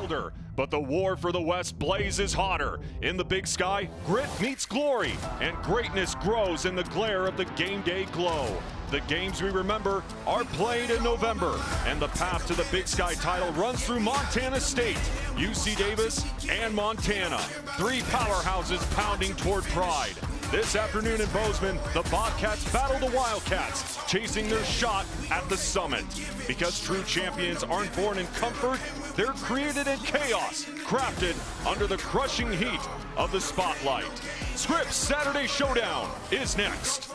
colder, but the war for the West blazes hotter. In the Big Sky, grit meets glory, and greatness grows in the glare of the game day glow. The games we remember are played in November, and the path to the Big Sky title runs through Montana State, UC Davis, and Montana. Three powerhouses pounding toward pride. This afternoon in Bozeman, the Bobcats battle the Wildcats, chasing their shot at the summit. Because true champions aren't born in comfort, they're created in chaos, crafted under the crushing heat of the spotlight. Scripps Saturday Showdown is next.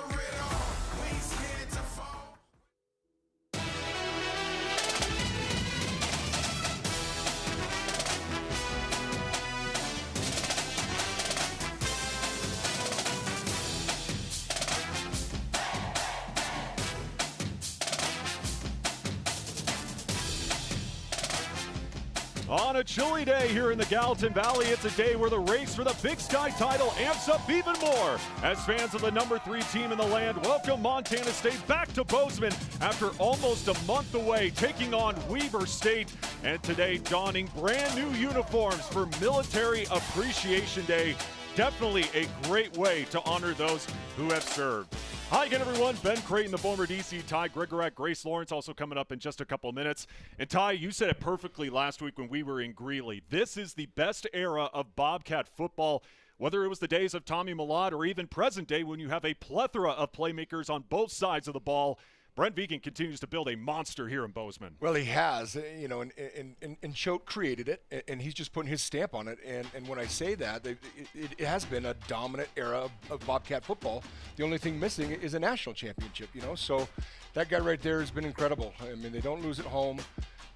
On a chilly day here in the Gallatin Valley, it's a day where the race for the Big Sky title amps up even more. As fans of the #3 team in the land welcome Montana State back to Bozeman after almost a month away, taking on Weber State, and today donning brand new uniforms for Military Appreciation Day. Definitely a great way to honor those who have served. Hi again, everyone. Ben Creighton, the former DC, Ty Gregorak, Grace Lawrence also coming up in just a couple minutes. And Ty, you said it perfectly last week when we were in Greeley. This is the best era of Bobcat football, whether it was the days of Tommy Millard or even present day when you have a plethora of playmakers on both sides of the ball. Brent Vigen continues to build a monster here in Bozeman. Well, he has, and Choate created it, and he's just putting his stamp on it. And when I say that, it has been a dominant era of Bobcat football. The only thing missing is a national championship, So that guy right there has been incredible. I mean, they don't lose at home.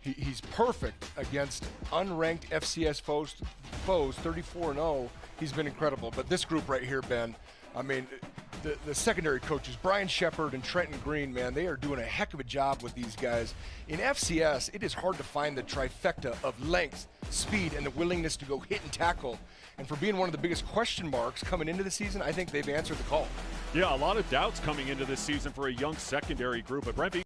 He's perfect against unranked FCS foes 34-0. He's been incredible. But this group right here, Ben, I mean, the secondary coaches, Brian Shepard and Trenton Green, man, they are doing a heck of a job with these guys. In FCS, it is hard to find the trifecta of length, speed, and the willingness to go hit and tackle. And for being one of the biggest question marks coming into the season, I think they've answered the call. Yeah, a lot of doubts coming into this season for a young secondary group, but Brent Vigen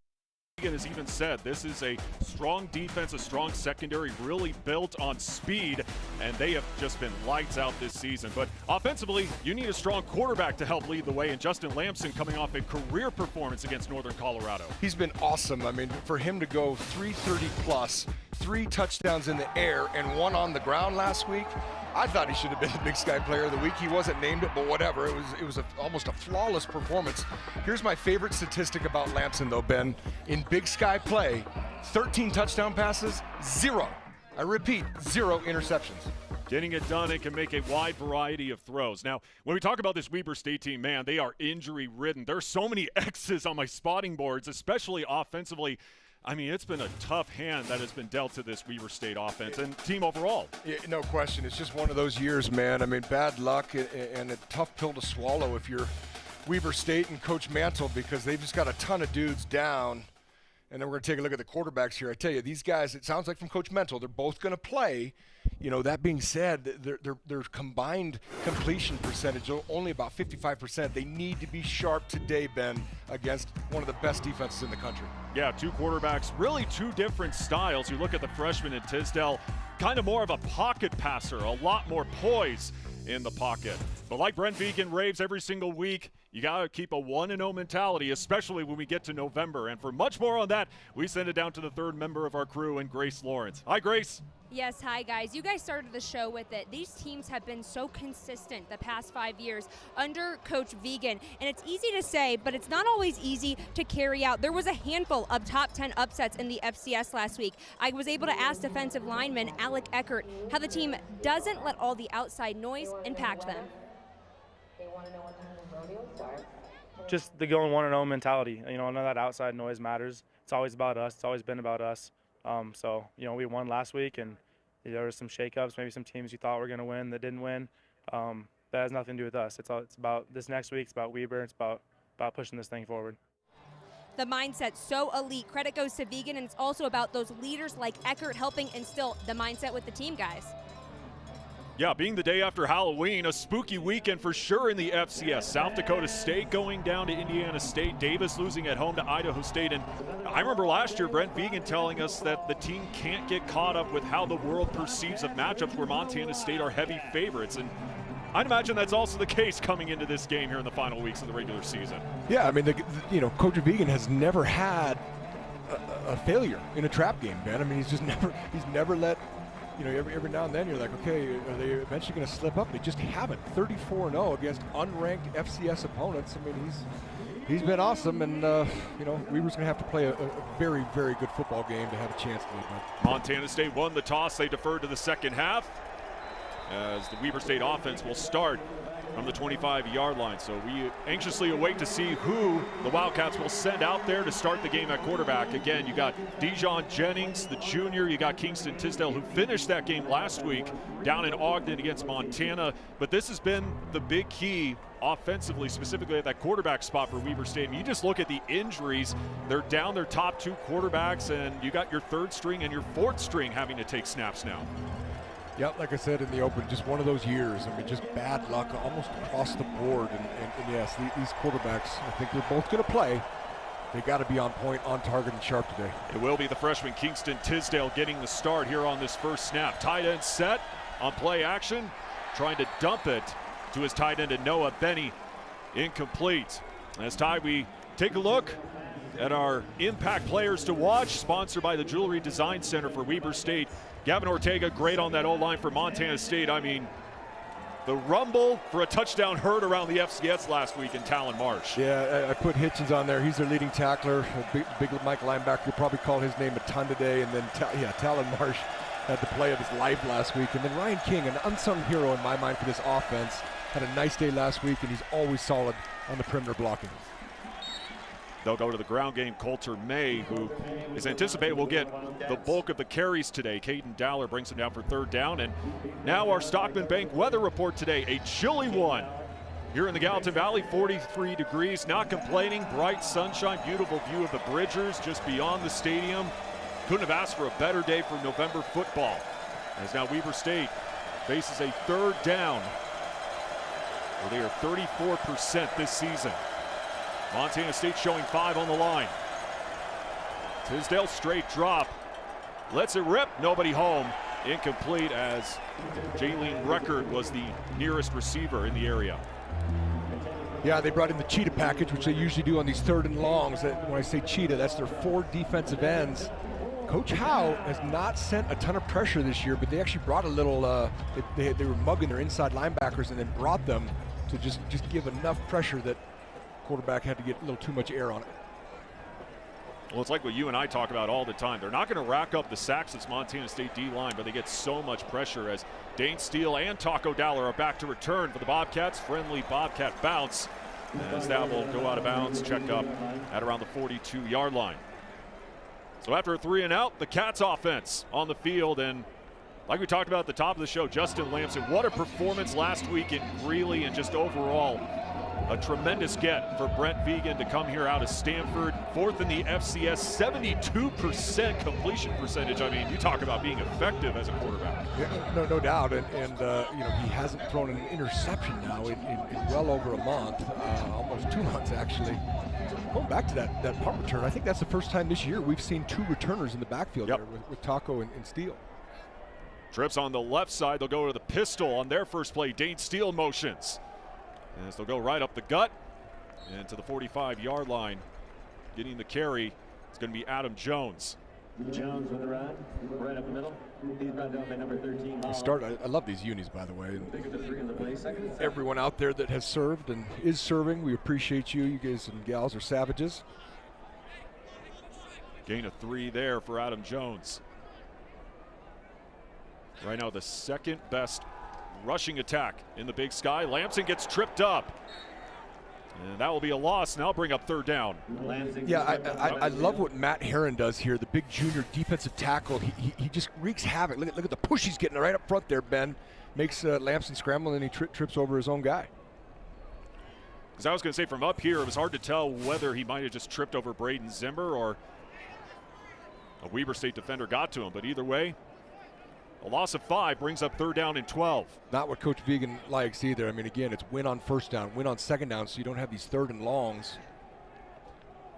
has even said this is a strong defense, a strong secondary, really built on speed, and they have just been lights out this season. But offensively, you need a strong quarterback to help lead the way, and Justin Lamson coming off a career performance against Northern Colorado. He's been awesome. I mean, for him to go 330 plus, 3 touchdowns in the air and 1 on the ground last week, I thought he should have been the Big Sky Player of the Week. He wasn't named it, but whatever. It was almost a flawless performance. Here's my favorite statistic about Lamson, though, Ben. In Big Sky play, 13 touchdown passes, 0. I repeat, 0 interceptions. Getting it done and can make a wide variety of throws. Now, when we talk about this Weber State team, man, they are injury-ridden. There's so many X's on my spotting boards, especially offensively. I mean, it's been a tough hand that has been dealt to this Weber State offense and team overall. Yeah, no question. It's just one of those years, man. I mean, bad luck and a tough pill to swallow if you're Weber State and Coach Mantle, because they've just got a ton of dudes down. And then we're going to take a look at the quarterbacks here. I tell you, these guys, it sounds like from Coach Mental, they're both going to play. That being said, their combined completion percentage only about 55%. They need to be sharp today, Ben, against one of the best defenses in the country. Yeah, 2 quarterbacks, really 2 different styles. You look at the freshman in Tisdale, kind of more of a pocket passer, a lot more poise in the pocket. But like Brent Vigen raves every single week, you got to keep a 1-0 mentality, especially when we get to November. And for much more on that, we send it down to the third member of our crew, and Grace Lawrence. Hi, Grace. Yes, hi guys. You guys started the show with it. These teams have been so consistent the past 5 years under Coach Vigen, and it's easy to say, but it's not always easy to carry out. There was a handful of top 10 upsets in the FCS last week. I was able to ask defensive lineman Alec Eckert how the team doesn't let all the outside noise impact them. They want to know what time the rodeo starts. Just the going 1-0 mentality. None of that outside noise matters. It's always about us. It's always been about us. We won last week, and there were some shakeups, maybe some teams you thought were going to win that didn't win. That has nothing to do with us. It's about this next week. It's about Weber. It's about pushing this thing forward. The mindset so elite. Credit goes to Vigen, and it's also about those leaders like Eckert helping instill the mindset with the team, guys. Yeah, being the day after Halloween, a spooky weekend for sure in the FCS. South Dakota State going down to Indiana State, Davis losing at home to Idaho State. And I remember last year Brent Vigen telling us that the team can't get caught up with how the world perceives of matchups where Montana State are heavy favorites. And I'd imagine that's also the case coming into this game here in the final weeks of the regular season. Yeah, I mean, Coach Vigen has never had a failure in a trap game, Ben. I mean, he's never let, every now and then you're like, okay, are they eventually going to slip up? They just haven't. 34-0 against unranked FCS opponents. I mean, he's been awesome, and Weber's going to have to play a very, very good football game to have a chance to lead. Montana State won the toss. They deferred to the second half, as the Weber State offense will start from the 25-yard line. So we anxiously await to see who the Wildcats will send out there to start the game at quarterback. Again, you got Dijon Jennings, the junior. You got Kingston Tisdale, who finished that game last week down in Ogden against Montana. But this has been the big key offensively, specifically at that quarterback spot for Weber State. You just look at the injuries. They're down their top two quarterbacks, and you got your third string and your fourth string having to take snaps now. Yeah, like I said in the open, just one of those years. I mean, just bad luck almost across the board. And yes, these quarterbacks, I think they're both going to play. They got to be on point, on target, and sharp today. It will be the freshman Kingston Tisdale getting the start here on this first snap. Tight end set on play action, trying to dump it to his tight end, Noah Benny. Incomplete. As Ty, we take a look at our impact players to watch, sponsored by the Jewelry Design Center for Weber State. Gavin Ortega, great on that O-line for Montana State. I mean, the rumble for a touchdown heard around the FCS last week in Talon Marsh. Yeah, I put Hitchens on there. He's their leading tackler, a big Mike linebacker. You'll probably call his name a ton today. And then, Talon Marsh had the play of his life last week. And then Ryan King, an unsung hero in my mind for this offense, had a nice day last week, and he's always solid on the perimeter blocking. They'll go to the ground game. Coulter May, who is anticipated will get the bulk of the carries today. Caden Dowler brings him down for third down. And now our Stockman Bank weather report today. A chilly one here in the Gallatin Valley, 43 degrees. Not complaining, bright sunshine, beautiful view of the Bridgers just beyond the stadium. Couldn't have asked for a better day for November football. As now Weber State faces a third down, where they are 34% this season. Montana State showing 5 on the line. Tisdale straight drop. Lets it rip. Nobody home. Incomplete, as Jaylene Record was the nearest receiver in the area. Yeah, they brought in the cheetah package, which they usually do on these third and longs. When I say cheetah, that's their 4 defensive ends. Coach Howe has not sent a ton of pressure this year, but they actually brought a little, they were mugging their inside linebackers and then brought them to just give enough pressure that quarterback had to get a little too much air on it. Well, it's like what you and I talk about all the time. They're not going to rack up the sacks this Montana State D-line, but they get so much pressure as Dane Steele and Taco Dowler are back to return for the Bobcats. Friendly Bobcat bounce, as that will go out of bounds, check up at around the 42-yard line. So after a 3 and out, the Cats offense on the field, and like we talked about at the top of the show, Justin Lamson, what a performance last week in Greeley, and just overall a tremendous get for Brent Vigen to come here out of Stanford. 4th in the FCS, 72% completion percentage. I mean, you talk about being effective as a quarterback. Yeah, no doubt, and he hasn't thrown an interception now in well over a month, almost 2 months actually. Going back to that punt return, I think that's the first time this year we've seen 2 returners in the backfield there with Taco and Steele. Trips on the left side, they'll go to the pistol on their first play. Dane Steele motions, as they'll go right up the gut and to the 45-yard line. Getting the carry, it's going to be Adam Jones. Jones with the run, right up the middle. He's brought down by number 13. I love these unis, by the way. Everyone out there that has served and is serving, we appreciate you. You guys and gals are savages. Gain of 3 there for Adam Jones. Right now, the second best rushing attack in the Big Sky. Lamson gets tripped up, and that will be a loss. Now bring up third down. Yeah, I love what Matt Herron does here, the big junior defensive tackle. He just wreaks havoc. Look at the push he's getting right up front there, Ben. Makes Lamson scramble, and he trips over his own guy. Because I was going to say, from up here, it was hard to tell whether he might have just tripped over Braden Zimmer or a Weber State defender got to him. But either way, A loss of 5 brings up 3rd down and 12. Not what Coach Vegan likes either. I mean, again, it's win on 1st down, win on 2nd down, so you don't have these 3rd and longs.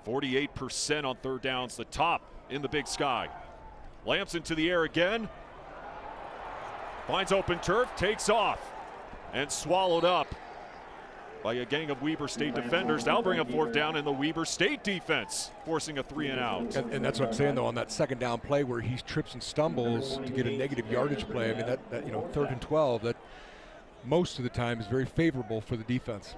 48% on 3rd downs, the top in the Big Sky. Lamson to the air again. Finds open turf, takes off, and swallowed up by a gang of Weber State defenders. That'll bring up 4th down in the Weber State defense, forcing a 3 and out. And that's what I'm saying, though, on that 2nd down play where he trips and stumbles to get a negative yardage play. I mean, that 3rd and 12, that most of the time is very favorable for the defense.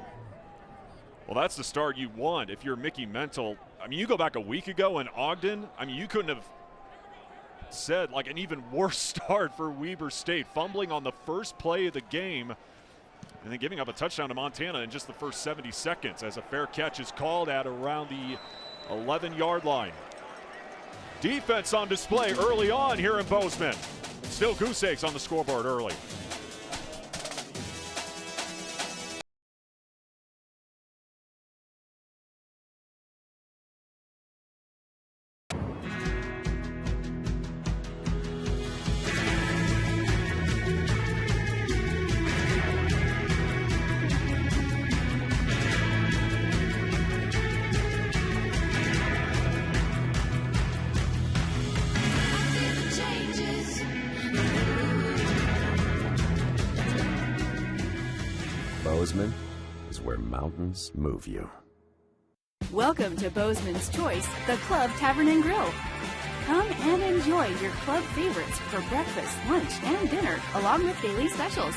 Well, that's the start you want if you're Mickey Mental. I mean, you go back a week ago in Ogden, I mean, you couldn't have said like an even worse start for Weber State, fumbling on the first play of the game and then giving up a touchdown to Montana in just the first 70 seconds as a fair catch is called at around the 11-yard line. Defense on display early on here in Bozeman. Still goose eggs on the scoreboard early. Bozeman is where mountains move you. Welcome to Bozeman's Choice, the Club Tavern and Grill. Come and enjoy your club favorites for breakfast, lunch, and dinner, along with daily specials.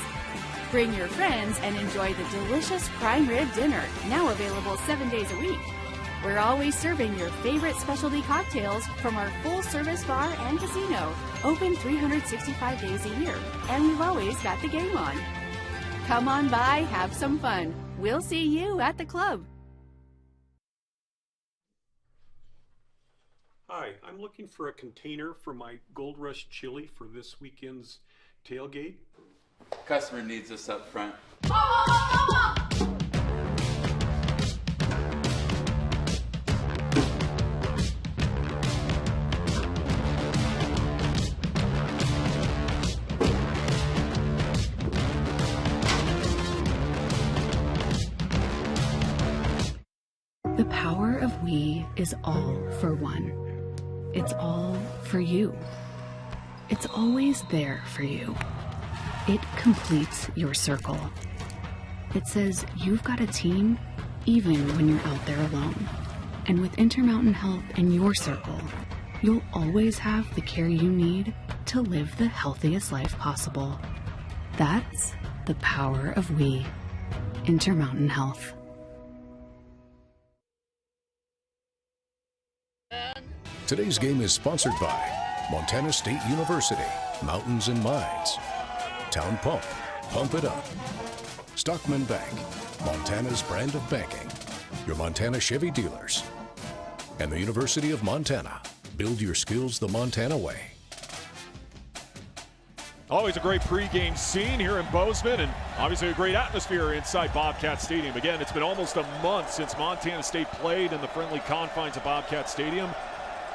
Bring your friends and enjoy the delicious prime rib dinner, now available 7 days a week. We're always serving your favorite specialty cocktails from our full-service bar and casino, open 365 days a year, and we've always got the game on. Come on by, have some fun. We'll see you at the club. Hi, I'm looking for a container for my Gold Rush chili for this weekend's tailgate. Customer needs us up front. The power of we is all for one. It's all for you. It's always there for you. It completes your circle. It says you've got a team even when you're out there alone. And with Intermountain Health in your circle, you'll always have the care you need to live the healthiest life possible. That's the power of we. Intermountain Health. Today's game is sponsored by Montana State University, Mountains and Mines, Town Pump, Pump It Up, Stockman Bank, Montana's brand of banking, your Montana Chevy dealers, and the University of Montana. Build your skills the Montana way. Always a great pregame scene here in Bozeman, and obviously a great atmosphere inside Bobcat Stadium. Again, it's been almost a month since Montana State played in the friendly confines of Bobcat Stadium.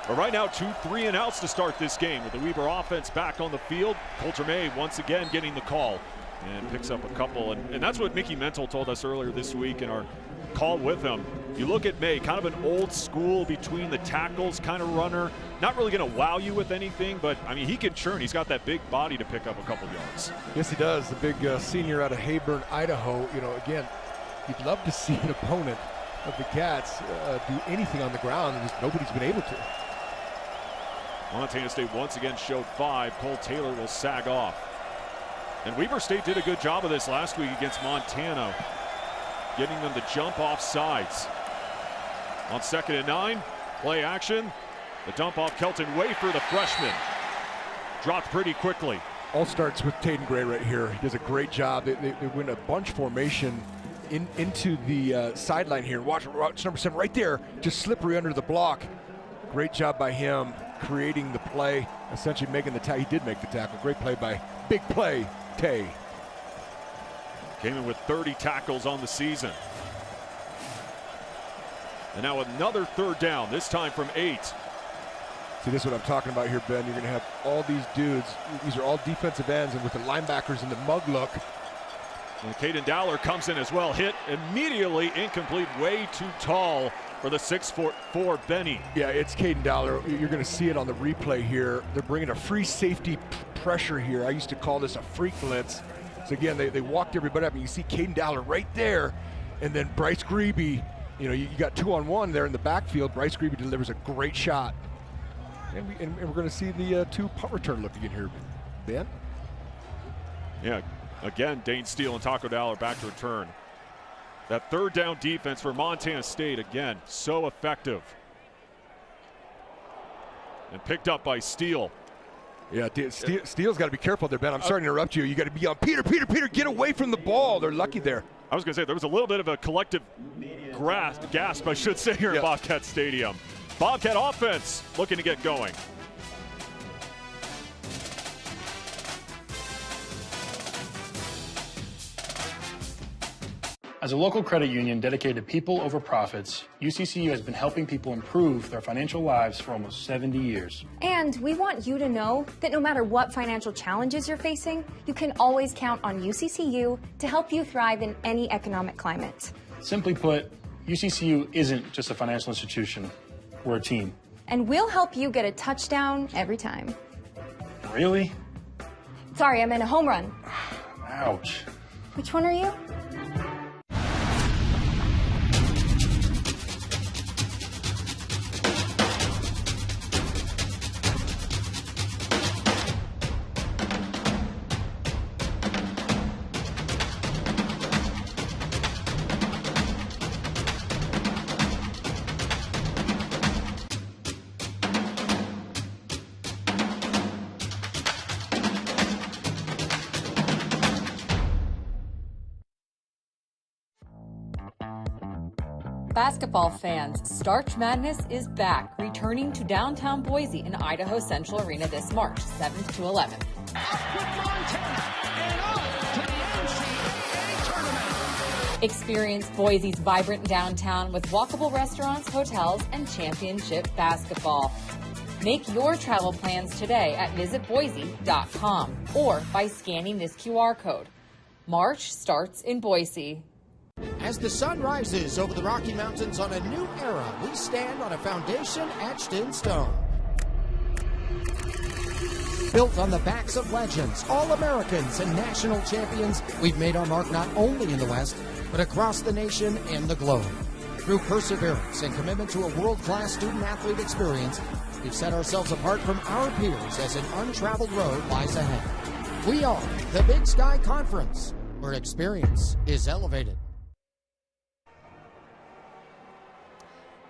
But right now, 2 3-and-outs to start this game with the Weber offense back on the field. Coulter May once again getting the call and picks up a couple. And that's what Mickey Mental told us earlier this week in our call with him. You look at May, kind of an old school between the tackles kind of runner. Not really going to wow you with anything, but I mean, he can churn. He's got that big body to pick up a couple yards. Yes, he does. The big senior out of Hayburn, Idaho. You know, again, you'd love to see an opponent of the Cats do anything on the ground, and just nobody's been able to. Montana State once again showed 5. Cole Taylor will sag off. And Weber State did a good job of this last week against Montana, getting them to jump off sides. On 2nd and 9, play action. The dump off Kelton Wafer, the freshman. Dropped pretty quickly. All starts with Taden Gray right here. He does a great job. They win a bunch formation into the sideline here. Watch number 7 right there, just slippery under the block. Great job by him creating the play, essentially making the tackle. He did make the tackle. Great play by Big Play Tay. Came in with 30 tackles on the season. And now another 3rd down, this time from 8. See, this is what I'm talking about here, Ben. You're going to have all these dudes. These are all defensive ends, and with the linebackers in the mug look. And Caden Dowler comes in as well. Hit immediately, incomplete, way too tall for the 6'4" Benny. Yeah, it's Caden Dowler. You're going to see it on the replay here. They're bringing a free safety pressure here. I used to call this a freak blitz. So again, they walked everybody up, and you see Caden Dowler right there, and then Bryce Grebe. You know, you got 2-on-1 there in the backfield. Bryce Grebe delivers a great shot. And we're going to see the 2 punt return look again here, Ben. Yeah, again, Dane Steele and Taco Dowler back to return. That third down defense for Montana State, again, so effective. And picked up by Steele. Yeah, Steele's got to be careful there, Ben. I'm sorry to interrupt you. You got to be on Peter, get away from the ball. They're lucky there. I was going to say, there was a little bit of a collective gasp, I should say, here at Bobcat Stadium. Bobcat offense looking to get going. As a local credit union dedicated to people over profits, UCCU has been helping people improve their financial lives for almost 70 years. And we want you to know that no matter what financial challenges you're facing, you can always count on UCCU to help you thrive in any economic climate. Simply put, UCCU isn't just a financial institution, we're a team. And we'll help you get a touchdown every time. Really? Sorry, I meant a home run. Ouch. Which one are you? Basketball fans, Starch Madness is back, returning to downtown Boise in Idaho Central Arena this March 7th to 11th. Experience Boise's vibrant downtown with walkable restaurants, hotels, and championship basketball. Make your travel plans today at visitboise.com or by scanning this QR code. March starts in Boise. As the sun rises over the Rocky Mountains on a new era, we stand on a foundation etched in stone. Built on the backs of legends, All-Americans, and national champions, we've made our mark not only in the West, but across the nation and the globe. Through perseverance and commitment to a world-class student-athlete experience, we've set ourselves apart from our peers as an untraveled road lies ahead. We are the Big Sky Conference, where experience is elevated.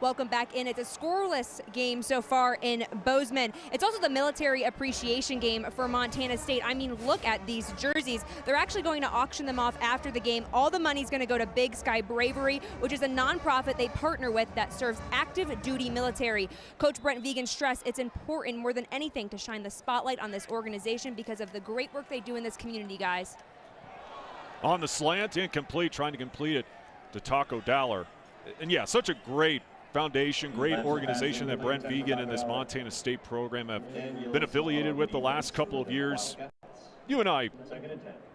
Welcome back in. It's a scoreless game so far in Bozeman. It's also the military appreciation game for Montana State. I mean, look at these jerseys. They're actually going to auction them off after the game. All the money's going to go to Big Sky Bravery, which is a nonprofit they partner with that serves active duty military. Coach Brent Vigen stressed it's important more than anything to shine the spotlight on this organization because of the great work they do in this community, guys. On the slant, incomplete, trying to complete it to Taco Dowler. And yeah, such a great foundation, great organization that Brent Vigen and this Montana State program have been affiliated with the last couple of years. You and I,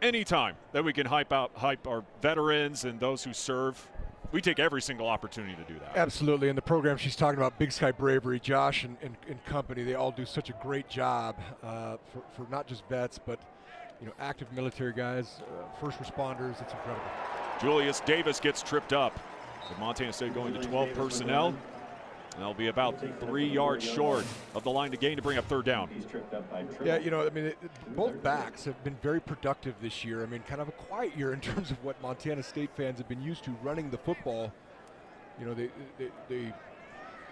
anytime that we can hype our veterans and those who serve, we take every single opportunity to do that. Absolutely, and the program she's talking about, Big Sky Bravery, Josh and company, they all do such a great job for not just vets, but active military guys, first responders. It's incredible. Julius Davis gets tripped up. With Montana State going to 12 personnel, and they'll be about 3 yards short of the line to gain to bring up third down. Yeah, both backs have been very productive this year. I mean, kind of a quiet year in terms of what Montana State fans have been used to running the football. They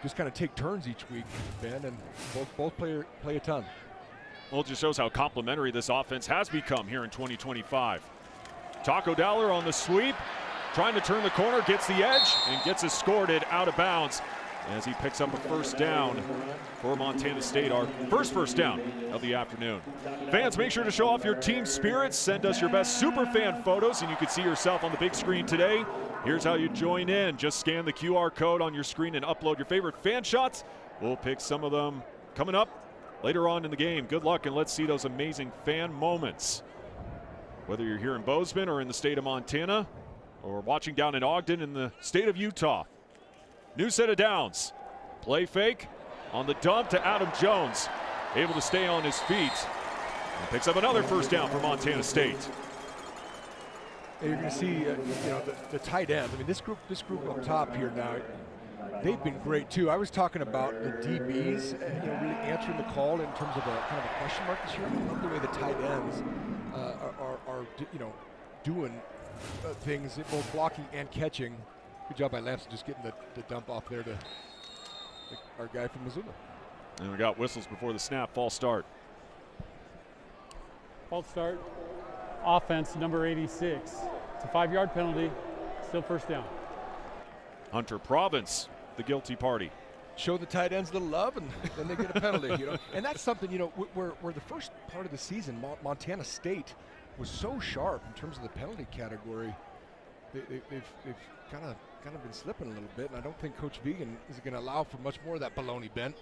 just kind of take turns each week, Ben, and both play a ton. Well, it just shows how complimentary this offense has become here in 2025. Taco Dowler on the sweep. Trying to turn the corner, gets the edge, and gets escorted out of bounds as he picks up a first down for Montana State, our first down of the afternoon. Fans, make sure to show off your team spirits. Send us your best Superfan photos, and you can see yourself on the big screen today. Here's how you join in. Just scan the QR code on your screen and upload your favorite fan shots. We'll pick some of them coming up later on in the game. Good luck, and let's see those amazing fan moments. Whether you're here in Bozeman or in the state of Montana, or watching down in Ogden in the state of Utah. New set of downs. Play fake on the dump to Adam Jones. Able to stay on his feet. And picks up another first down for Montana State. And you're going to see, the tight ends. I mean, this group up top here now, they've been great too. I was talking about the DBs, really answering the call in terms of a kind of a question mark this year. I love the way the tight ends are doing things, both blocking and catching. Good job by Lamson just getting the dump off there to our guy from Missoula. And we got whistles before the snap. False start. False start. Offense, number 86. It's a 5-yard penalty. Still first down. Hunter Province, the guilty party. Show the tight ends a little love, and then they get a penalty. And that's something, where the first part of the season, Montana State was so sharp in terms of the penalty category. They've kind of been slipping a little bit, and I don't think Coach Vegan is going to allow for much more of that baloney, Ben.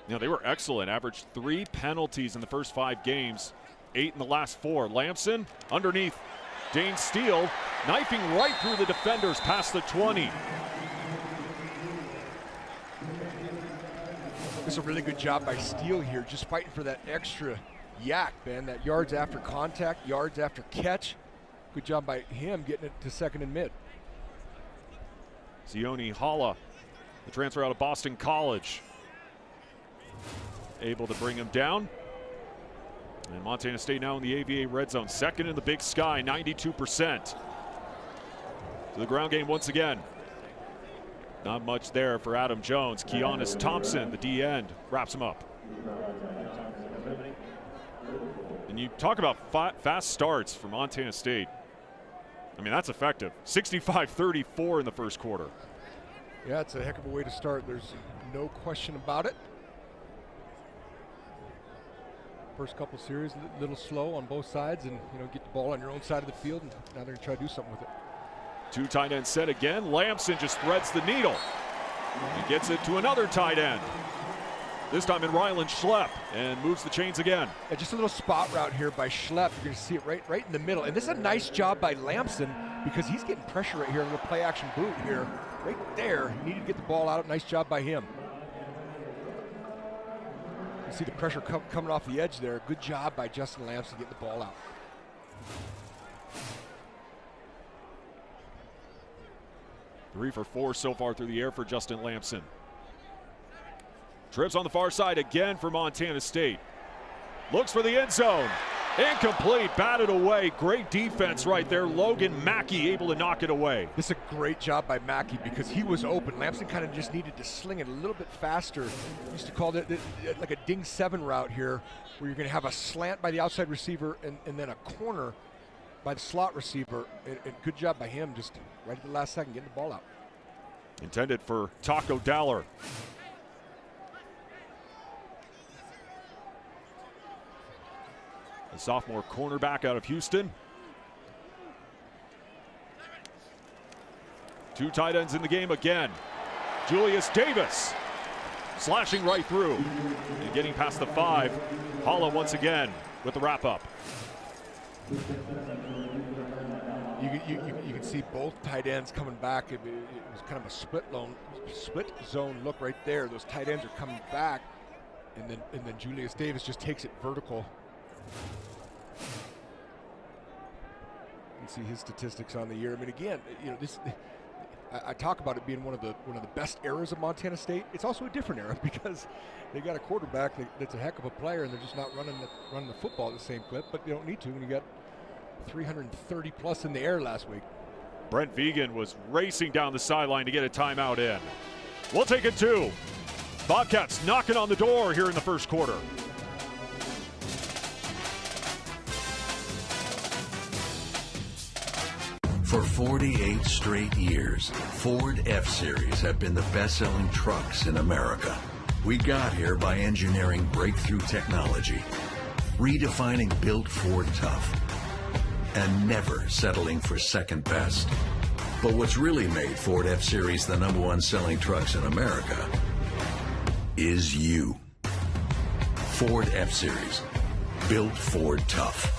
They were excellent. Averaged 3 penalties in the first 5 games, 8 in the last 4. Lamson underneath Dane Steele, knifing right through the defenders past the 20. It's a really good job by Steele here, just fighting for that extra yak, Ben, that yards after contact, yards after catch. Good job by him getting it to second and mid. Zioni Hala, the transfer out of Boston College, able to bring him down. And Montana State now in the AVA red zone, second in the Big Sky, 92%. To the ground game once again. Not much there for Adam Jones. Keonis Thompson, the D end, wraps him up. And you talk about fast starts for Montana State. I mean, that's effective. 65-34 in the first quarter. Yeah, it's a heck of a way to start. There's no question about it. First couple series, a little slow on both sides, and get the ball on your own side of the field, and now they're going to try to do something with it. 2 tight end set again. Lamson just threads the needle. He gets it to another tight end. This time in Ryland Schlepp, and moves the chains again. Yeah, just a little spot route here by Schlepp. You're going to see it right in the middle. And this is a nice job by Lamson, because he's getting pressure right here on the play action boot here. Right there. He needed to get the ball out. Nice job by him. You see the pressure coming off the edge there. Good job by Justin Lamson getting the ball out. Three for 4 so far through the air for Justin Lamson. Trips on the far side again for Montana State. Looks for the end zone. Incomplete, batted away. Great defense right there. Logan Mackey able to knock it away. This is a great job by Mackey, because he was open. Lamson kind of just needed to sling it a little bit faster. We used to call it like a ding 7 route here, where you're going to have a slant by the outside receiver and then a corner by the slot receiver. And good job by him, just right at the last second getting the ball out. Intended for Taco Dowler. The sophomore cornerback out of Houston. 2 tight ends in the game again. Julius Davis slashing right through and getting past the 5. Hala once again with the wrap up. You can see both tight ends coming back. It was kind of a split zone look right there. Those tight ends are coming back, and then Julius Davis just takes it vertical. You see his statistics on the year. I mean, again, I talk about it being one of the best eras of Montana State. It's also a different era, because they got a quarterback that's a heck of a player, and they're just not running the football at the same clip. But they don't need to when you got 330 plus in the air last week. Brent Vegan was racing down the sideline to get a timeout in. We'll take it 2. Bobcats knocking on the door here in the first quarter. For 48 straight years, Ford F-Series have been the best-selling trucks in America. We got here by engineering breakthrough technology, redefining built Ford tough, and never settling for second best. But what's really made Ford F-Series the #1 selling trucks in America is you. Ford F-Series. Built Ford tough.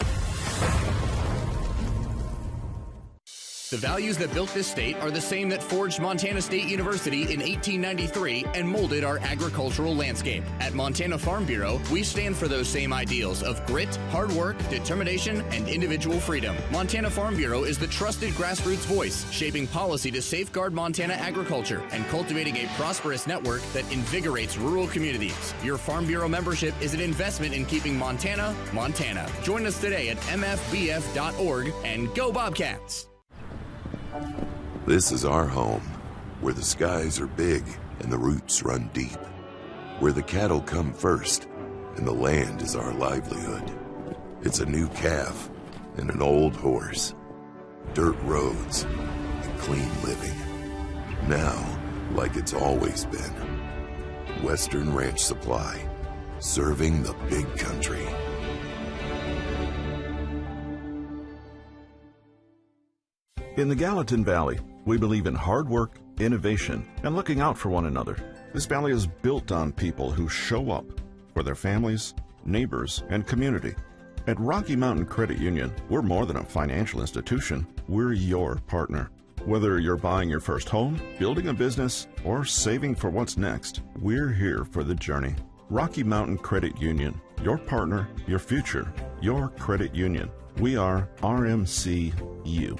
The values that built this state are the same that forged Montana State University in 1893 and molded our agricultural landscape. At Montana Farm Bureau, we stand for those same ideals of grit, hard work, determination, and individual freedom. Montana Farm Bureau is the trusted grassroots voice, shaping policy to safeguard Montana agriculture and cultivating a prosperous network that invigorates rural communities. Your Farm Bureau membership is an investment in keeping Montana, Montana. Join us today at mfbf.org and go Bobcats! This is our home, where the skies are big and the roots run deep, where the cattle come first and the land is our livelihood. It's a new calf and an old horse, dirt roads and clean living. Now, like it's always been, Western Ranch Supply, serving the big country. In the Gallatin Valley, we believe in hard work, innovation, and looking out for one another. This valley is built on people who show up for their families, neighbors, and community. At Rocky Mountain Credit Union, we're more than a financial institution. We're your partner. Whether you're buying your first home, building a business, or saving for what's next, we're here for the journey. Rocky Mountain Credit Union, your partner, your future, your credit union. We are RMCU.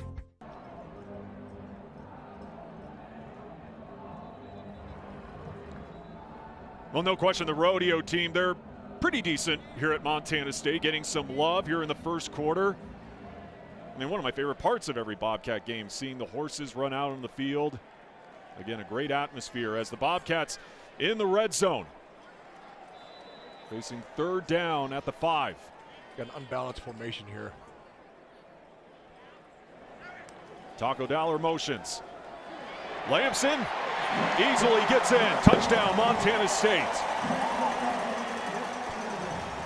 Well, no question, the rodeo team, they're pretty decent here at Montana State, getting some love here in the first quarter. I mean, one of my favorite parts of every Bobcat game, seeing the horses run out on the field. Again, a great atmosphere as the Bobcats in the red zone, facing third down at the 5. Got an unbalanced formation here. Taco Dowler motions. Lamson easily gets in. Touchdown, Montana State.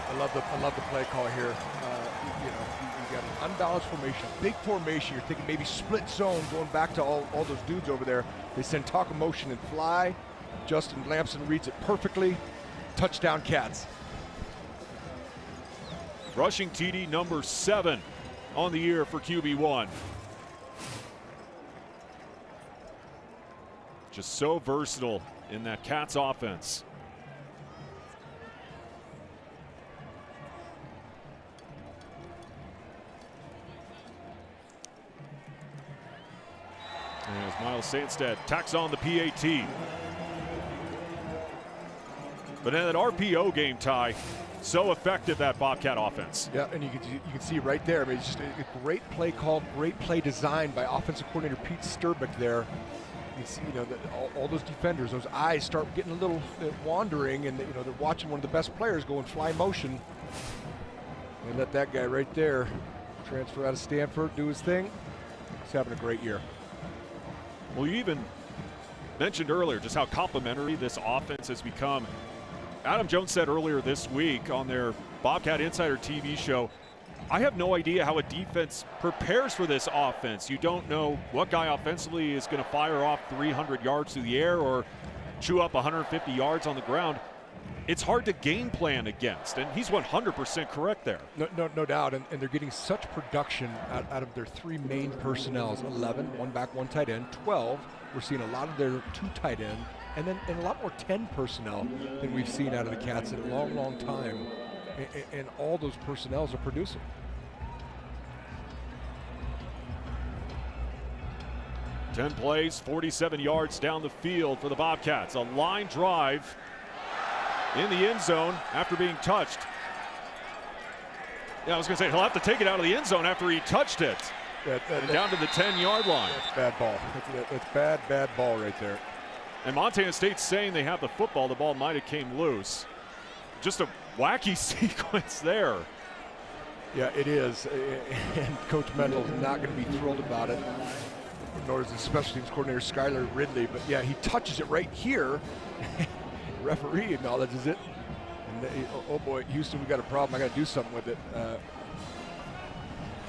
I love the play call here. You got an unbalanced formation, big formation. You're thinking maybe split zone, going back to all those dudes over there. They send taco motion and fly. Justin Lamson reads it perfectly. Touchdown, Cats. Rushing TD number 7 on the year for QB1. Just so versatile in that Cats offense. As Miles Sandstead tacks on the PAT. But in that RPO game, Ty, so effective, that Bobcat offense. Yeah, and you can see right there. I mean, it's just a great play call, great play design by offensive coordinator Pete Sturbick there. You see, all those defenders, those eyes start getting a little wandering, and they're watching one of the best players go in fly motion. They let that guy right there transfer out of Stanford, do his thing. He's having a great year. Well, you even mentioned earlier just how complimentary this offense has become. Adam Jones said earlier this week on their Bobcat Insider TV show, I have no idea how a defense prepares for this offense. You don't know what guy offensively is going to fire off 300 yards through the air or chew up 150 yards on the ground. It's hard to game plan against, and he's 100% correct there. No doubt, and they're getting such production out of their 3 main personnels, 11, 1 back, 1 tight end, 12. We're seeing a lot of their 2 tight end, and a lot more 10 personnel than we've seen out of the Cats in a long time. And all those personnels are producing. Ten plays, 47 yards down the field for the Bobcats. A line drive in the end zone after being touched. Yeah, I was going to say, he'll have to take it out of the end zone after he touched it. And down to the 10-yard line. That's bad ball. That's bad ball right there. And Montana State's saying they have the football. The ball might have came loose. Just a wacky sequence there. Yeah, it is. And Coach Mendel's not going to be thrilled about it, nor is the special teams coordinator Skylar Ridley. But yeah, he touches it right here. Referee acknowledges it. And oh boy, Houston, we got a problem. I got to do something with it.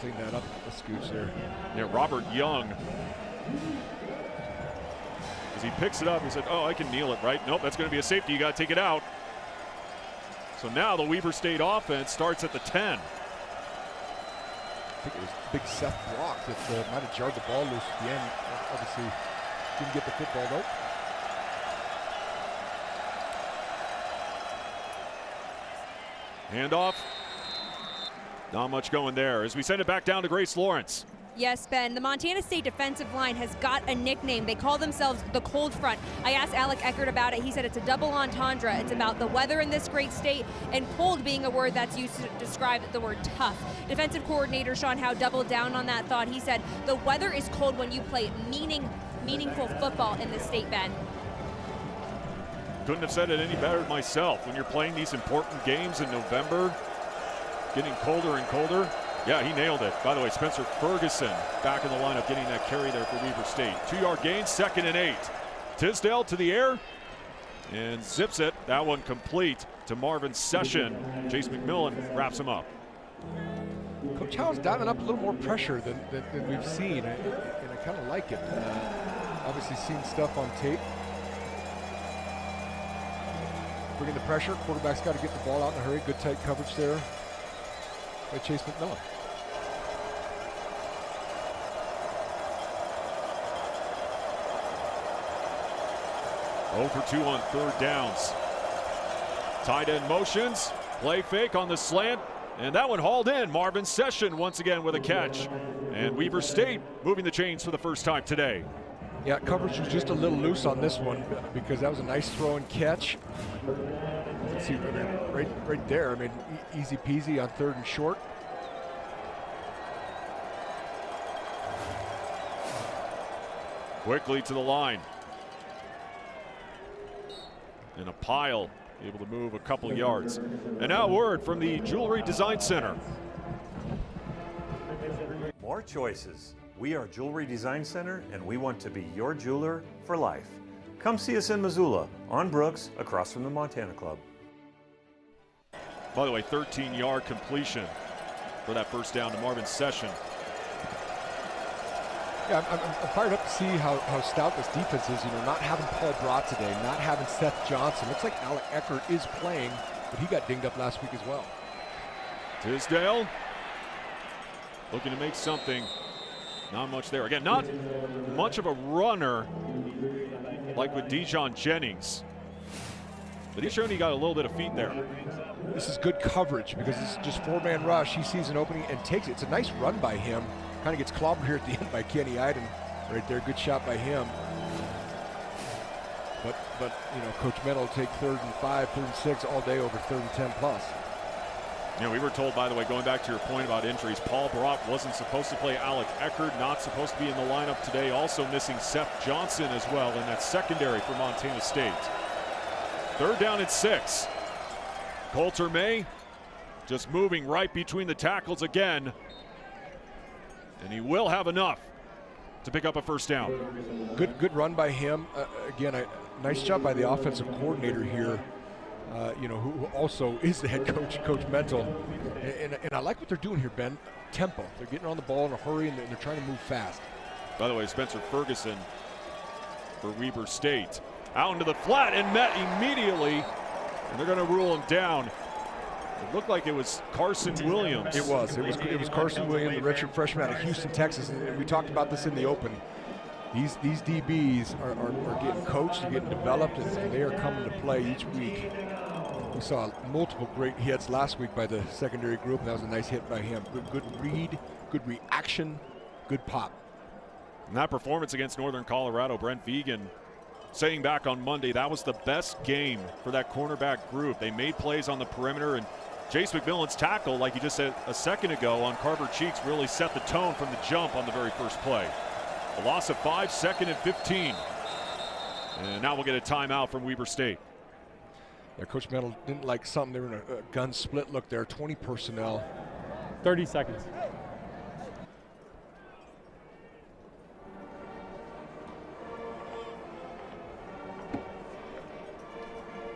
Clean that up a scooch there. Yeah, Robert Young. As he picks it up, he said, oh, I can kneel it, right? Nope, that's going to be a safety. You got to take it out. So So now the Weber State offense starts at the 10. I think it was big Seth block that might have jarred the ball loose at the end. Obviously didn't get the football though. Handoff. Not much going there as we send it back down to Grace Lawrence. Yes, Ben, the Montana State defensive line has got a nickname. They call themselves the Cold Front. I asked Alec Eckert about it. He said it's a double entendre. It's about the weather in this great state and cold being a word that's used to describe the word tough. Defensive coordinator Sean Howe doubled down on that thought. He said the weather is cold when you play meaningful football in this state, Ben. Couldn't have said it any better myself. When you're playing these important games in November, getting colder and colder. Yeah, he nailed it. By the way, Spencer Ferguson back in the lineup getting that carry there for Weber State. 2-yard gain, 2nd and 8. Tisdale to the air and zips it. That one complete to Marvin Session. Jace McMillan wraps him up. Coach Howe's dialing up a little more pressure than we've seen, and I kind of like it. Obviously seen stuff on tape. Bringing the pressure, quarterback's got to get the ball out in a hurry. Good tight coverage there by Chase McMillan. For 2 on 3rd downs. Tight end motions, play fake on the slant, and that one hauled in. Marvin Session once again with a catch. And Weber State moving the chains for the first time today. Yeah, coverage was just a little loose on this one because that was a nice throw and catch. Let's see, right there. I mean, easy peasy on 3rd and short. Quickly to the line. In a pile, able to move a couple yards. And now word from the Jewelry Design Center. More choices. We are Jewelry Design Center, and we want to be your jeweler for life. Come see us in Missoula, on Brooks, across from the Montana Club. By the way, 13-yard completion for that first down to Marvin Session. Yeah, I'm fired up to see how stout this defense is. You know, not having Paul Brott today, not having Seth Johnson. Looks like Alec Eckert is playing, but he got dinged up last week as well. Tisdale looking to make something. Not much there. Again, not much of a runner like with Dijon Jennings. But he's shown he got a little bit of feet there. This is good coverage because it's just 4-man rush. He sees an opening and takes it. It's a nice run by him. Kind of gets clobbered here at the end by Kenny Iden. Right there, good shot by him. But you know, Coach Mennel will take 3rd and 5, 3rd and 6 all day over 3rd and 10 plus. You know, we were told, by the way, going back to your point about injuries, Paul Barat wasn't supposed to play. Alec Eckert not supposed to be in the lineup today. Also missing Seth Johnson as well in that secondary for Montana State. 3rd down and 6. Coulter May just moving right between the tackles again. And he will have enough to pick up a first down. Good run by him. Again, a nice job by the offensive coordinator here. You know, who also is the head coach, Coach Mental. And I like what they're doing here, Ben. Tempo. They're getting on the ball in a hurry, and they're trying to move fast. By the way, Spencer Ferguson for Weber State. Out into the flat and met immediately. And they're going to rule him down. It looked like it was Carson Williams. It was Carson Williams, the redshirt freshman out of Houston, Texas. And we talked about this in the open. These DBs are getting coached, they're getting developed, and they are coming to play each week. We saw multiple great hits last week by the secondary group, and that was a nice hit by him. Good read, good reaction, good pop. And that performance against Northern Colorado, Brent Vegan saying back on Monday that was the best game for that cornerback group. They made plays on the perimeter, and Jace McMillan's tackle, like you just said a second ago on Carver Cheeks, really set the tone from the jump on the very first play. A loss of 5, 2nd and 15. And now we'll get a timeout from Weber State. Yeah, Coach Mental didn't like something. They were in a gun split look there, 20 personnel. 30 seconds.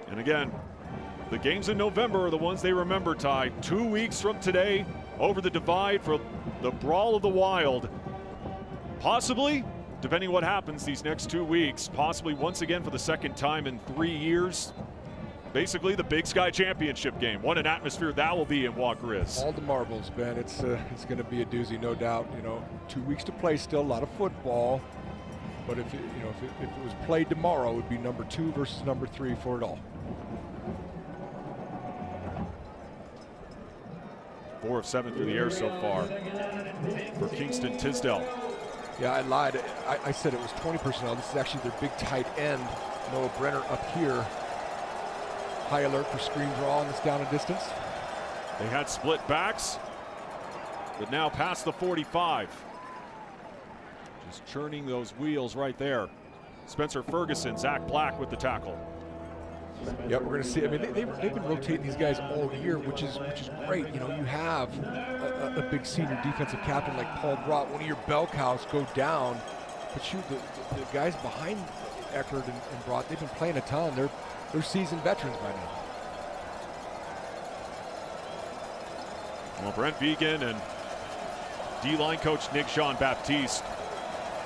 And again, the games in November are the ones they remember, Ty. 2 weeks from today, over the divide for the Brawl of the Wild. Possibly, depending what happens these next 2 weeks, possibly once again for the second time in 3 years. basically the Big Sky Championship game. What an atmosphere that will be in Walker is. All the marbles, Ben. It's going to be a doozy, no doubt. 2 weeks to play still, a lot of football. But if it was played tomorrow, it would be number 2 versus number 3 for it all. 4 of 7 through the air so far for Kingston Tisdale. Yeah, I lied. I said it was 20 personnel. This is actually their big tight end, Noah Brenner, up here. High alert for screen draw on this down and distance. They had split backs, but now past the 45. Just churning those wheels right there. Spencer Ferguson, Zach Black with the tackle. Yep, we're going to see. I mean, they've been rotating these guys all year, which is great. You have a big senior defensive captain like Paul Brott, one of your bell cows, go down. But shoot, the guys behind Eckert and Brott, they've been playing a ton. They're seasoned veterans by now. Well, Brent Vegan and D-line coach Nick Jean-Baptiste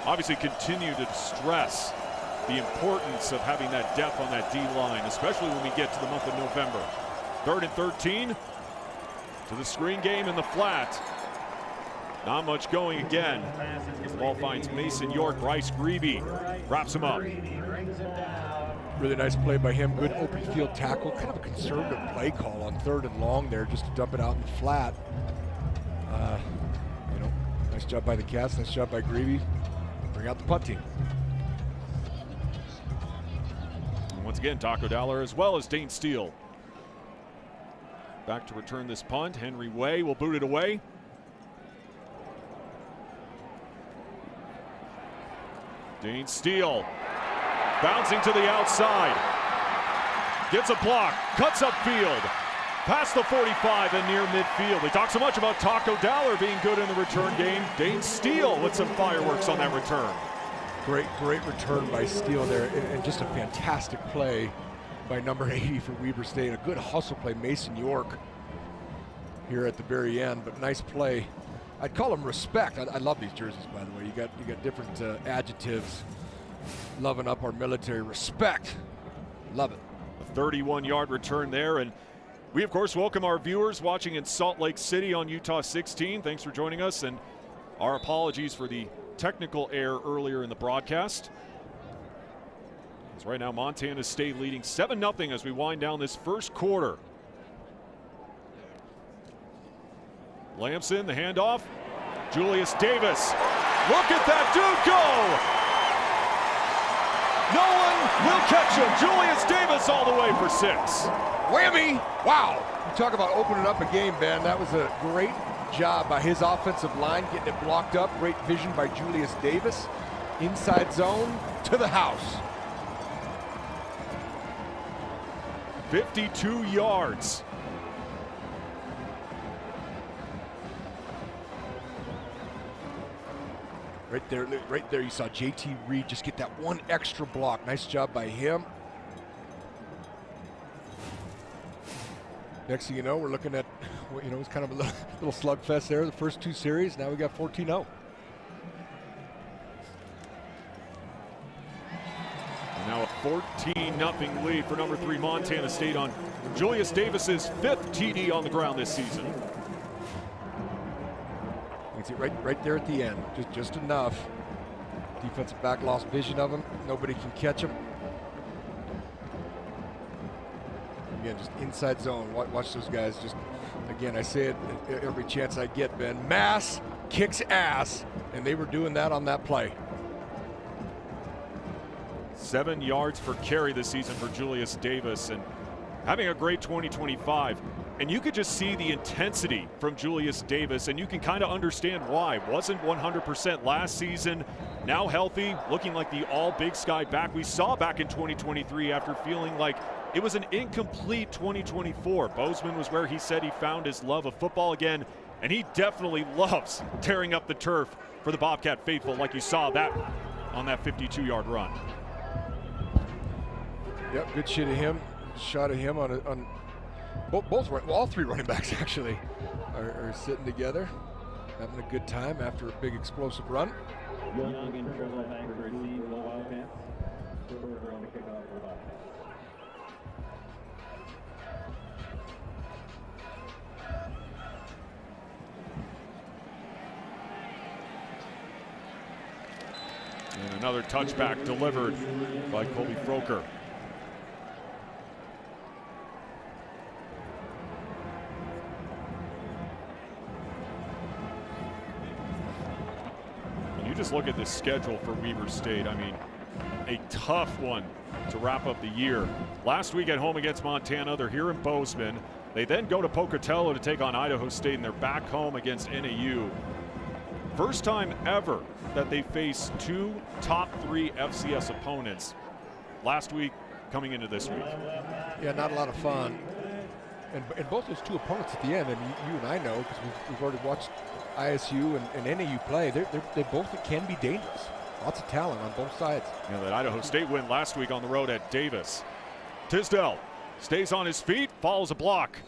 obviously continue to stress the importance of having that depth on that D-line, especially when we get to the month of November. 3rd and 13 to the screen game in the flat. Not much going again. The ball finds Mason York. Bryce Grebe wraps him up. Really nice play by him. Good open field tackle. Kind of a conservative play call on 3rd and long there, just to dump it out in the flat. Nice job by the Cats. Nice job by Grebe. Bring out the punt team. Once again, Taco Dowler as well as Dane Steele. Back to return this punt. Henry Way will boot it away. Dane Steele bouncing to the outside. Gets a block, cuts upfield, past the 45 and near midfield. We talk so much about Taco Dowler being good in the return game. Dane Steele with some fireworks on that return. Great return by Steele there, and just a fantastic play by number 80 for Weber State. A good hustle play, Mason York, here at the very end, but nice play. I'd call them respect. I love these jerseys, by the way. You got different adjectives. Loving up our military. Respect. Love it. A 31-yard return there, and we, of course, welcome our viewers watching in Salt Lake City on Utah 16. Thanks for joining us, and our apologies for the technical error earlier in the broadcast. As right now, Montana State leading 7-0 as we wind down this first quarter. Lamson, the handoff. Julius Davis. Look at that dude go! No one will catch him. Julius Davis all the way for 6. Whammy! Wow! You talk about opening up a game, Ben. That was a great job by his offensive line, getting it blocked up. Great vision by Julius Davis. Inside zone to the house. 52 yards. Right there, you saw JT Reed just get that one extra block. Nice job by him. Next thing you know, we're looking at, it's kind of a little slugfest there. The first 2 series, now we got 14-0. Now a 14-0 lead for number 3 Montana State on Julius Davis's 5th TD on the ground this season. You can see right there at the end, just enough. Defensive back lost vision of him. Nobody can catch him. Again, just inside zone. Watch those guys. Just again, I say it every chance I get, Ben. Mass kicks ass, and they were doing that on that play. 7 yards per carry this season for Julius Davis, and having a great 2025. And you could just see the intensity from Julius Davis, and you can kind of understand why. Wasn't 100% last season, now healthy, looking like the all Big Sky back we saw back in 2023 after feeling like it was an incomplete 2024. Bozeman was where he said he found his love of football again, and he definitely loves tearing up the turf for the Bobcat faithful, like you saw that on that 52-yard run. Yep, good shot of him on all 3 running backs actually are sitting together, having a good time after a big explosive run. Young and triple back to receive the Wildcats. And another touchback delivered by Colby Froker. And you just look at this schedule for Weber State. I mean, a tough one to wrap up the year. Last week at home against Montana, they're here in Bozeman. They then go to Pocatello to take on Idaho State, and they're back home against NAU. First time ever that they face two top 3 FCS opponents. Last week coming into this week. Yeah, not a lot of fun. And both those two opponents at the end, and you and I know, because we've already watched ISU and NAU play, they both can be dangerous. Lots of talent on both sides. Yeah, that Idaho State win last week on the road at Davis. Tisdale stays on his feet, follows a block.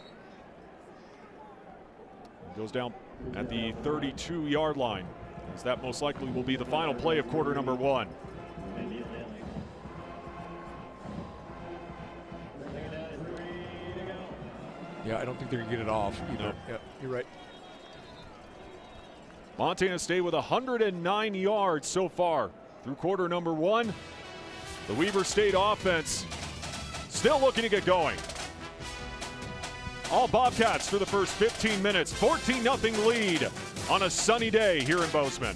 Goes down at the 32-yard line, as that most likely will be the final play of quarter number 1. Yeah, I don't think they're going to get it off either. No. Yeah, you're right. Montana State with 109 yards so far through quarter number 1. The Weber State offense still looking to get going. All Bobcats through the first 15 minutes. 14-0 lead on a sunny day here in Bozeman.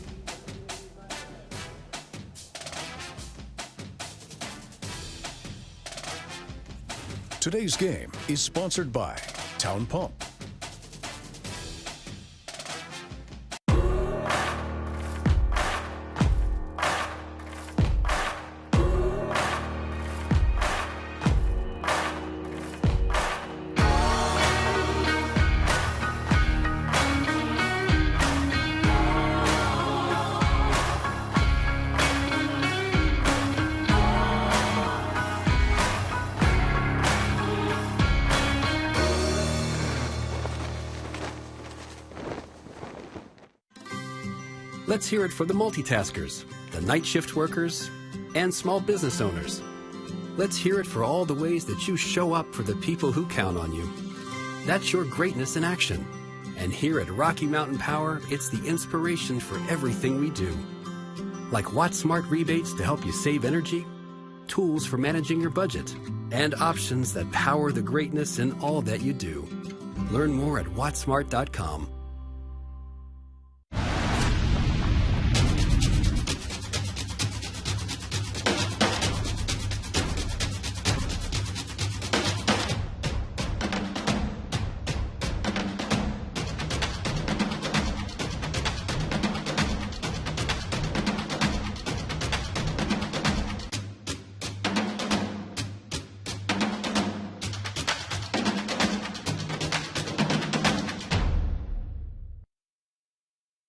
Today's game is sponsored by Town Pump. Let's hear it for the multitaskers, the night shift workers, and small business owners. Let's hear it for all the ways that you show up for the people who count on you. That's your greatness in action. And here at Rocky Mountain Power, it's the inspiration for everything we do. Like WattSmart rebates to help you save energy, tools for managing your budget, and options that power the greatness in all that you do. Learn more at wattsmart.com.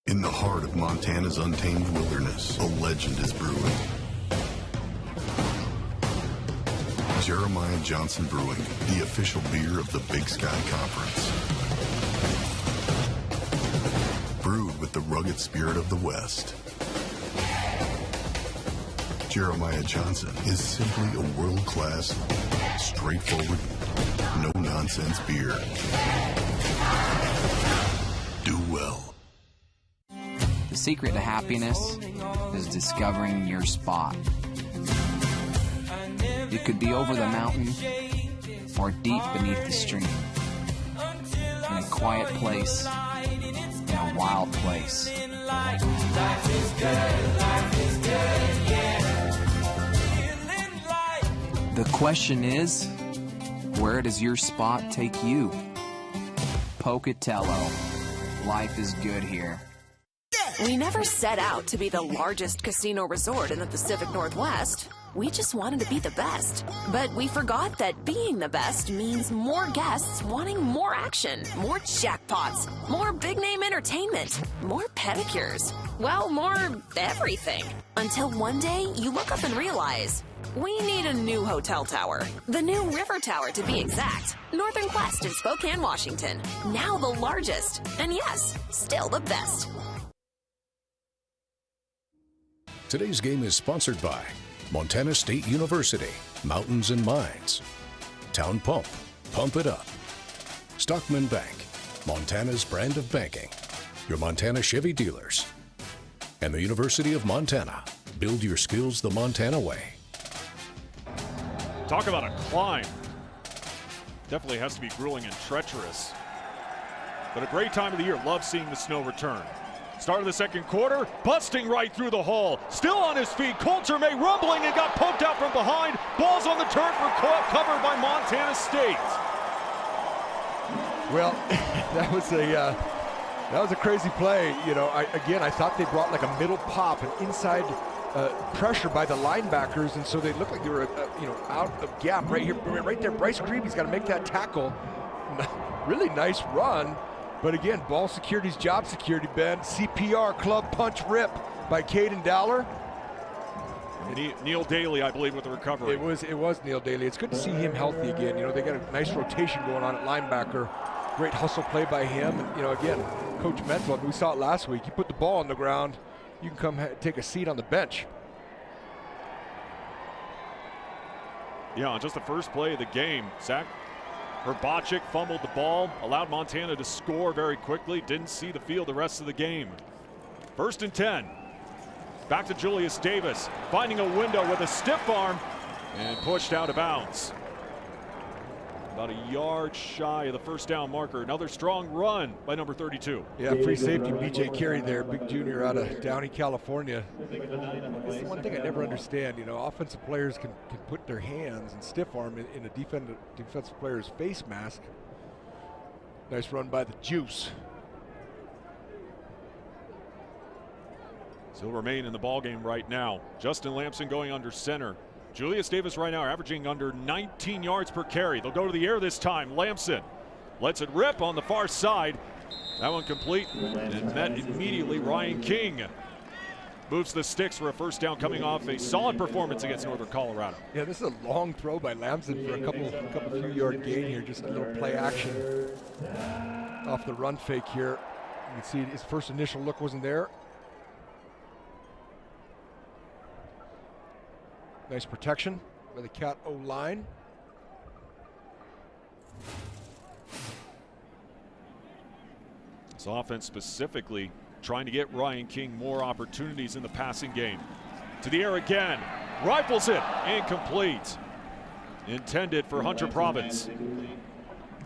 In the heart of Montana's untamed wilderness, a legend is brewing. Jeremiah Johnson Brewing, the official beer of the Big Sky Conference. Brewed with the rugged spirit of the West. Jeremiah Johnson is simply a world-class, straightforward, no-nonsense beer. Do well. The secret to happiness is discovering your spot. It could be over the mountain or deep beneath the stream. In a quiet place, in a wild place. The question is, where does your spot take you? Pocatello. Life is good here. We never set out to be the largest casino resort in the Pacific Northwest. We just wanted to be the best. But we forgot that being the best means more guests wanting more action, more jackpots, more big-name entertainment, more pedicures. Well, more everything. Until one day, you look up and realize, we need a new hotel tower. The new River Tower, to be exact. Northern Quest in Spokane, Washington. Now the largest. And yes, still the best. Today's game is sponsored by Montana State University, Mountains and Mines, Town Pump, Pump It Up, Stockman Bank, Montana's brand of banking, your Montana Chevy dealers, and the University of Montana, Build your skills the Montana way. Talk about a climb. Definitely has to be grueling and treacherous. But a great time of the year. Love seeing the snow return. Start of the second quarter, busting right through the hole. Still on his feet, Coulter May rumbling and got poked out from behind. Ball's on the turf, covered by Montana State. Well, that was a crazy play. You know, I thought they brought like a middle pop and inside pressure by the linebackers, and so they looked like they were, out of gap right here, right there. Bryce Creeby's got to make that tackle. Really nice run, but again, ball security's job security, Ben. CPR, club punch rip by Caden Dowler. Neil Daly, I believe, with the recovery. It was Neil Daly. It's good to see him healthy again. You know, they got a nice rotation going on at linebacker. Great hustle play by him. And, you know, again, Coach Mentveld, we saw it last week. You put the ball on the ground, you can come take a seat on the bench. Yeah, on just the first play of the game, Zach Herbachick fumbled the ball, allowed Montana to score very quickly, didn't see the field the rest of the game. 1st and 10. Back to Julius Davis, finding a window with a stiff arm and pushed out of bounds. About a yard shy of the first down marker. Another strong run by number 32. Yeah, free safety BJ Carey there, big junior out of Downey, California. It's the one thing I never understand. You know, offensive players can put their hands and stiff arm in a defensive player's face mask. Nice run by the Juice. Still remain in the ballgame right now. Justin Lamson going under center. Julius Davis right now averaging under 19 yards per carry. They'll go to the air this time. Lamson lets it rip on the far side. That one complete and met immediately. Ryan King moves the sticks for a first down, coming off a solid performance against Northern Colorado. Yeah, this is a long throw by Lamson for a couple few yard gain here. Just a little play action off the run fake here. You can see his first initial look wasn't there. Nice protection by the Cat O-line. This offense specifically trying to get Ryan King more opportunities in the passing game. To the air again, rifles it, incomplete. Intended for Hunter Province.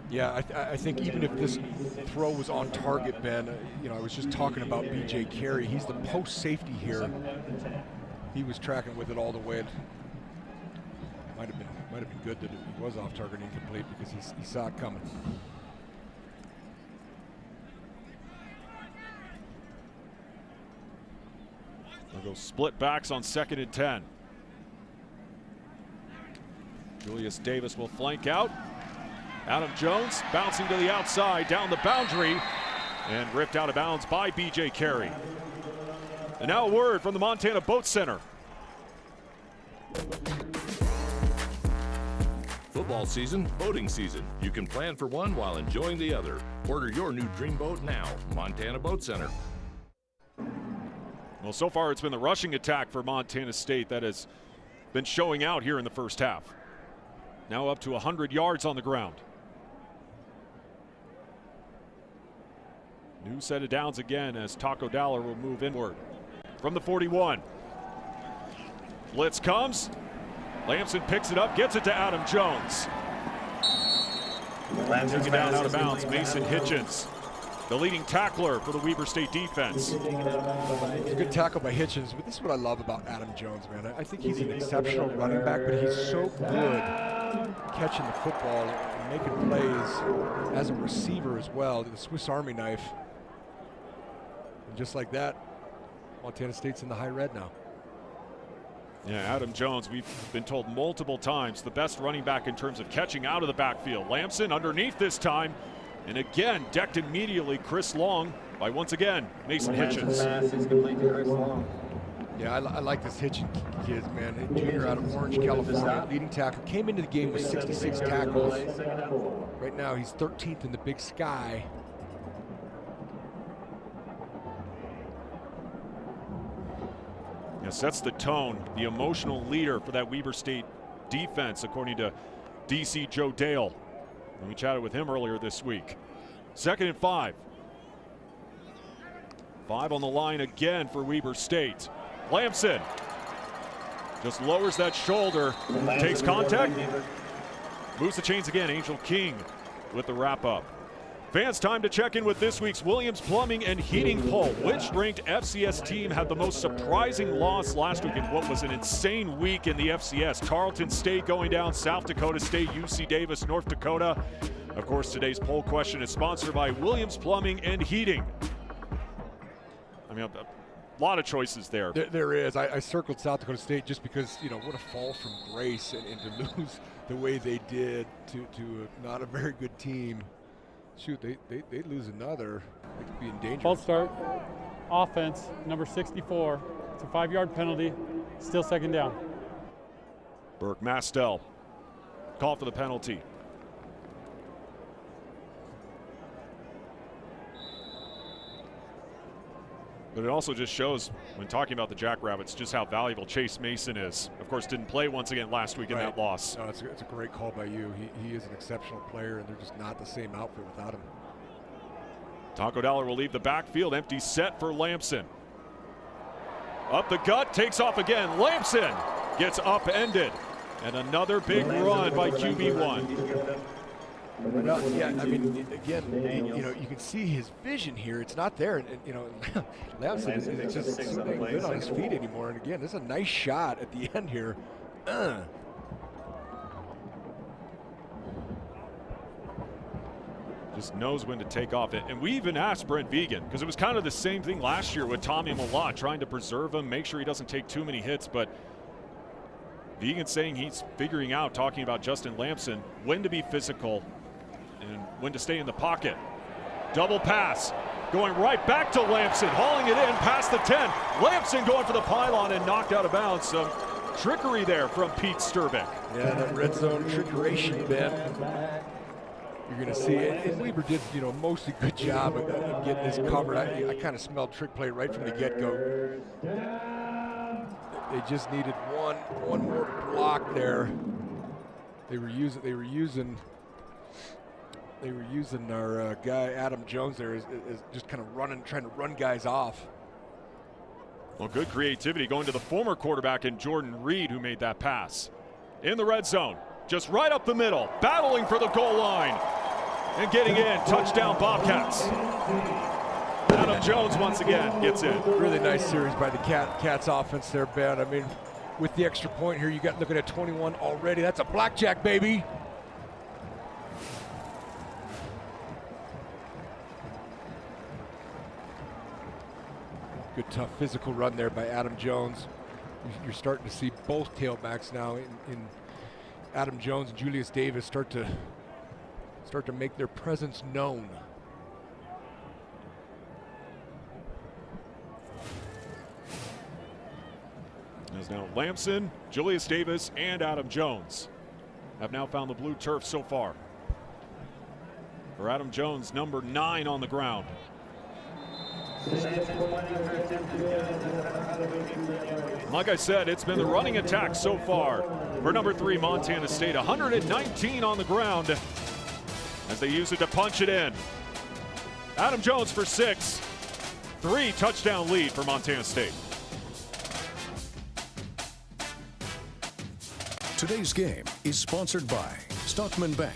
Yeah, I think even if this throw was on target, Ben, I was just talking about BJ Carey. He's the post safety here. He was tracking with it all the way. Might have been good that it was off target and incomplete because he saw it coming. They'll go split backs on 2nd and 10. Julius Davis will flank out. Adam Jones bouncing to the outside, down the boundary, and ripped out of bounds by BJ Carey. And now a word from the Montana Boat Center. Football season, boating season. You can plan for one while enjoying the other. Order your new dream boat now. Montana Boat Center. Well, so far it's been the rushing attack for Montana State that has been showing out here in the first half. Now up to 100 yards on the ground. New set of downs again as Taco Dowler will move inward. From the 41. Blitz comes. Lamson picks it up, gets it to Adam Jones. Taken down out of bounds, Mason Hitchens, the leading tackler for the Weber State defense. It's a good tackle by Hitchens, but this is what I love about Adam Jones, man. I think he's an exceptional running back, but he's so good catching the football and making plays as a receiver as well. The Swiss Army knife. And just like that, Montana State's in the high red now. Yeah, Adam Jones, we've been told multiple times, the best running back in terms of catching out of the backfield. Lamson underneath this time, and again, decked immediately Chris Long by once again, Mason Hitchens. Yeah, I like this Hitchens kid, man. Junior out of Orange, California, leading tackle. Came into the game with 66 tackles. Right now, he's 13th in the Big Sky. Sets the tone, the emotional leader for that Weber State defense, according to DC Joe Dale. And we chatted with him earlier this week. 2nd and 5. 5 on the line again for Weber State. Lamson Just lowers that shoulder, takes contact, moves the chains again. Angel King with the wrap-up. Fans, time to check in with this week's Williams Plumbing and Heating poll. Which ranked FCS team had the most surprising loss last week in what was an insane week in the FCS? Tarleton State going down, South Dakota State, UC Davis, North Dakota. Of course, today's poll question is sponsored by Williams Plumbing and Heating. I mean, a lot of choices there. There is. I circled South Dakota State just because, you know, what a fall from grace and to lose the way they did to not a very good team. Shoot, they lose another. They could be in danger. False start. Offense, number 64. It's a 5-yard penalty. Still second down. Burke Mastel. Call for the penalty. But it also just shows, when talking about the Jackrabbits, just how valuable Chase Mason is. Of course, didn't play once again last week in that loss. No, it's a great call by you. He is an exceptional player, and they're just not the same outfit without him. Taco Dollar will leave the backfield. Empty set for Lamson. Up the gut, takes off again. Lamson gets upended. And another big run by QB1. Yeah, I mean, again, you know, you can see his vision here. It's not there, and you know, Lamson is just not good on his feet anymore. And again, this is a nice shot at the end here. Just knows when to take off it. And we even asked Brent Vegan, because it was kind of the same thing last year with Tommy Malott, trying to preserve him, make sure he doesn't take too many hits. But Vegan saying he's figuring out, talking about Justin Lamson, when to be physical and when to stay in the pocket. Double pass, going right back to Lamson, hauling it in past the 10. Lamson going for the pylon and knocked out of bounds. Some trickery there from Pete Sturbick. Yeah, that red zone trickeration, Ben. You're going to see it. And Weber did, you know, mostly good job of getting this covered. I kind of smelled trick play right from the get-go. They just needed one more block there. They were using our guy Adam Jones there is just kind of trying to run guys off. Well, good creativity going to the former quarterback in Jordan Reed, who made that pass. In the red zone, just right up the middle, battling for the goal line and getting in. Touchdown Bobcats. Adam Jones once again gets in. Really nice series by the Cats offense there, Ben. I mean, with the extra point here, you got looking at 21 already. That's a blackjack, baby. Good tough physical run there by Adam Jones. You're starting to see both tailbacks now in Adam Jones and Julius Davis start to make their presence known. As now Lamson, Julius Davis, and Adam Jones have now found the blue turf so far. For Adam Jones, number 9 on the ground. Like I said, it's been the running attack so far for number 3 Montana State. 119 on the ground as they use it to punch it in. Adam Jones for 6. 3 touchdown lead for Montana State. Today's game is sponsored by Stockman Bank.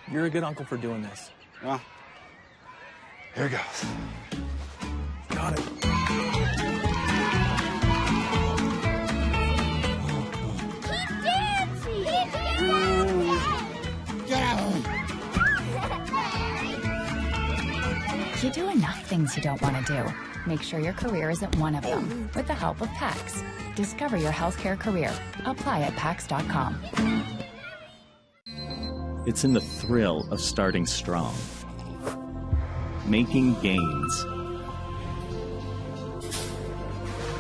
You're a good uncle for doing this. Well, here goes. Got it. Keep dancing! Get out! You do enough things you don't want to do. Make sure your career isn't one of them with the help of PAX. Discover your healthcare career. Apply at PAX.com. It's in the thrill of starting strong, making gains.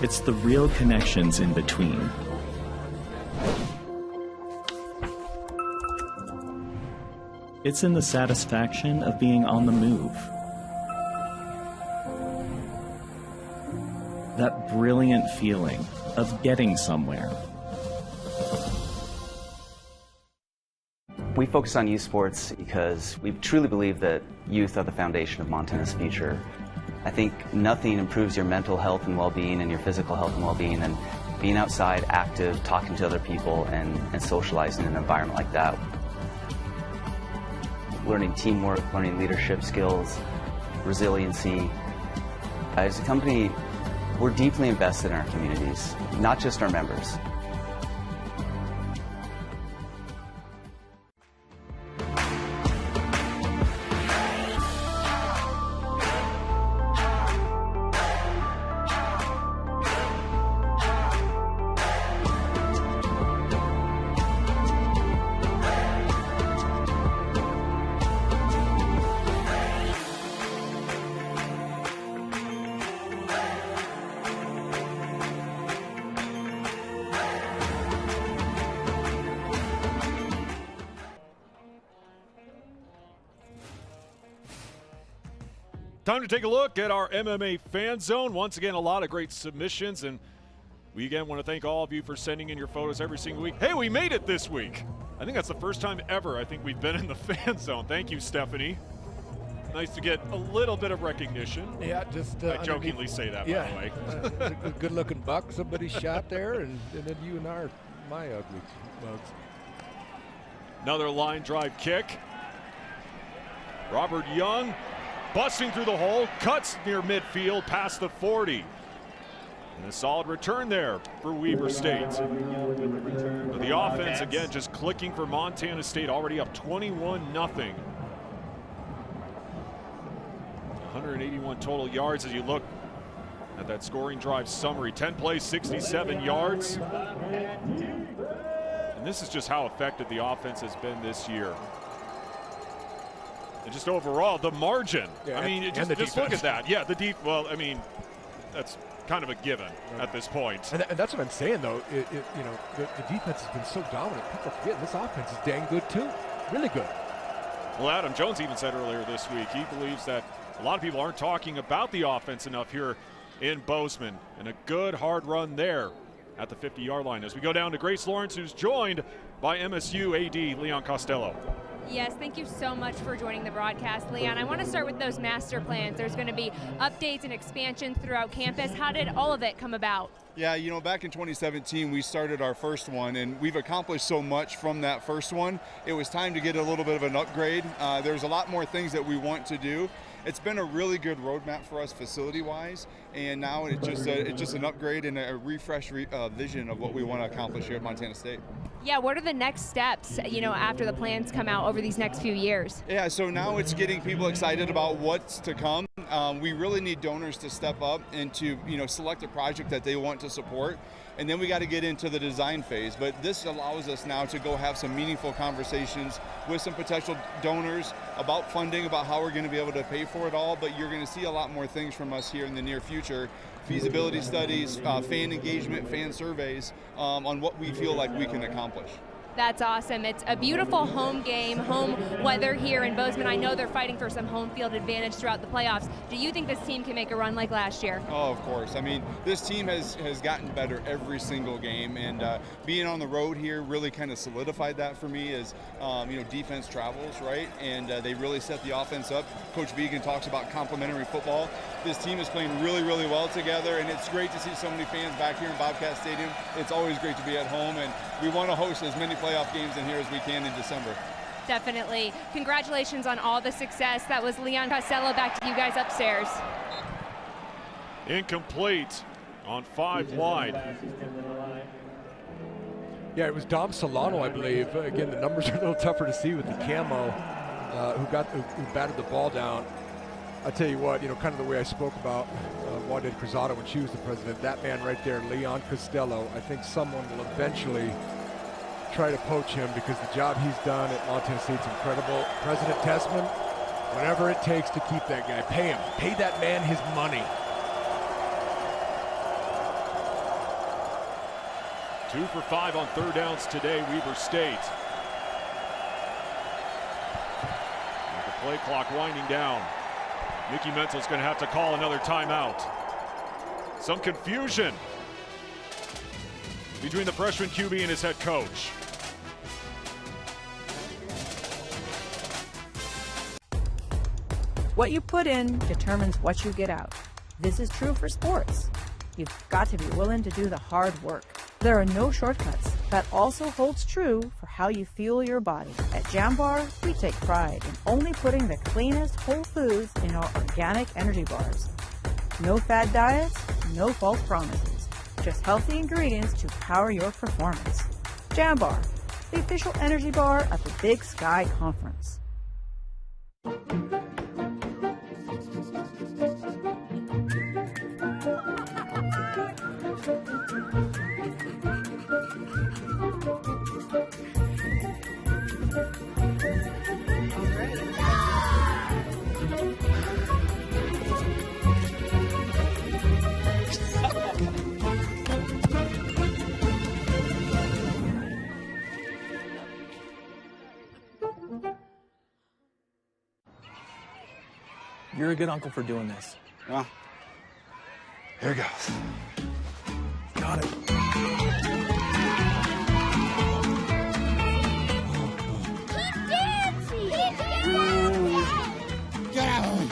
It's the real connections in between. It's in the satisfaction of being on the move. That brilliant feeling of getting somewhere. We focus on youth sports because we truly believe that youth are the foundation of Montana's future. I think nothing improves your mental health and well-being and your physical health and well-being than being outside, active, talking to other people, and socializing in an environment like that. Learning teamwork, learning leadership skills, resiliency. As a company, we're deeply invested in our communities, not just our members. Time to take a look at our MMA Fan Zone. Once again, a lot of great submissions, and we again want to thank all of you for sending in your photos every single week. Hey, we made it this week. I think that's the first time ever I think we've been in the Fan Zone. Thank you, Stephanie. Nice to get a little bit of recognition. Yeah, just I jokingly say that, yeah, by the way. A good-looking buck somebody shot there, and then you and I are my ugly mugs. Another line drive kick. Robert Young busting through the hole, cuts near midfield past the 40. And a solid return there for Weber State. But the offense, again, just clicking for Montana State, already up 21-0. 181 total yards as you look at that scoring drive summary. 10 plays, 67 yards. And this is just how effective the offense has been this year. And just overall, the margin. Yeah, I mean, just look at that. Yeah, well, I mean, that's kind of a given at this point. And that's what I'm saying, though. You know, the defense has been so dominant. People forget this offense is dang good, too. Really good. Well, Adam Jones even said earlier this week he believes that a lot of people aren't talking about the offense enough here in Bozeman. And a good hard run there at the 50-yard line. As we go down to Grace Lawrence, who's joined by MSU AD Leon Costello. Yes, thank you so much for joining the broadcast, Leon. I want to start with those master plans. There's going to be updates and expansions throughout campus. How did all of it come about? Yeah, you know, back in 2017, we started our first one, and we've accomplished so much from that first one. It was time to get a little bit of an upgrade. There's a lot more things that we want to do. It's been a really good roadmap for us facility-wise, and now it's just an upgrade and a refresh vision of what we want to accomplish here at Montana State. Yeah, what are the next steps, you know, after the plans come out over these next few years? Yeah, so now it's getting people excited about what's to come. We really need donors to step up and to, you know, select a project that they want to support. And then we got to get into the design phase. But this allows us now to go have some meaningful conversations with some potential donors about funding, about how we're going to be able to pay for it all. But you're going to see a lot more things from us here in the near future. Feasibility studies, fan engagement, fan surveys on what we feel like we can accomplish. That's awesome. It's a beautiful home game, home weather here in Bozeman. I know they're fighting for some home field advantage throughout the playoffs. Do you think this team can make a run like last year? Oh, of course. I mean, this team has gotten better every single game, and being on the road here really kind of solidified that for me as, you know, defense travels, right? And they really set the offense up. Coach Vegan talks about complementary football. This team is playing really, really well together, and it's great to see so many fans back here in Bobcat Stadium. It's always great to be at home, and we want to host as many playoff games in here as we can in December. Definitely. Congratulations on all the success. That was Leon Costello. Back to you guys upstairs. Incomplete on 5 wide. Yeah, it was Dom Solano, I believe. Again, the numbers are a little tougher to see with the camo, who batted the ball down. I tell you what, you know, kind of the way I spoke about Wanda Cruzado when she was the president, that man right there, Leon Costello, I think someone will eventually try to poach him because the job he's done at Montana State's incredible. President Tessman, whatever it takes to keep that guy, pay him. Pay that man his money. 2 for 5 on third downs today, Weber State. With the play clock winding down, Mickey Mental's going to have to call another timeout. Some confusion between the freshman QB and his head coach. What you put in determines what you get out. This is true for sports. You've got to be willing to do the hard work. There are no shortcuts. That also holds true for how you fuel your body. At Jam Bar, we take pride in only putting the cleanest whole foods in our organic energy bars. No fad diets, no false promises. Just healthy ingredients to power your performance. Jam Bar, the official energy bar at the Big Sky Conference. You're a good uncle for doing this. Well, here goes. Got it. Keep dancing! Get out!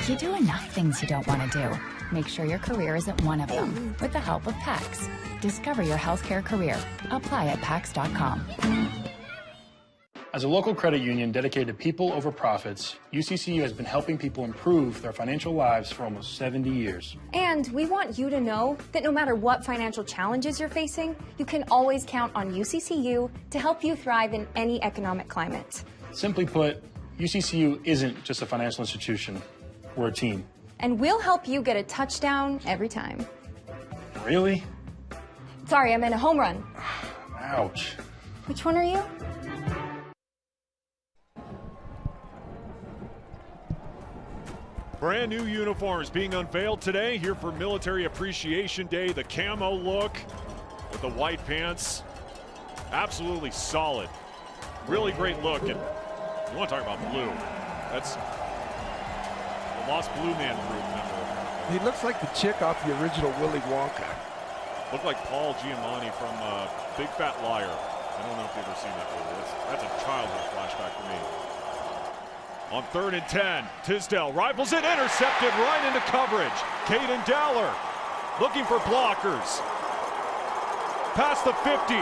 You do enough things you don't want to do. Make sure your career isn't one of them with the help of PACS. Discover your healthcare career. Apply at PACS.com. As a local credit union dedicated to people over profits, UCCU has been helping people improve their financial lives for almost 70 years. And we want you to know that no matter what financial challenges you're facing, you can always count on UCCU to help you thrive in any economic climate. Simply put, UCCU isn't just a financial institution, we're a team. And we'll help you get a touchdown every time. Really? Sorry, I meant a home run. Ouch. Which one are you? Brand new uniforms being unveiled today here for Military Appreciation Day. The camo look with the white pants. Absolutely solid. Really great look. And you want to talk about blue. That's the Lost Blue Man group member. He looks like the chick off the original Willy Wonka. Looked like Paul Giamatti from Big Fat Liar. I don't know if you've ever seen that movie. That's a childhood flashback for me. On 3rd and 10, Tisdale rifles it, intercepted right into coverage. Caden Dowler looking for blockers. Past the 50,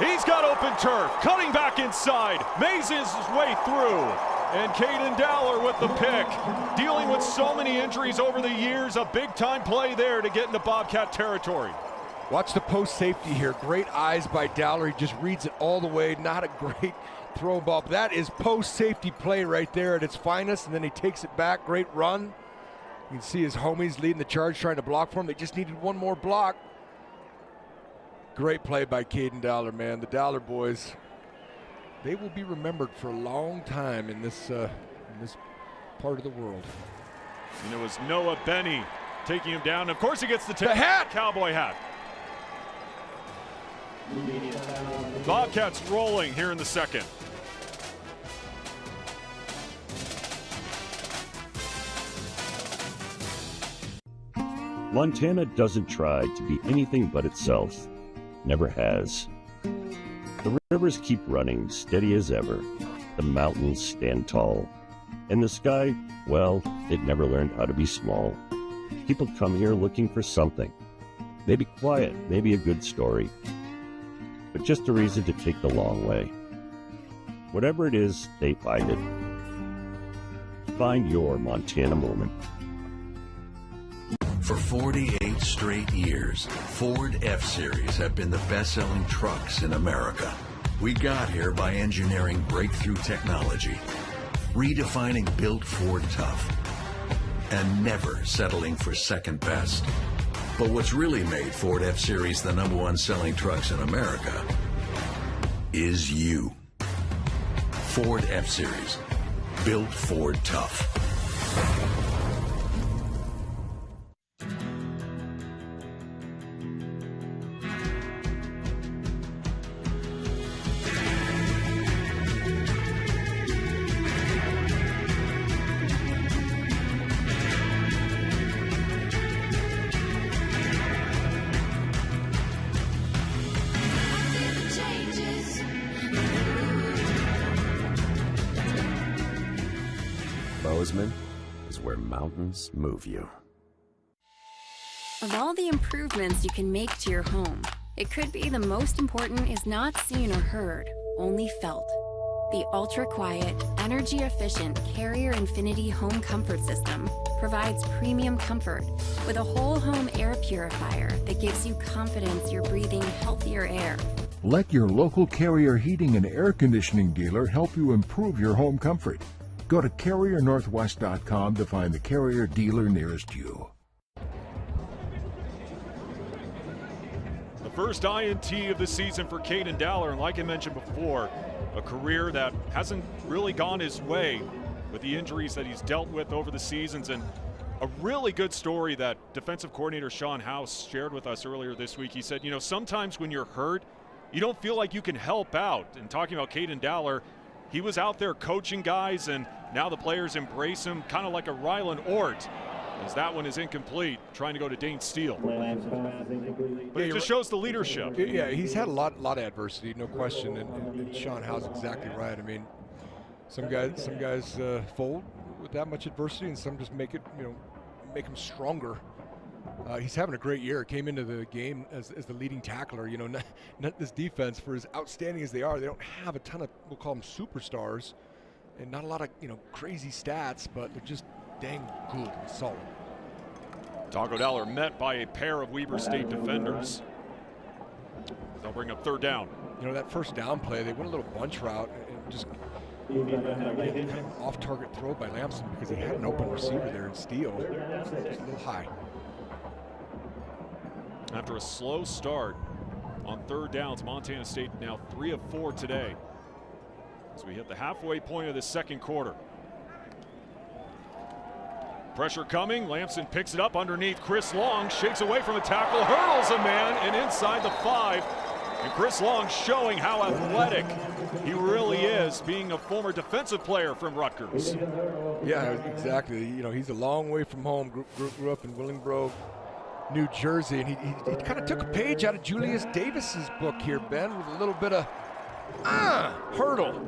he's got open turf, cutting back inside, mazes his way through. And Caden Dowler with the pick, dealing with so many injuries over the years, a big-time play there to get into Bobcat territory. Watch the post safety here. Great eyes by Dowler. He just reads it all the way. Not a great throw ball. But that is post safety play right there at its finest. And then he takes it back. Great run. You can see his homies leading the charge, trying to block for him. They just needed one more block. Great play by Caden Dowler, man. The Dowler boys, they will be remembered for a long time in this part of the world. And it was Noah Benny taking him down. Of course he gets the hat. Cowboy hat. Bobcats rolling here in the second. Montana doesn't try to be anything but itself. Never has. The rivers keep running steady as ever. The mountains stand tall. And the sky, well, it never learned how to be small. People come here looking for something. Maybe quiet, maybe a good story. But just a reason to take the long way. Whatever it is, they find it. Find your Montana moment. For 48 straight years, Ford F-Series have been the best-selling trucks in America. We got here by engineering breakthrough technology, redefining built Ford tough, and never settling for second best. But what's really made Ford F-Series the #1 selling trucks in America is you. Ford F-Series, built Ford tough. Bozeman is where mountains move you. Of all the improvements you can make to your home, it could be the most important is not seen or heard, only felt. The ultra-quiet, energy-efficient Carrier Infinity Home Comfort System provides premium comfort with a whole home air purifier that gives you confidence you're breathing healthier air. Let your local Carrier heating and air conditioning dealer help you improve your home comfort. Go to CarrierNorthwest.com to find the Carrier dealer nearest you. The first INT of the season for Caden Dowler, and like I mentioned before, a career that hasn't really gone his way with the injuries that he's dealt with over the seasons, and a really good story that defensive coordinator Sean House shared with us earlier this week. He said, you know, sometimes when you're hurt, you don't feel like you can help out. And talking about Caden Dowler, he was out there coaching guys, and now the players embrace him, kind of like a Rylan Ort, as that one is incomplete, trying to go to Dane Steele. But it just shows the leadership. Yeah, he's had a lot of adversity, no question, and Sean Howe's exactly right. I mean, some guys fold with that much adversity, and some just make them stronger. He's having a great year. Came into the game as the leading tackler. You know, not this defense, for as outstanding as they are, they don't have a ton of, we'll call them superstars, and not a lot of crazy stats, but they're just dang good and solid. Taco Dowler met by a pair of Weber State defenders. They'll bring up third down. You know, that first down play, they went a little bunch route and just kind of off-target throw by Lamson because he had an open receiver there in Steele. Just a little high. After a slow start on third downs, Montana State now 3 of 4 today as we hit the halfway point of the second quarter. Pressure coming, Lamson picks it up underneath Chris Long, shakes away from a tackle, hurdles a man, and inside the 5. And Chris Long showing how athletic he really is, being a former defensive player from Rutgers. Yeah, exactly. You know, he's a long way from home, grew up in Willingboro, New Jersey, and he kind of took a page out of Julius Davis's book here, Ben, with a little bit of hurdle.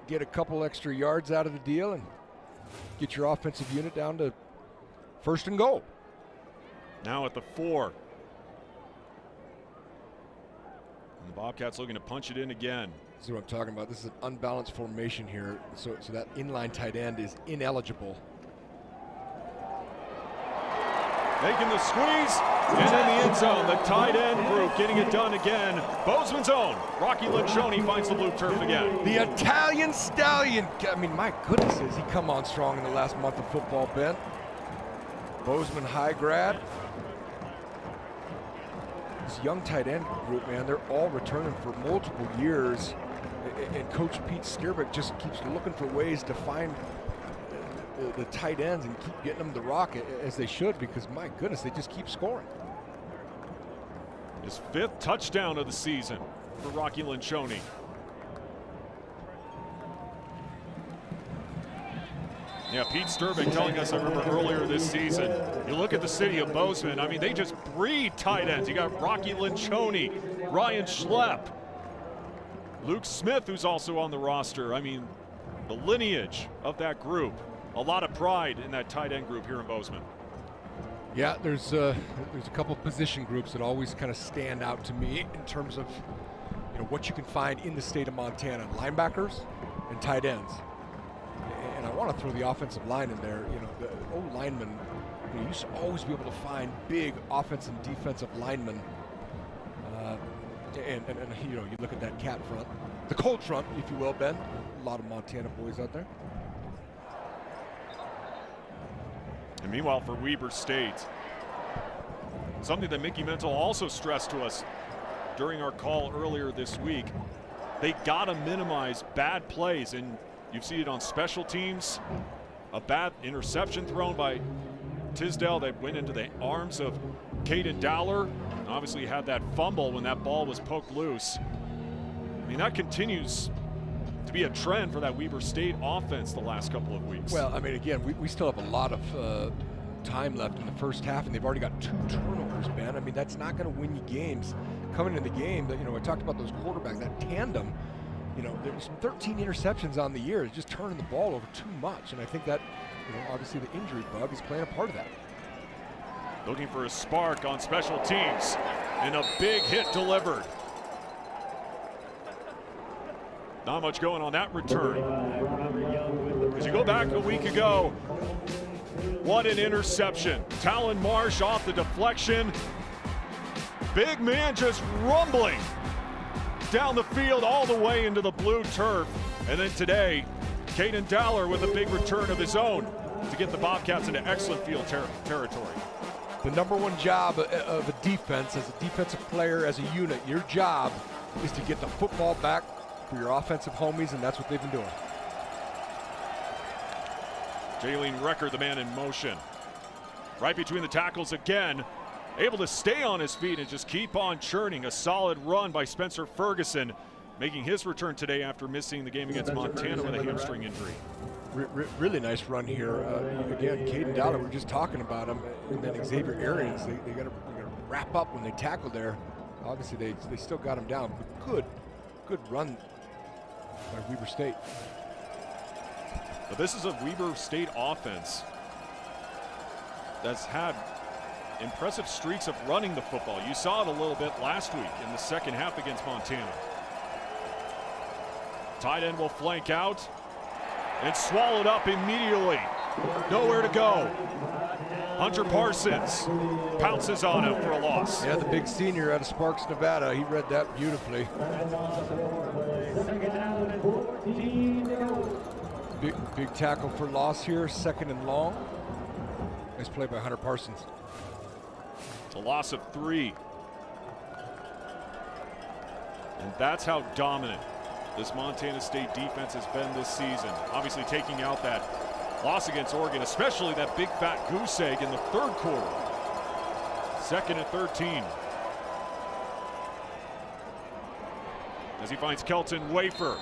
Get a couple extra yards out of the deal and get your offensive unit down to first and goal. Now at the 4. And the Bobcats looking to punch it in again. This is what I'm talking about. This is an unbalanced formation here, so that inline tight end is ineligible. Making the squeeze, and in the end zone, the tight end group getting it done again. Bozeman's own Rocky Lencioni finds the blue turf again. The Italian Stallion. I mean, my goodness, has he come on strong in the last month of football, Ben? Bozeman high grad. This young tight end group, man, they're all returning for multiple years. And Coach Pete Skierbeck just keeps looking for ways to find the tight ends and keep getting them the rock as they should, because my goodness, they just keep scoring. His 5th touchdown of the season for Rocky Lencioni. Yeah, Pete Skierbeck telling us, I remember earlier this season, you look at the city of Bozeman, I mean, they just breed tight ends. You got Rocky Lencioni, Ryan Schlepp, Luke Smith, who's also on the roster. I mean, the lineage of that group. A lot of pride in that tight end group here in Bozeman. Yeah, there's a couple position groups that always kind of stand out to me in terms of what you can find in the state of Montana: linebackers and tight ends. And I want to throw the offensive line in there. The old linemen, you used to always be able to find big offensive and defensive linemen. And you look at that cat front, the cold front, if you will, Ben. A lot of Montana boys out there. And meanwhile, for Weber State, something that Mickey Mental also stressed to us during our call earlier this week, they got to minimize bad plays, and you've seen it on special teams. A bad interception thrown by Tisdale that went into the arms of Caden Dowler. Obviously had that fumble when that ball was poked loose. I mean, that continues to be a trend for that Weber State offense the last couple of weeks. Well, I mean, again, we still have a lot of time left in the first half, and they've already got 2 turnovers, Ben. I mean, that's not going to win you games. Coming in the game, I talked about those quarterbacks, that tandem. there's 13 interceptions on the year. He's just turning the ball over too much. And I think that, obviously the injury bug is playing a part of that. Looking for a spark on special teams, and a big hit delivered. Not much going on that return. As you go back a week ago, what an interception. Talon Marsh off the deflection. Big man just rumbling down the field all the way into the blue turf. And then today, Caden Dowler with a big return of his own to get the Bobcats into excellent field territory. The number one job of a defense, as a defensive player, as a unit, your job is to get the football back for your offensive homies, and that's what they've been doing. Jalen Recker, the man in motion. Right between the tackles again. Able to stay on his feet and just keep on churning. A solid run by Spencer Ferguson, making his return today after missing the game against Montana with a hamstring injury. Really nice run here. Again, Caden Dowler, we're just talking about him, and then Xavier Arians, they got to wrap up when they tackle there. Obviously, they still got him down, but good run by Weber State. But this is a Weber State offense that's had impressive streaks of running the football. You saw it a little bit last week in the second half against Montana. Tight end will flank out and swallowed up immediately. Nowhere to go. Hunter Parsons pounces on him for a loss. Yeah, the big senior out of Sparks, Nevada. He read that beautifully. Big tackle for loss here, 2nd and long. Nice play by Hunter Parsons. It's a loss of 3. And that's how dominant this Montana State defense has been this season. Obviously taking out that loss against Oregon, especially that big fat goose egg in the 3rd quarter. 2nd and 13. As he finds Kelton Wafer.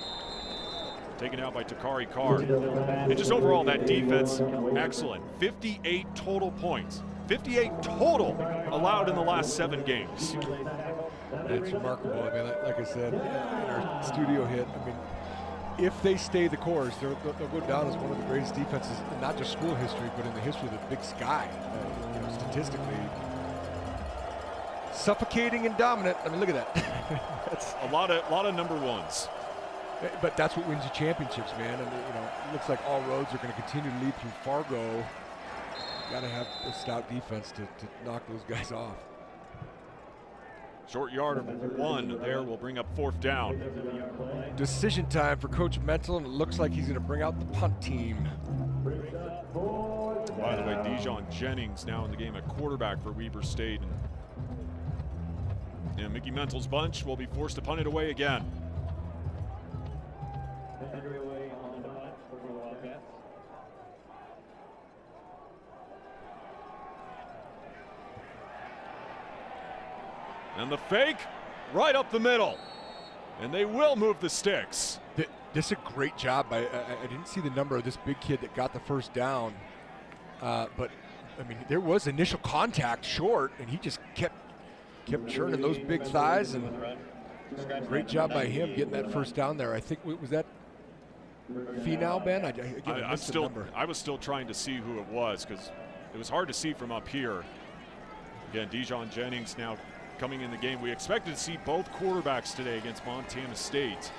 Taken out by Takari Card. And just overall, that defense, excellent. 58 total points. 58 total allowed in the last 7 games. That's remarkable. I mean, like I said in our studio hit, I mean, if they stay the course, they'll go down as one of the greatest defenses, in not just school history, but in the history of the Big Sky. Statistically, suffocating and dominant. I mean, look at that. That's a lot of number ones. But that's what wins you championships, man. And it looks like all roads are going to continue to lead through Fargo. Got to have a stout defense to knock those guys off. Short yard of 1 there will bring up 4th down. Decision time for Coach Mental, and it looks like he's going to bring out the punt team. By the way, Dijon Jennings now in the game at quarterback for Weber State. And Mickey Mental's bunch will be forced to punt it away again. And the fake right up the middle. And they will move the sticks. This is a great job by, I didn't see the number of this big kid that got the first down. But, I mean, there was initial contact short, and he just kept churning those big thighs. And great job by him getting that first down there. I think, was that Finau, Ben? I was still trying to see who it was because it was hard to see from up here. Again, Dijon Jennings now coming in the game. We expected to see both quarterbacks today against Montana State.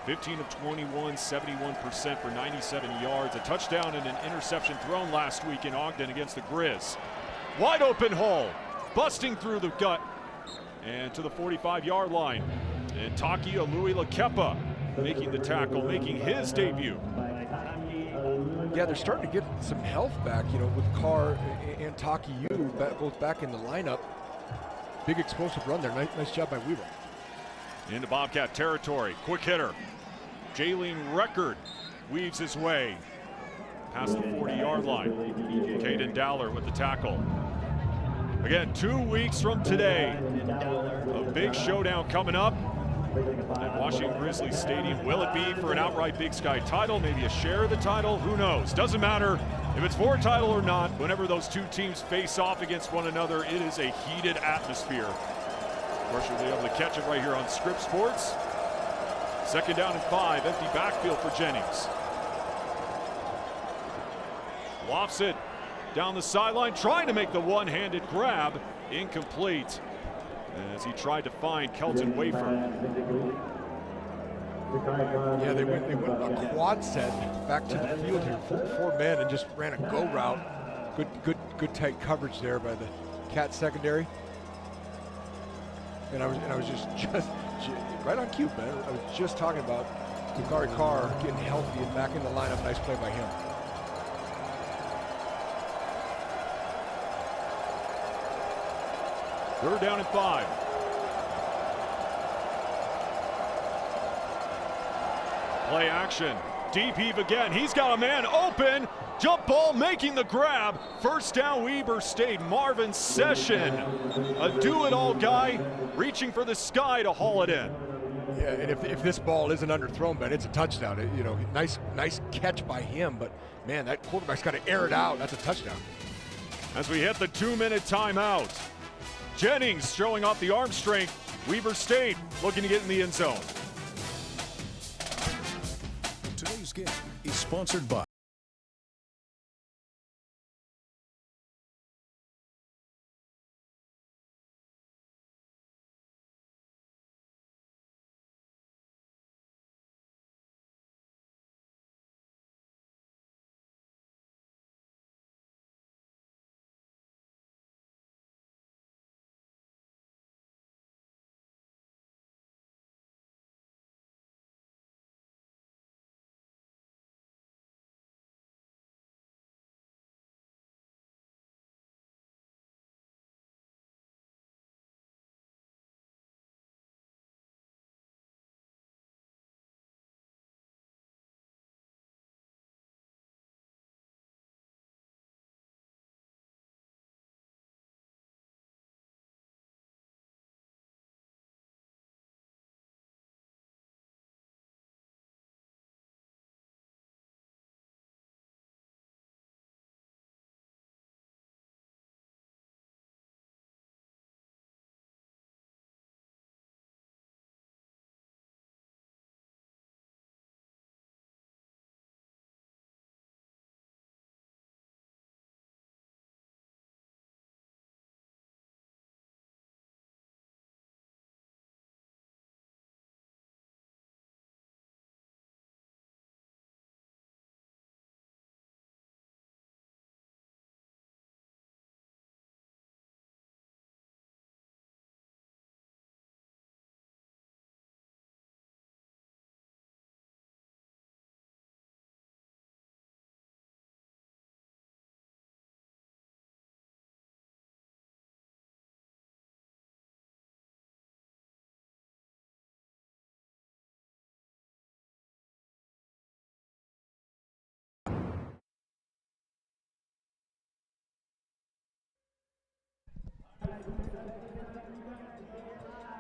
15 of 21, 71% for 97 yards. A touchdown and an interception thrown last week in Ogden against the Grizz. Wide open hole, busting through the gut and to the 45-yard line. And Taki Louis-Lakepa making the tackle, making his debut. Yeah, they're starting to get some health back, with Carr and Taki both back in the lineup. Big explosive run there. Nice job by Weaver. Into Bobcat territory. Quick hitter. Jalen Record weaves his way past the 40-yard line. Caden Dowler with the tackle. Again, 2 weeks from today, a big showdown coming up at Washington Grizzlies Stadium. Will it be for an outright Big Sky title? Maybe a share of the title? Who knows? Doesn't matter if it's for a title or not. Whenever those two teams face off against one another, it is a heated atmosphere. Of course, you'll be able to catch it right here on Scripps Sports. Second down and 5, empty backfield for Jennings. Lofts it down the sideline, trying to make the one-handed grab. Incomplete as he tried to find Kelton Wafer. Yeah, they went a quad set back to the field here, four men, and just ran a go route. Good tight coverage there by the Cat secondary. And I was just right on cue, man. I was just talking about Dakari Carr getting healthy and back in the lineup. Nice play by him. Third down and 5. Play action. Deep heave again. He's got a man open. Jump ball making the grab. First down, Weber State. Marvin Session, a do-it-all guy, reaching for the sky to haul it in. Yeah, and if this ball isn't underthrown, Ben, it's a touchdown. Nice catch by him, but man, that quarterback's got to air it out. That's a touchdown. As we hit the 2-minute timeout, Jennings showing off the arm strength. Weber State looking to get in the end zone. Today's game is sponsored by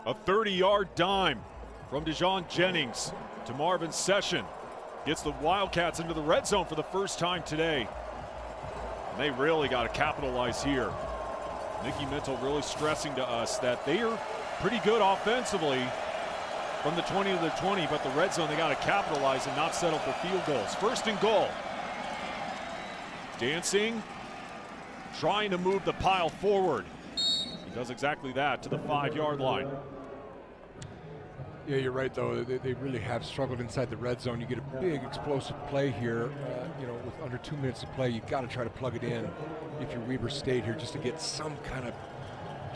a 30-yard dime from Dejon Jennings to Marvin Session. Gets the Wildcats into the red zone for the first time today. And they really got to capitalize here. Mickey Mintle really stressing to us that they are pretty good offensively from the 20 to the 20, but the red zone, they got to capitalize and not settle for field goals. First and goal. Dancing, trying to move the pile forward. He does exactly that to the 5-yard line. Yeah, you're right, though. They really have struggled inside the red zone. You get a big explosive play here. With under 2 minutes to play, you've got to try to plug it in if you're Weber State here, just to get some kind of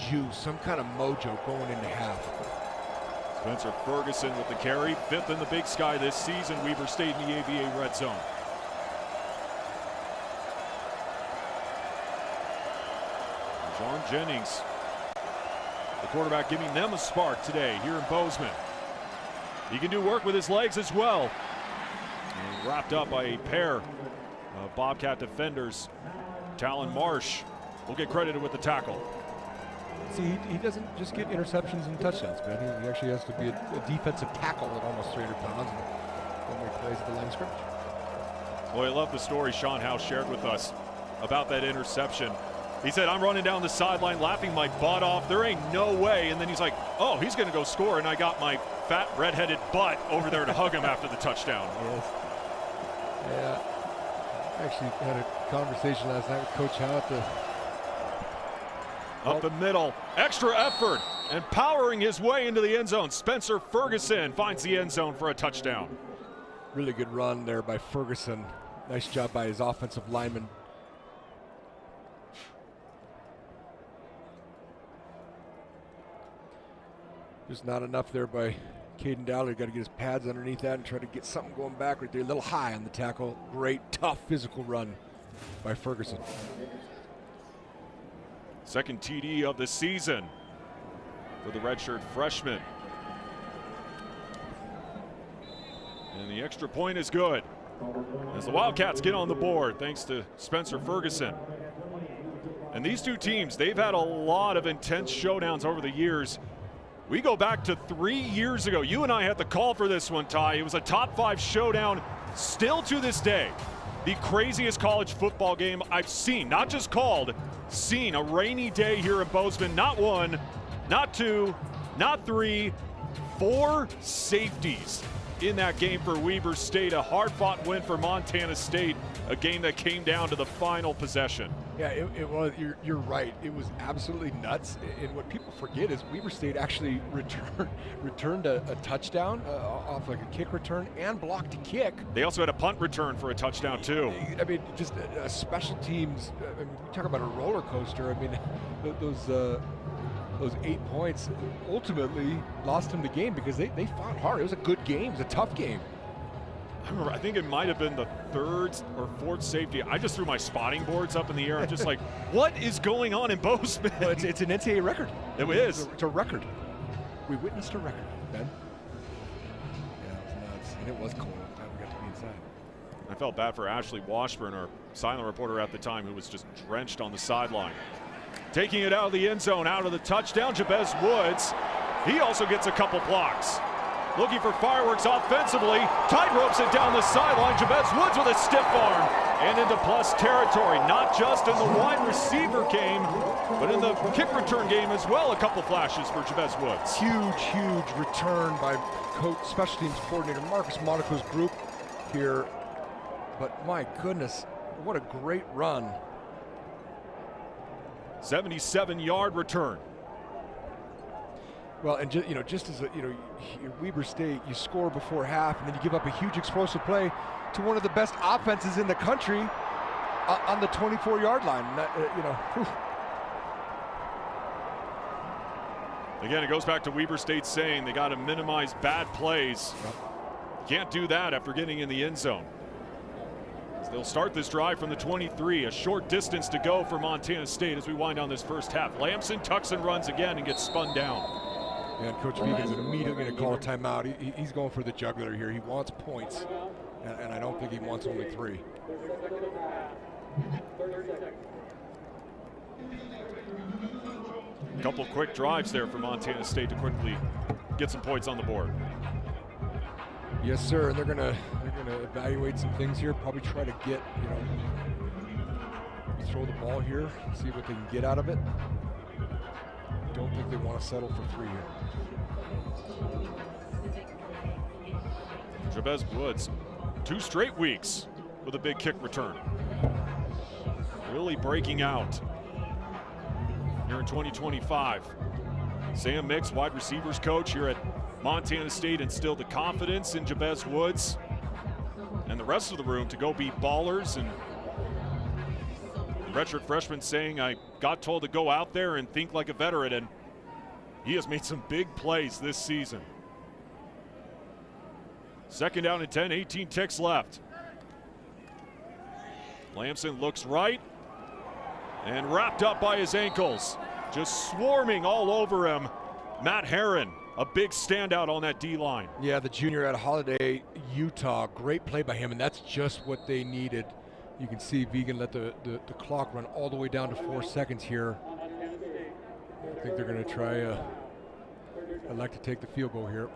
juice, some kind of mojo going into half. Spencer Ferguson with the carry, 5th in the Big Sky this season. Weber State in the AVA red zone. John Jennings, the quarterback, giving them a spark today here in Bozeman. He can do work with his legs as well. And wrapped up by a pair of Bobcat defenders. Talon Marsh will get credited with the tackle. See, he doesn't just get interceptions and touchdowns, man. He actually has to be a defensive tackle at almost 300 pounds when he plays at the line of scrimmage. Well, I love the story Sean House shared with us about that interception. He said, I'm running down the sideline laughing my butt off. There ain't no way. And then he's like, oh, he's going to go score. And I got my fat redheaded butt over there to hug him after the touchdown. Yes. Yeah. I actually had a conversation last night with Coach Howe at the up the middle, extra effort, and powering his way into the end zone. Spencer Ferguson finds the end zone for a touchdown. Really good run there by Ferguson. Nice job by his offensive lineman. Just not enough there by Caden Dowler. Got to get his pads underneath that and try to get something going back right there. A little high on the tackle. Great, tough, physical run by Ferguson. Second TD of the season for the redshirt freshman. And the extra point is good as the Wildcats get on the board thanks to Spencer Ferguson. And these two teams, they've had a lot of intense showdowns over the years. We go back to 3 years ago. You and I had the call for this one, Ty. It was a top 5 showdown. Still to this day, the craziest college football game I've seen. Not just called, seen. A rainy day here in Bozeman. Not 1, not 2, not 3, 4 safeties in that game for Weber State. A hard-fought win for Montana State. A game that came down to the final possession. Yeah, it was. You're right. It was absolutely nuts. And what people forget is Weber State actually returned a touchdown off like a kick return and blocked a kick. They also had a punt return for a touchdown too. I mean, just special teams. I mean, we talk about a roller coaster. I mean, those 8 points ultimately lost them the game because they fought hard. It was a good game. It was a tough game. I remember, I think it might have been the 3rd or 4th safety. I just threw my spotting boards up in the air. I'm just like, what is going on in Bozeman? Well, it's an NCAA record. It is. It's a record. We witnessed a record, Ben. Yeah, it was nuts. And it was cold. We got to be inside. I felt bad for Ashley Washburn, our silent reporter at the time, who was just drenched on the sideline. Taking it out of the end zone, out of the touchdown, Jabez Woods. He also gets a couple blocks. Looking for fireworks offensively. Tight ropes it down the sideline. Jabez Woods with a stiff arm and into plus territory. Not just in the wide receiver game, but in the kick return game as well. A couple flashes for Jabez Woods. Huge return by coach, special teams coordinator Marcus Monaco's group here. But my goodness, what a great run. 77-yard return. Well, and just as Weber State, you score before half, and then you give up a huge explosive play to one of the best offenses in the country on the 24-yard line. Again, it goes back to Weber State saying they got to minimize bad plays. Can't do that after getting in the end zone. So they'll start this drive from the 23. A short distance to go for Montana State as we wind down this first half. Lamson tucks and runs again and gets spun down. And Coach Vegan's immediately going to call a timeout. He's going for the jugular here. He wants points, and I don't think he wants only 3. A couple quick drives there for Montana State to quickly get some points on the board. Yes, sir. And they're gonna evaluate some things here. Probably try to get throw the ball here, see what they can get out of it. Don't think they want to settle for 3 here. Jabez Woods, 2 straight weeks with a big kick return. Really breaking out here in 2025. Sam Mix, wide receivers coach here at Montana State, instilled the confidence in Jabez Woods and the rest of the room to go be ballers. And the redshirt freshman saying, I got told to go out there and think like a veteran, and he has made some big plays this season. 2nd down and 10, 18 ticks left. Lamson looks right and wrapped up by his ankles. Just swarming all over him. Matt Herron, a big standout on that D-line. Yeah, the junior out of Holiday, Utah. Great play by him, and that's just what they needed. You can see Vegan let the clock run all the way down to 4 seconds here. I think they're going to try elect to take the field goal here.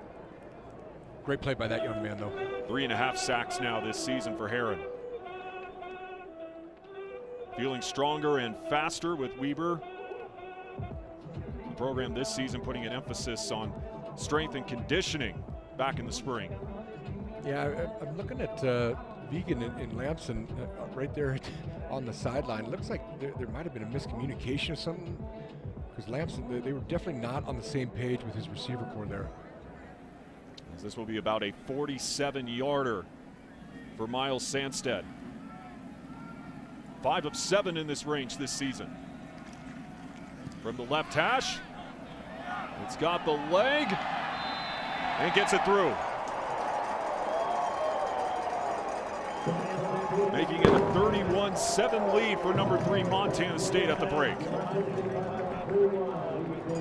Great play by that young man, though. 3.5 sacks now this season for Herron. feeling stronger and faster with Weber. The program this season putting an emphasis on strength and conditioning back in the spring. Yeah, I'm looking at Vegan and Lamson right there on the sideline. It looks like there might have been a miscommunication or something, because Lamson, they were definitely not on the same page with his receiver core there. As this will be about a 47-yarder for Miles Sandstead. 5 of 7 in this range this season. From the left hash, it's got the leg and gets it through. Making it a 31-7 lead for number 3 Montana State at the break.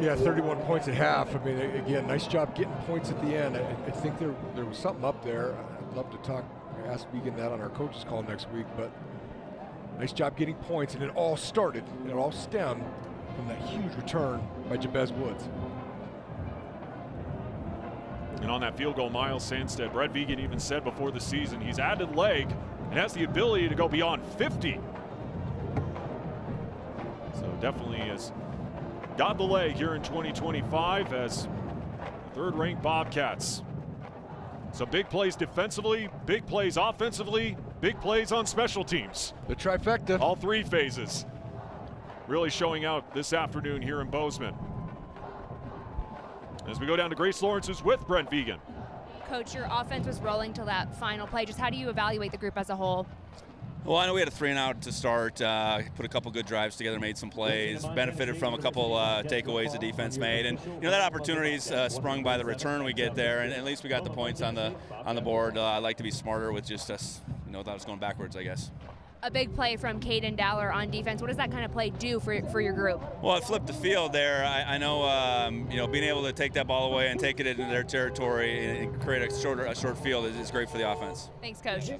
Yeah, 31 points at half. I mean, again, nice job getting points at the end. I think there was something up there. I'd love to ask Vegan that on our coaches call next week, but nice job getting points, and it all started, and it all stemmed from that huge return by Jabez Woods. And on that field goal, Miles Sandstead, Brett Vegan even said before the season, he's added leg and has the ability to go beyond 50. So definitely has got the leg here in 2025 as third-ranked Bobcats. So big plays defensively, big plays offensively, big plays on special teams. The trifecta. All 3 phases really showing out this afternoon here in Bozeman. As we go down to Grace Lawrence's with Brent Vegan. Coach, your offense was rolling till that final play. Just how do you evaluate the group as a whole? Well, I know we had a 3-and-out to start, put a couple good drives together, made some plays, benefited from a couple takeaways the defense made, and that opportunity's sprung by the return we get there, and at least we got the points on the board. I'd like to be smarter with just us, without us going backwards, I guess. A big play from Caden Dowler on defense. What does that kind of play do for your group? Well, it flipped the field there. I know, being able to take that ball away and take it into their territory and create a short field is great for the offense. Thanks, Coach.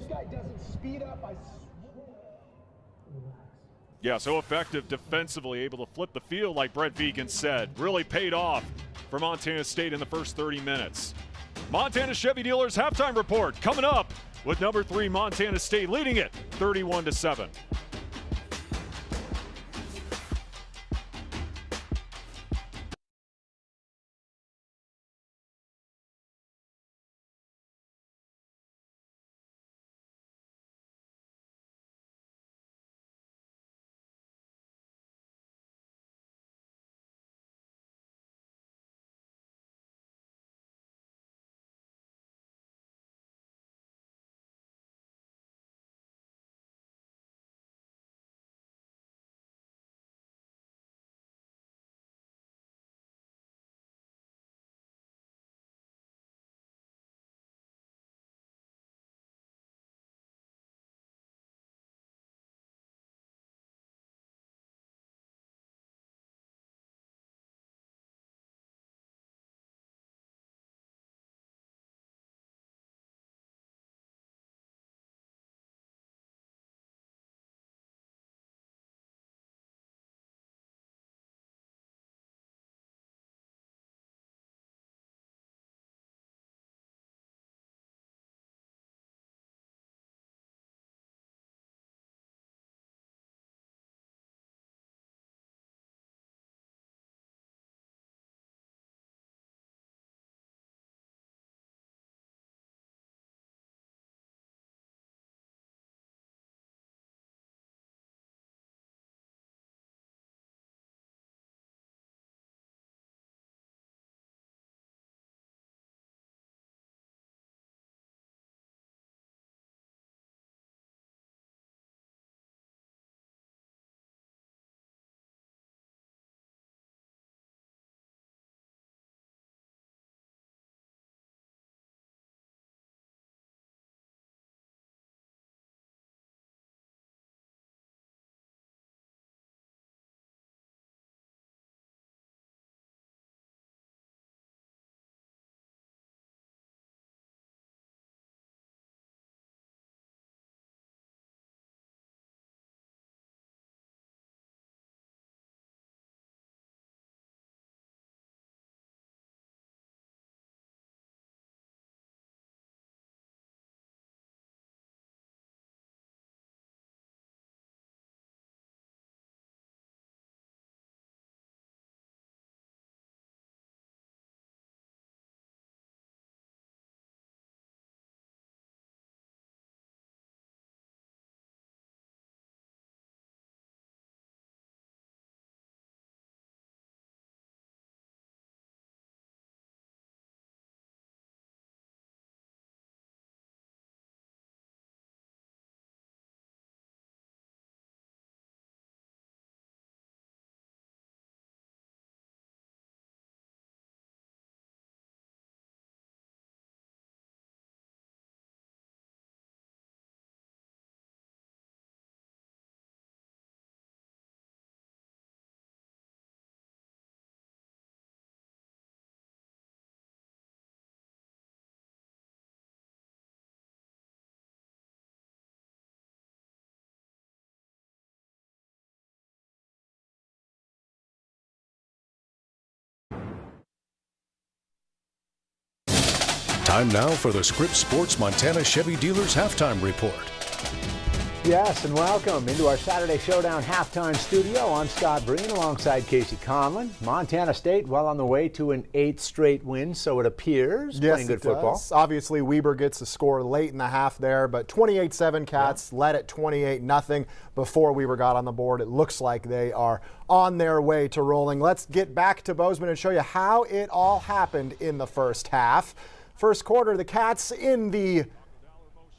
Yeah, so effective defensively, able to flip the field like Brett Vegan said. Really paid off for Montana State in the first 30 minutes. Montana Chevy Dealers halftime report coming up with number 3 Montana State leading it 31-7. Time now for the Scripps Sports Montana Chevy Dealers Halftime Report. Yes, and welcome into our Saturday Showdown halftime studio. I'm Scott Breen alongside Casey Conlon. Montana State well on the way to an 8th straight win, so it appears. Yes, playing good football. Does. Obviously, Weber gets a score late in the half there, but 28-7 Cats led at 28-0 before Weber got on the board. It looks like they are on their way to rolling. Let's get back to Bozeman and show you how it all happened in the first half. First quarter, the Cats in the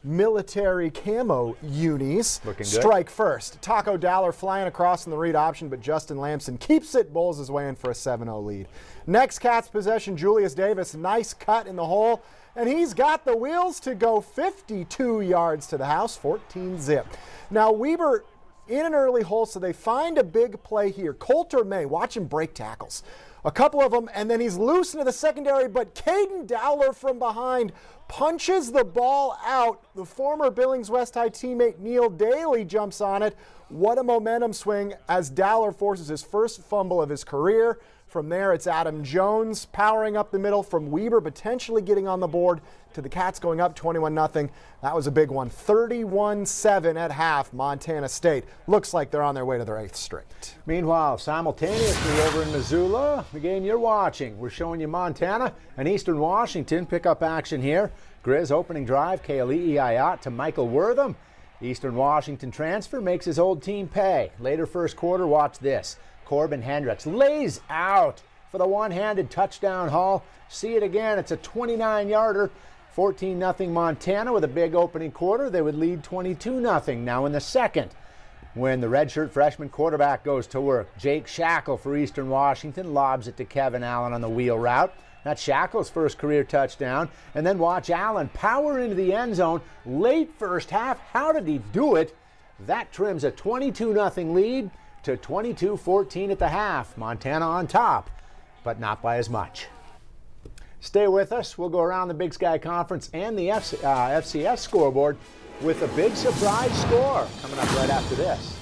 military camo unis strike first. Taco Dowler flying across in the read option, but Justin Lamson keeps it, bowls his way in for a 7-0 lead. Next Cats possession, Julius Davis, nice cut in the hole, and he's got the wheels to go 52 yards to the house, 14-zip. Now Weber in an early hole, so they find a big play here. Coulter May, watch him break tackles. A couple of them, and then he's loose into the secondary, but Caden Dowler from behind punches the ball out. The former Billings West High teammate Neil Daly jumps on it. What a momentum swing as Dowler forces his first fumble of his career. From there, it's Adam Jones powering up the middle from Weber, potentially getting on the board to the Cats going up 21-0. That was a big one. 31-7 at half, Montana State. Looks like they're on their way to their 8th straight. Meanwhile, simultaneously over in Missoula, the game you're watching, we're showing you Montana and Eastern Washington pick up action here. Grizz opening drive, Kaali'i Ayat to Michael Wortham. Eastern Washington transfer makes his old team pay. Later first quarter, watch this. Corbin Hendricks lays out for the one-handed touchdown haul. See it again. It's a 29-yarder. 14-0 Montana with a big opening quarter. They would lead 22-0 now in the second when the redshirt freshman quarterback goes to work. Jake Shackle for Eastern Washington lobs it to Kevin Allen on the wheel route. That's Shackle's first career touchdown. And then watch Allen power into the end zone late first half. How did he do it? That trims a 22-0 lead to 22-14 at the half. Montana on top, but not by as much. Stay with us. We'll go around the Big Sky Conference and the FCS scoreboard with a big surprise score coming up right after this.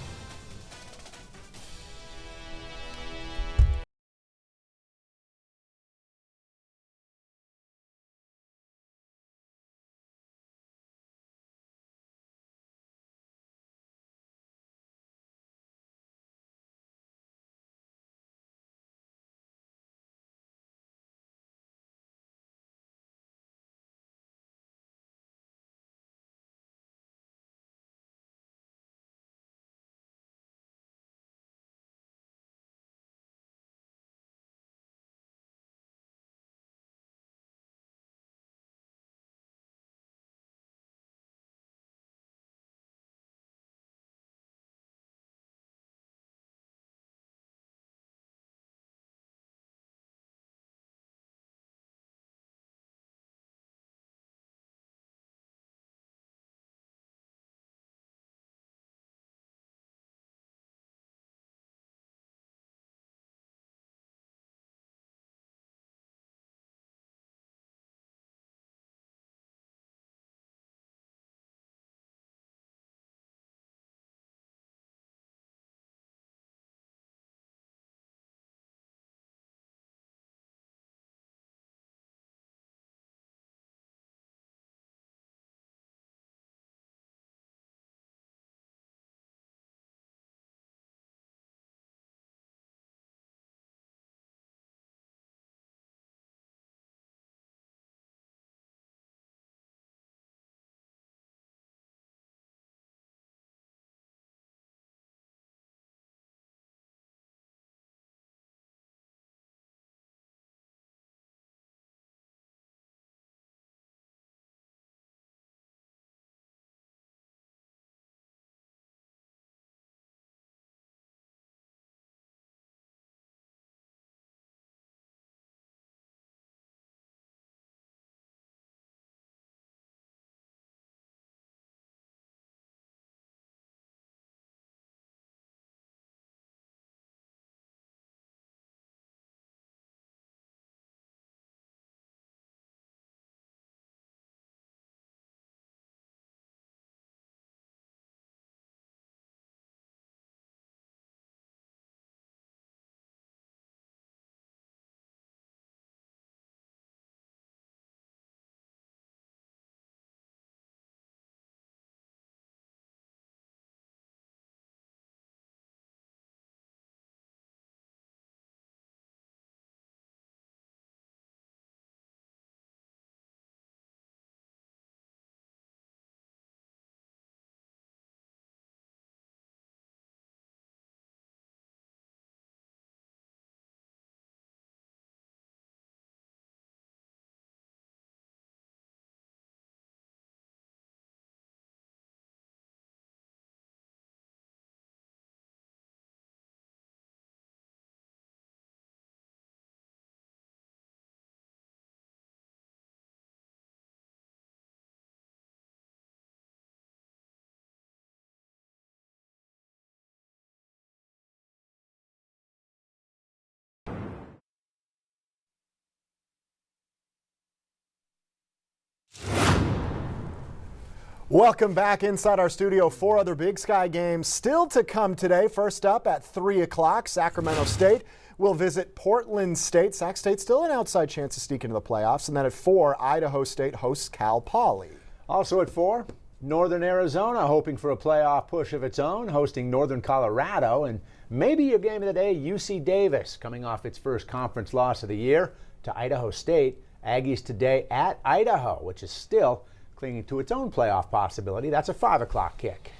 Welcome back inside our studio. 4 other Big Sky games still to come today. First up at 3 o'clock, Sacramento State will visit Portland State. Sac State still an outside chance to sneak into the playoffs. And then at 4, Idaho State hosts Cal Poly. Also at 4, Northern Arizona hoping for a playoff push of its own, hosting Northern Colorado. And maybe your game of the day, UC Davis, coming off its first conference loss of the year to Idaho State. Aggies today at Idaho, which is still clinging to its own playoff possibility. That's a 5 o'clock kick.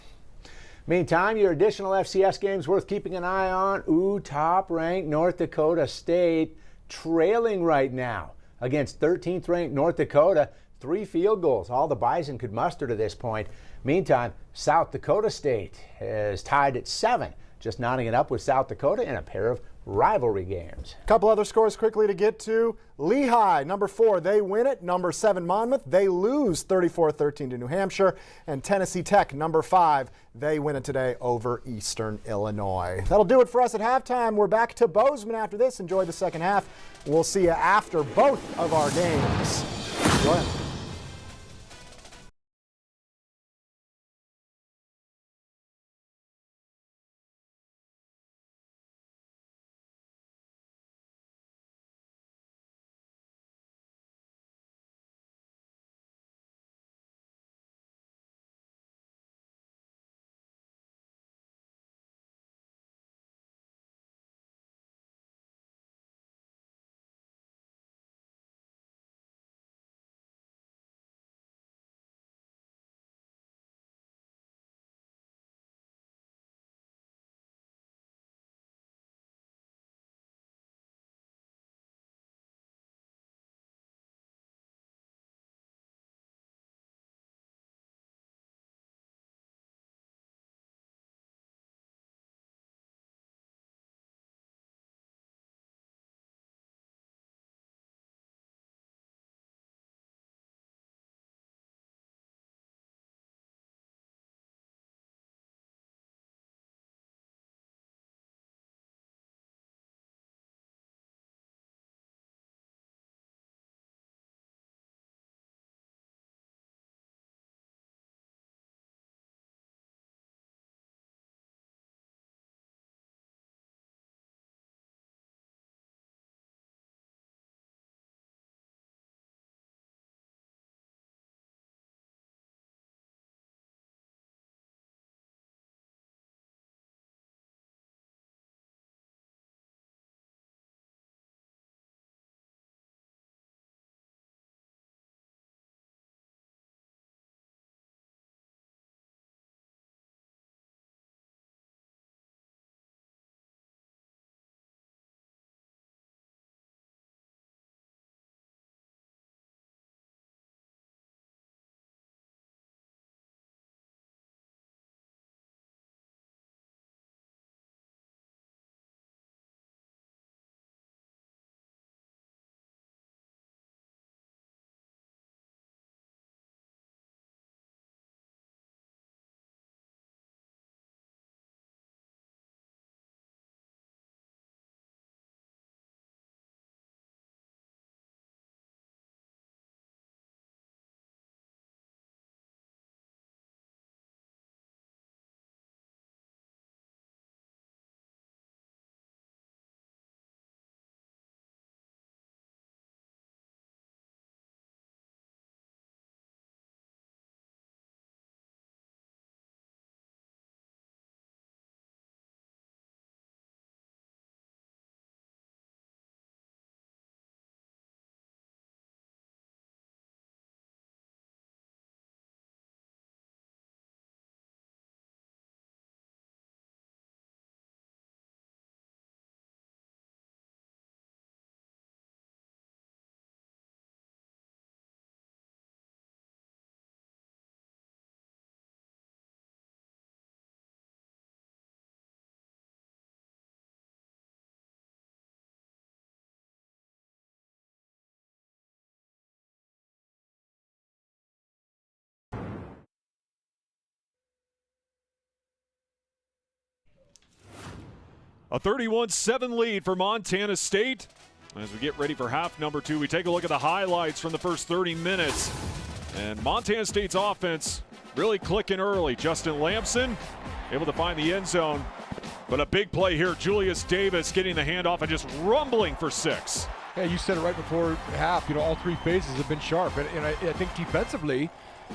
Meantime, your additional FCS games worth keeping an eye on. Top-ranked North Dakota State trailing right now against 13th-ranked North Dakota. 3 field goals, all the Bison could muster to this point. Meantime, South Dakota State is tied at 7, just knotting it up with South Dakota in a pair of rivalry games. A couple other scores quickly to get to. Lehigh, number 4, they win it. Number 7, Monmouth, they lose 34-13 to New Hampshire. And Tennessee Tech, number 5, they win it today over Eastern Illinois. That'll do it for us at halftime. We're back to Bozeman after this. Enjoy the second half. We'll see you after both of our games. Enjoy it. A 31-7 lead for Montana State. As we get ready for half number 2, we take a look at the highlights from the first 30 minutes. And Montana State's offense really clicking early. Justin Lamson able to find the end zone. But a big play here. Julius Davis getting the handoff and just rumbling for 6. Yeah, you said it right before half. You know, all three phases have been sharp. And I think defensively,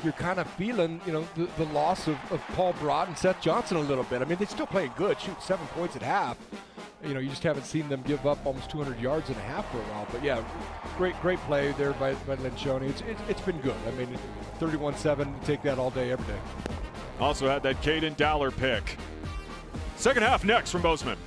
you're kind of feeling, you know, the loss of Paul Broad and Seth Johnson a little bit. I mean, they're still playing good, shooting 7 points at half. You know, you just haven't seen them give up almost 200 yards and a half for a while. But yeah, great play there by Lencioni. It's been good. I mean, 31-7, take that all day, every day. Also had that Caden Dowler pick. Second half next from Bozeman.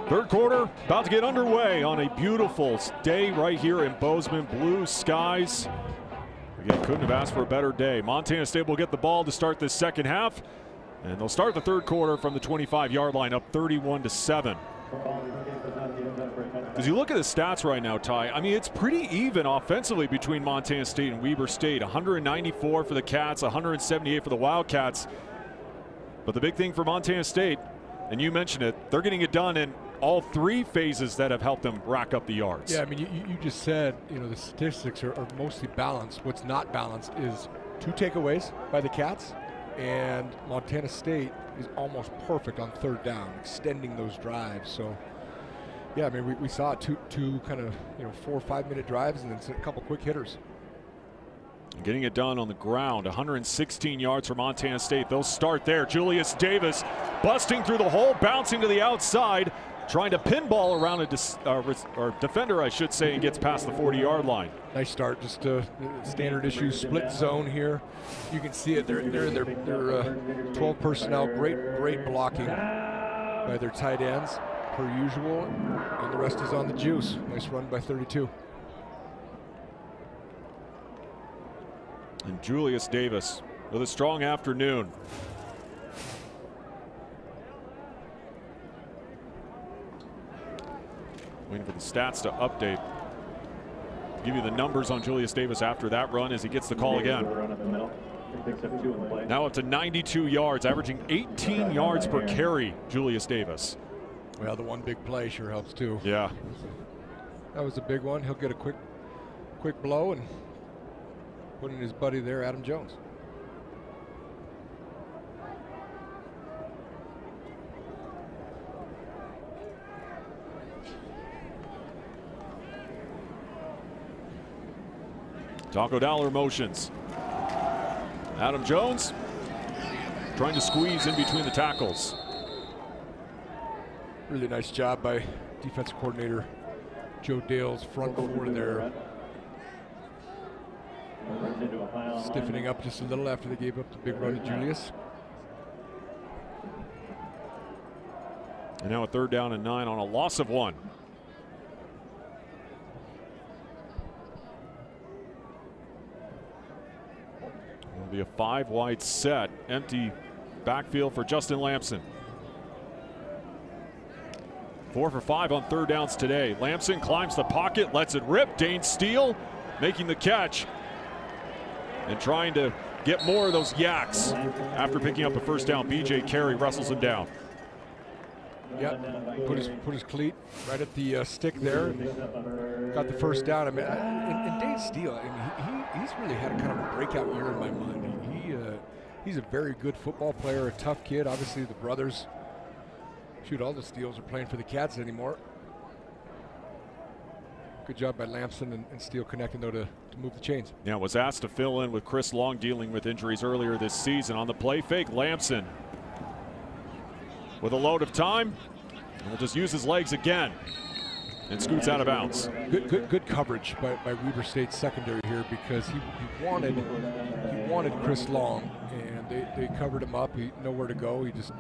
Third quarter about to get underway on a beautiful day right here in Bozeman. Blue skies. Again, couldn't have asked for a better day. Montana State will get the ball to start this second half, and they'll start the third quarter from the 25-yard line, up 31-7. As you look at the stats right now, Ty, I mean, it's pretty even offensively between Montana State and Weber State. 194 for the Cats, 178 for the Wildcats. But the big thing for Montana State, and you mentioned it, they're getting it done in all 3 phases that have helped them rack up the yards. Yeah, I mean, you just said, you know, the statistics are mostly balanced. What's not balanced is 2 takeaways by the Cats, and Montana State is almost perfect on third down, extending those drives. So, Yeah, I mean, we saw two kind of 4 or 5 minute drives and then a couple quick hitters. Getting it done on the ground. 116 yards for Montana State. They'll start there. Julius Davis busting through the hole, bouncing to the outside, trying to pinball around a defender, I should say, and gets past the 40-yard line. Nice start. Just standard issue split zone here. You can see it. They're in their 12 personnel. Great blocking by their tight ends per usual, and the rest is on the juice. Nice run by 32. And Julius Davis with a strong afternoon. Waiting for the stats to update. Give you the numbers on Julius Davis after that run as he gets the call again. Now up to 92 yards, averaging 18 yards per carry, Julius Davis. Well, the one big play sure helps too. Yeah. That was a big one. He'll get a quick blow and put in his buddy there, Adam Jones. Taco Dollar motions. Adam Jones trying to squeeze in between the tackles. Really nice job by defensive coordinator Joe Dale's front four there. Stiffening up just a little after they gave up the big run to Julius. And now a 3rd down and 9 on a loss of 1. It'll be a 5-wide set. Empty backfield for Justin Lamson. 4 for 5 on 3rd downs today. Lamson climbs the pocket, lets it rip. Dane Steele making the catch and trying to get more of those yaks after picking up a 1st down. BJ Carey wrestles him down. Yep, put his cleat right at the stick there. Got the 1st down. I mean, and Dane Steele, I mean, he's really had a kind of a breakout year in my mind. He's a very good football player, a tough kid. Obviously, the brothers, all the Steeles are playing for the Cats anymore. Good job by Lamson and Steele connecting, though, to move the chains. Yeah, was asked to fill in with Chris Long dealing with injuries earlier this season. On the play fake, Lamson with a load of time, and will just use his legs again and scoots out of bounds. Good coverage by Weber State's secondary here, because he wanted Chris Long, and they covered him up. He nowhere to go. He just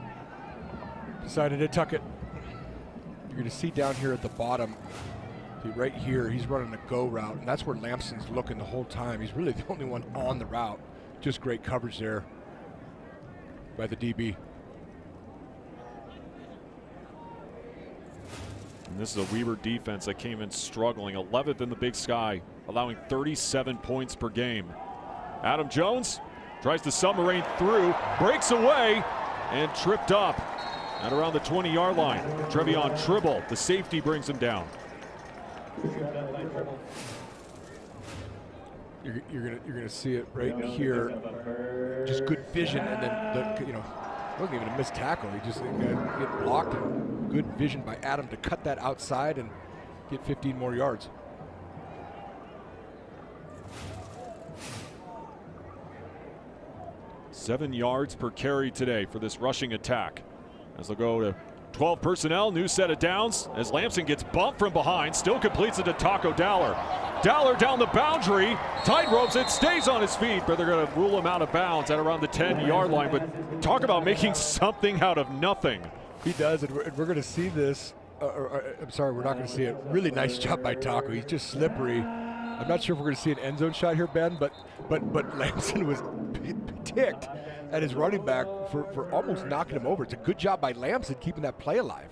decided to tuck it. You're going to see down here at the bottom, right here, he's running a go route, and that's where Lamson's looking the whole time. He's really the only one on the route. Just great coverage there by the DB. And this is a Weber defense that came in struggling, 11th in the Big Sky, allowing 37 points per game. Adam Jones tries to submarine through, breaks away, and tripped up at around the 20-yard line. Trevion Tribble, the safety, brings him down. You're gonna see it right here. Just good vision, and then it wasn't even a missed tackle. He just get blocked, and good vision by Adam to cut that outside and get 15 more yards. Seven yards per carry today for this rushing attack, as they'll go to 12 personnel, new set of downs as Lamson gets bumped from behind, still completes it to Taco Dowler. Dowler down the boundary, tight ropes it, stays on his feet, but they're going to rule him out of bounds at around the 10-yard line. But talk about making something out of nothing. He does, and we're going to see this. I'm sorry, we're not going to see it. Really nice job by Taco. He's just slippery. I'm not sure if we're going to see an end zone shot here, Ben, but Lamson was ticked at his running back for almost knocking him over. It's a good job by Lamson keeping that play alive.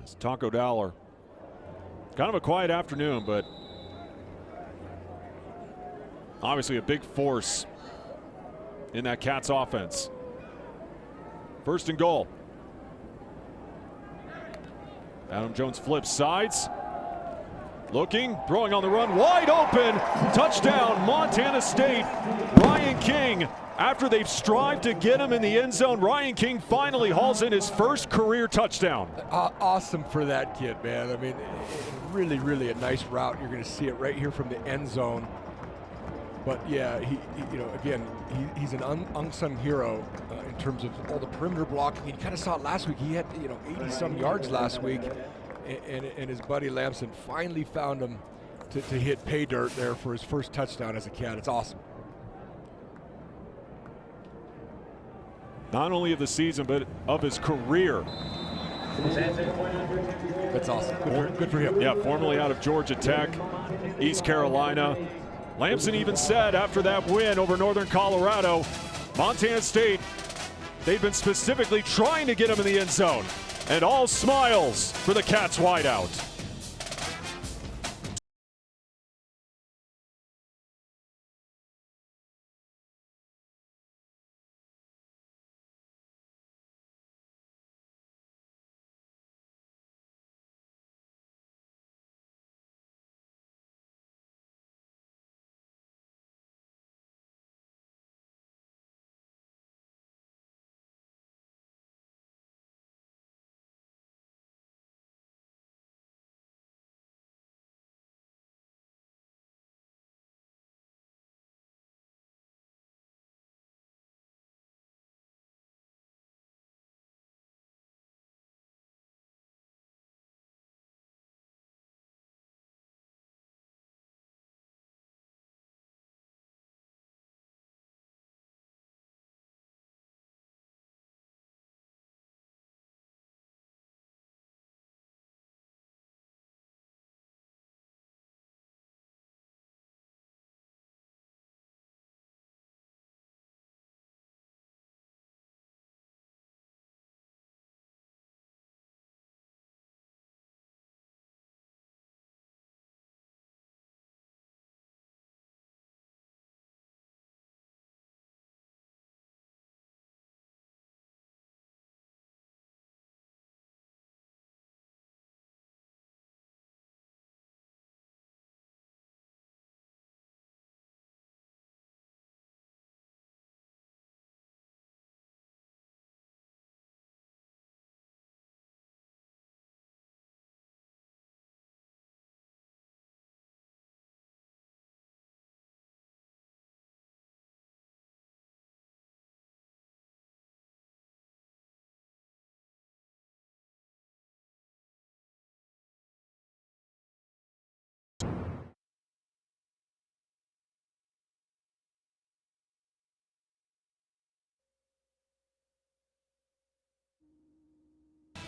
It's Taco Dowler. Kind of a quiet afternoon, but obviously a big force in that Cats offense. 1st and goal. Adam Jones flips sides, Looking, throwing on the run, wide open, touchdown, Montana State. Ryan King, after they've strived to get him in the end zone, Ryan King finally hauls in his first career touchdown. Awesome for that kid, man. I mean, really, really a nice route. You're going to see it right here from the end zone. But yeah, he's an unsung hero in terms of all the perimeter blocking. You kind of saw it last week. He had 80-some yards last week. And his buddy Lamson finally found him to hit pay dirt there for his first touchdown as a Cat. It's awesome. Not only of the season, but of his career. That's awesome. Good for him. Yeah, formerly out of Georgia Tech, East Carolina. Lamson even said after that win over Northern Colorado, Montana State, they've been specifically trying to get him in the end zone. And all smiles for the Cats wideout.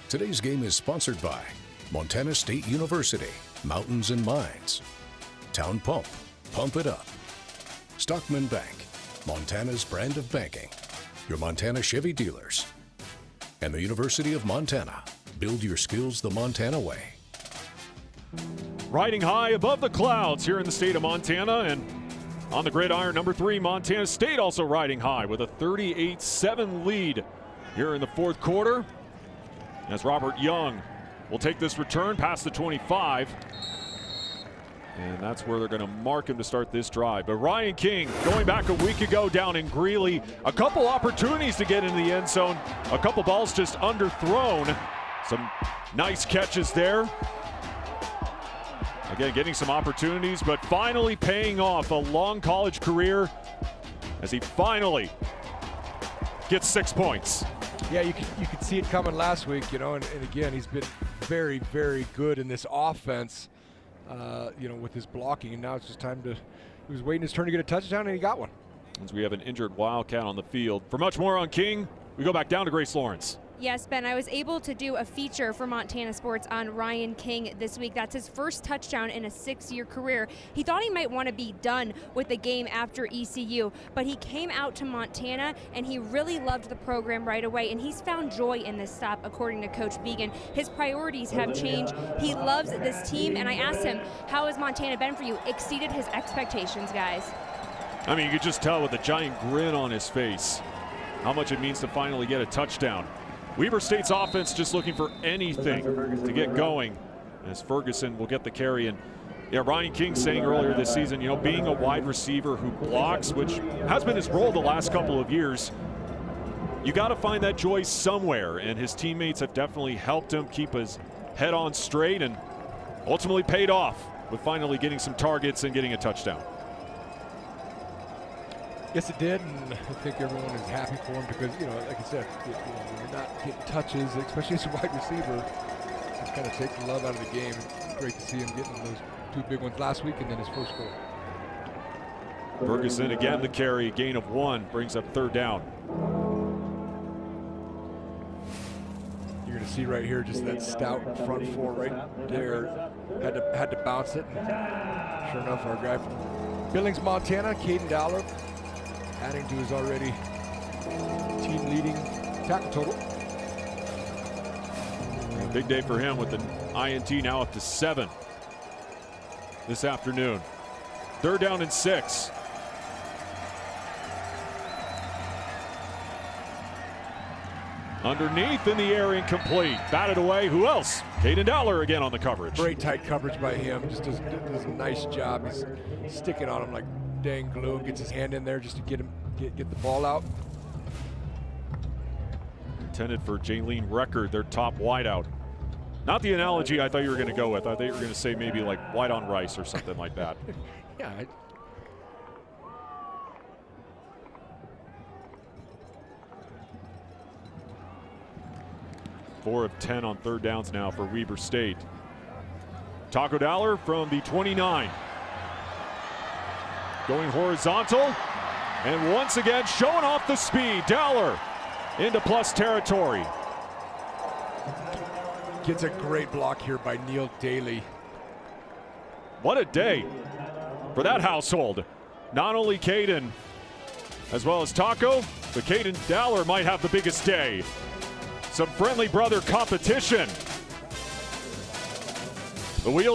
Today's game is sponsored by Montana State University, Mountains and Mines, Town Pump, Pump It Up, Stockman Bank, Montana's brand of banking, your Montana Chevy dealers, and the University of Montana. Build your skills the Montana way. Riding high above the clouds here in the state of Montana, and on the gridiron, number 3, Montana State also riding high with a 38-7 lead here in the fourth quarter. As Robert Young will take this return past the 25. And that's where they're going to mark him to start this drive. But Ryan King, going back a week ago down in Greeley, a couple opportunities to get into the end zone. A couple balls just underthrown. Some nice catches there. Again, getting some opportunities, but finally paying off a long college career as he finally gets 6 points. Yeah, you could see it coming last week, and again, he's been very, very good in this offense, with his blocking, and now it's just time to, he was waiting his turn to get a touchdown, and he got one. As we have an injured Wildcat on the field. For much more on King, we go back down to Grace Lawrence. Yes, Ben, I was able to do a feature for Montana Sports on Ryan King this week. That's his first touchdown in a 6-year career. He thought he might want to be done with the game after ECU, but he came out to Montana and he really loved the program right away, and he's found joy in this stop, according to Coach Vigen. His priorities have changed. He loves this team, and I asked him, how has Montana been for you? Exceeded his expectations, guys. I mean, you could just tell with a giant grin on his face how much it means to finally get a touchdown. Weber State's offense just looking for anything to get going, as Ferguson will get the carry, and Yeah, Ryan King saying earlier this season, you know, being a wide receiver who blocks, which has been his role the last couple of years, you got to find that joy somewhere, and his teammates have definitely helped him keep his head on straight and ultimately paid off with finally getting some targets and getting a touchdown. Yes, it did, and I think everyone is happy for him because, you know, like I said, when you're not getting touches, especially as a wide receiver, just kind of take the love out of the game. It's great to see him getting those 2 big ones last week and then his first goal. Ferguson again the carry, gain of 1, brings up 3rd down. You're going to see right here just that stout front 4 right there. Had to bounce it. And sure enough, our guy from Billings, Montana, Caden Dowler, adding to his already team-leading tackle total. A big day for him with the INT now up to 7 this afternoon. 3rd down and 6. Underneath in the air, incomplete. Batted away. Who else? Caden Dowler again on the coverage. Great tight coverage by him. Just does a nice job. He's sticking on him like dang glue. Gets his hand in there just to get the ball out. Intended for Jaylene Record, their top wideout. Not the analogy I thought you were going to go with. I thought you were going to say maybe like white on rice or something like that. Yeah. 4 of 10 on 3rd downs now for Weber State. Taco Dowler from the 29. Going horizontal. And once again, showing off the speed. Dowler into plus territory. Gets a great block here by Neil Daly. What a day for that household. Not only Caden as well as Taco, but Caden Dowler might have the biggest day. Some friendly brother competition. The wheel.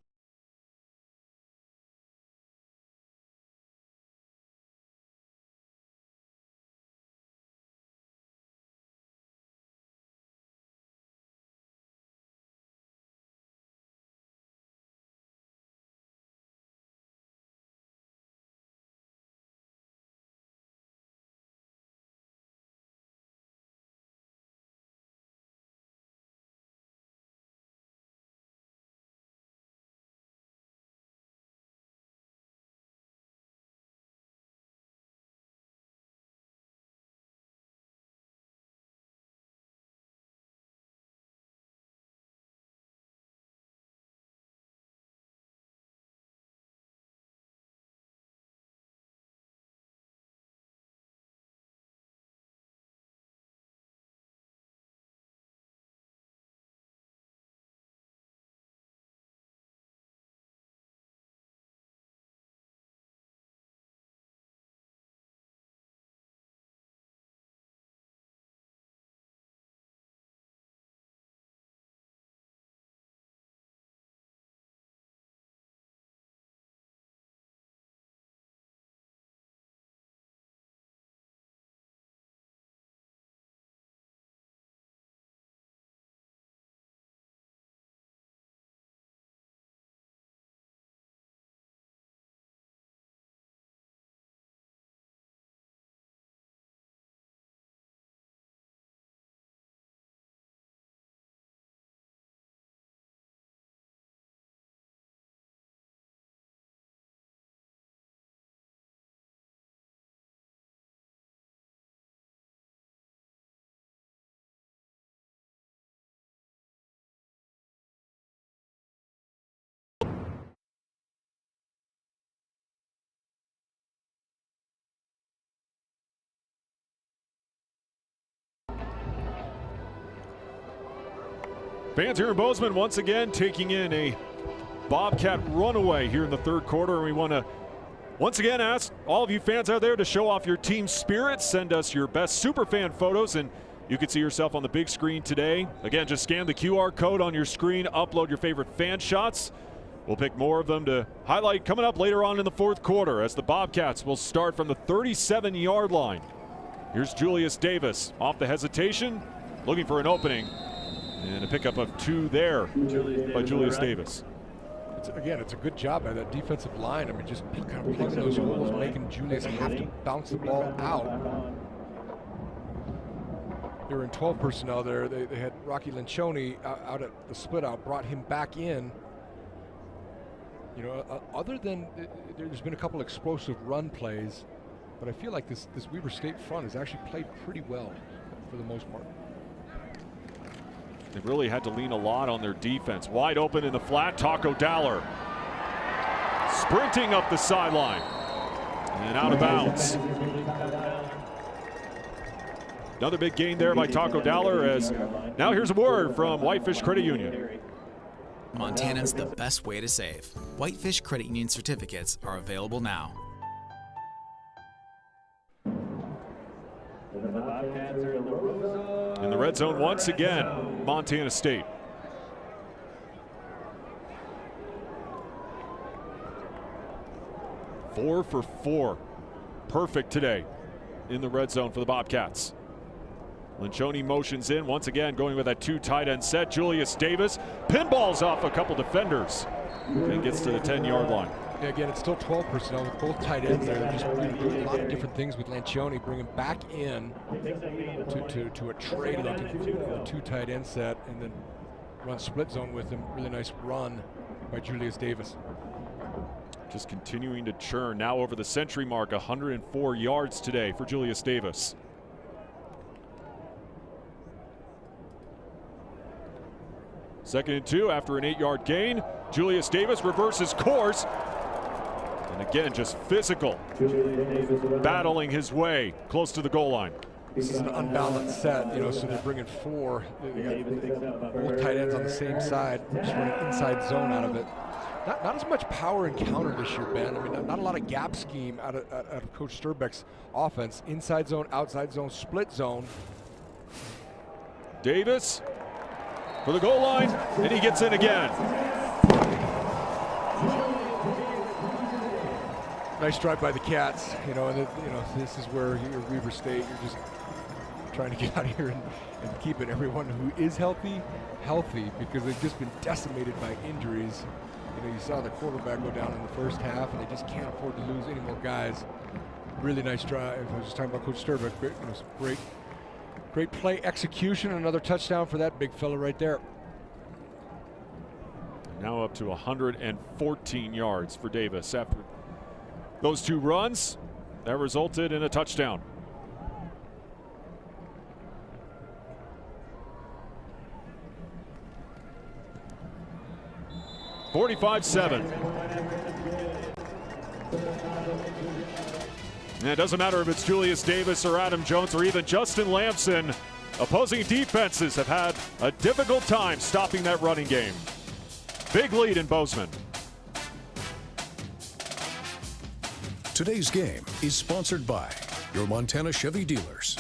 Fans here in Bozeman once again taking in a Bobcat runaway here in the 3rd quarter. And we want to once again ask all of you fans out there to show off your team spirit. Send us your best superfan photos, and you can see yourself on the big screen today. Again, just scan the QR code on your screen, upload your favorite fan shots. We'll pick more of them to highlight coming up later on in the 4th quarter as the Bobcats will start from the 37-yard line. Here's Julius Davis off the hesitation, looking for an opening. And a pickup of 2 there by Julius Davis. it's a good job by that defensive line. I mean, just kind of plugging those holes, making Julius have to bounce the ball out. They were in 12 personnel there. They had Rocky Lencioni out at the split out, brought him back in. You know, other than there's been a couple explosive run plays, but I feel like this Weber State front has actually played pretty well for the most part. They really had to lean a lot on their defense. Wide open in the flat, Taco Dowler sprinting up the sideline and out of bounds. Another big gain there by Taco Dowler. As now here's a word from Whitefish Credit Union. Montana's the best way to save. Whitefish Credit Union certificates are available now. In the red zone once again, Montana State. Four for 4. Perfect today in the red zone for the Bobcats. Lencioni motions in once again, going with that 2 tight end set. Julius Davis pinballs off a couple defenders and gets to the 10-yard line. Yeah, again, it's still 12 personnel with both tight ends there. They're just doing a lot of different things with Lencioni, bring him back in to a trade look at the 2 tight end set, and then run split zone with him. Really nice run by Julius Davis. Just continuing to churn, now over the century mark, 104 yards today for Julius Davis. Second and 2 after an 8-yard gain. Julius Davis reverses course. And again, just physical, battling his way close to the goal line. This is an unbalanced set, you know, so they're bringing 4. They got both tight ends on the same side, just running inside zone out of it. Not as much power and counter this year, Ben. I mean, not a lot of gap scheme out of Coach Sturbeck's offense. Inside zone, outside zone, split zone. Davis for the goal line, and he gets in again. Nice drive by the Cats, you know, and this is where you're Weber State. You're just trying to get out here and keep it. Everyone who is healthy, because they've just been decimated by injuries. You know, you saw the quarterback go down in the first half, and they just can't afford to lose any more guys. Really nice drive. I was just talking about Coach Sturbeck. Great play execution. Another touchdown for that big fella right there. Now up to 114 yards for Davis after those 2 runs that resulted in a touchdown. $45-7. And it doesn't matter if it's Julius Davis or Adam Jones or even Justin Lamson. Opposing defenses have had a difficult time stopping that running game. Big lead in Bozeman. Today's game is sponsored by your Montana Chevy dealers.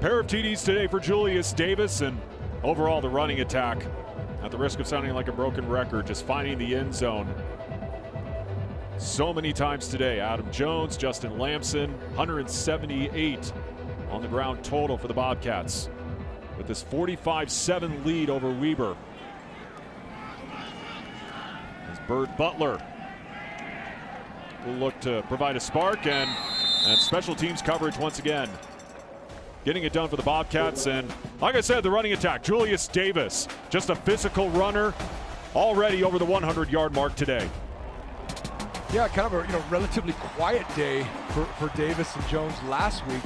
Pair of TDs today for Julius Davis, and overall the running attack, at the risk of sounding like a broken record, just finding the end zone so many times today. Adam Jones, Justin Lamson, 178 on the ground total for the Bobcats with this 45-7 lead over Weber. As Bird Butler will look to provide a spark, and special teams coverage once again getting it done for the Bobcats. And like I said, the running attack, Julius Davis, just a physical runner, already over the 100-yard mark today. Yeah, kind of a relatively quiet day for Davis and Jones last week.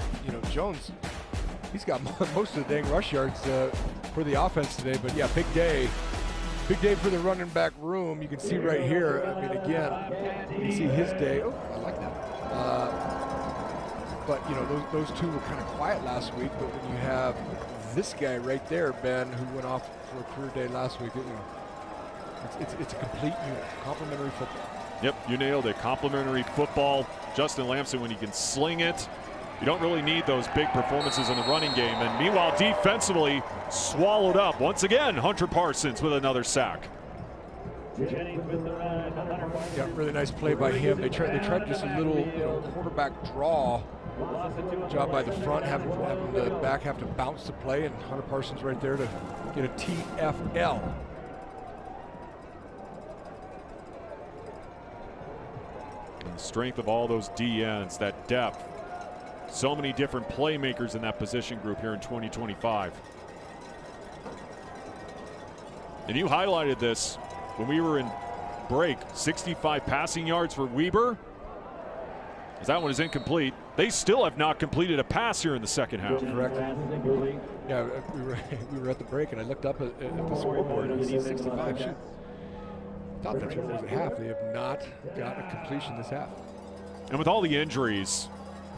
Jones, he's got most of the dang rush yards for the offense today. But yeah, big day for the running back room. You can see right here. I mean, again, you see his day. Oh, I like that. But those two were kind of quiet last week. But when you have this guy right there, Ben, who went off for a career day last week, it's a complete unit, complementary football. Yep, you nailed it. Complimentary football. Justin Lamson, when he can sling it, you don't really need those big performances in the running game. And meanwhile, defensively, swallowed up. Once again, Hunter Parsons with another sack. Yeah, really nice play by him. They tried just a little quarterback draw job by the front, having the back have to bounce the play, and Hunter Parsons right there to get a TFL. And the strength of all those DNs, that depth. So many different playmakers in that position group here in 2025. And you highlighted this when we were in break. 65 passing yards for Weber. As that one is incomplete. They still have not completed a pass here in the second half. Correct. Yeah, we were at the break, and I looked up at the scoreboard, and it said 65. Shoot. I thought that's what it was at half. They have not got a completion this half. And with all the injuries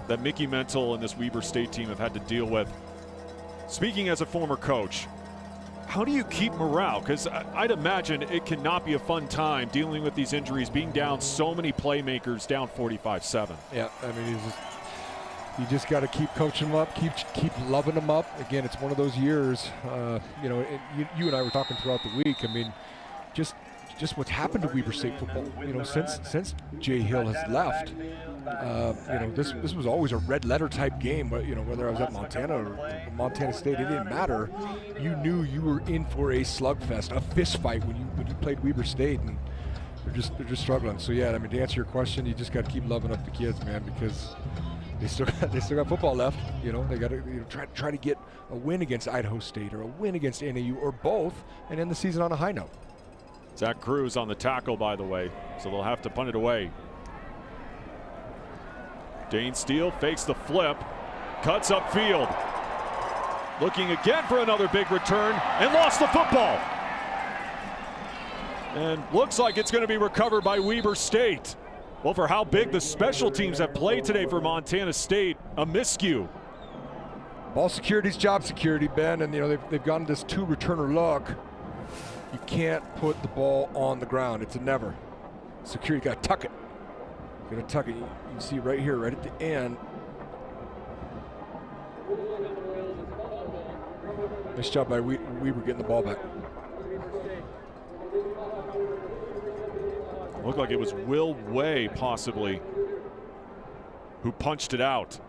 that Mickey Mental and this Weber State team have had to deal with, speaking as a former coach, how do you keep morale? Because I'd imagine it cannot be a fun time dealing with these injuries, being down so many playmakers, down 45-7. Yeah, I mean, you just got to keep coaching them up, keep loving them up. Again, it's one of those years, you and I were talking throughout the week. I mean, just what's happened to Weber State football, since Jay Hill has left. This was always a red letter type game. But whether I was at Montana or Montana State, it didn't matter. You knew you were in for a slugfest, a fist fight when you played Weber State, and they're just struggling. So yeah, I mean, to answer your question, you just got to keep loving up the kids, man, because they still got football left. They got to try to get a win against Idaho State or a win against NAU or both, and end the season on a high note. Zach Cruz on the tackle, by the way, so they'll have to punt it away. Dane Steele fakes the flip, cuts upfield. Looking again for another big return, and lost the football. And looks like it's going to be recovered by Weber State. Well, for how big the special teams have played today for Montana State, a miscue. Ball security's job security, Ben, and they've gone this two returner look. You can't put the ball on the ground. It's a never. Security got to tuck it. Got to tuck it. You can see right here, right at the end. Nice job by Weber getting the ball back. Looked like it was Will Way, possibly, who punched it out.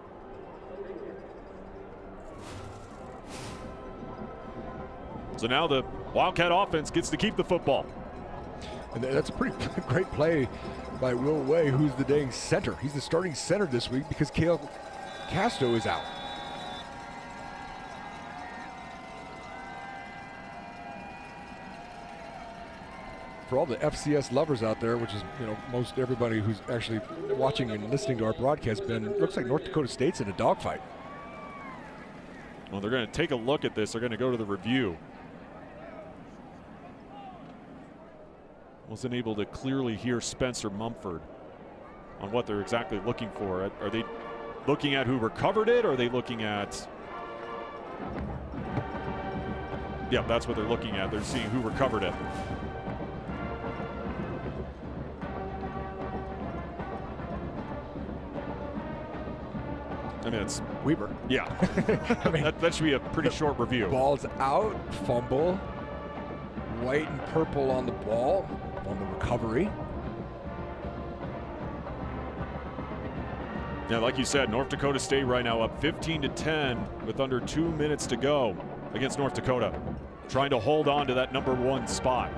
So now the Wildcat offense gets to keep the football. And that's a pretty great play by Will Way, who's the dang center. He's the starting center this week because Cale Casto is out. For all the FCS lovers out there, which is most everybody who's actually watching and listening to our broadcast, Ben, it looks like North Dakota State's in a dogfight. Well, they're going to take a look at this. They're going to go to the review. Wasn't able to clearly hear Spencer Mumford on what they're exactly looking for. Are they looking at who recovered it, or are they looking at... Yeah, that's what they're looking at. They're seeing who recovered it. I mean, it's Weber. Yeah. I mean, that should be a pretty short review. Ball's out, fumble. White and purple on the ball on the recovery. Yeah, like you said, North Dakota State right now up 15-10 with under 2 minutes to go against North Dakota, trying to hold on to that number 1 spot.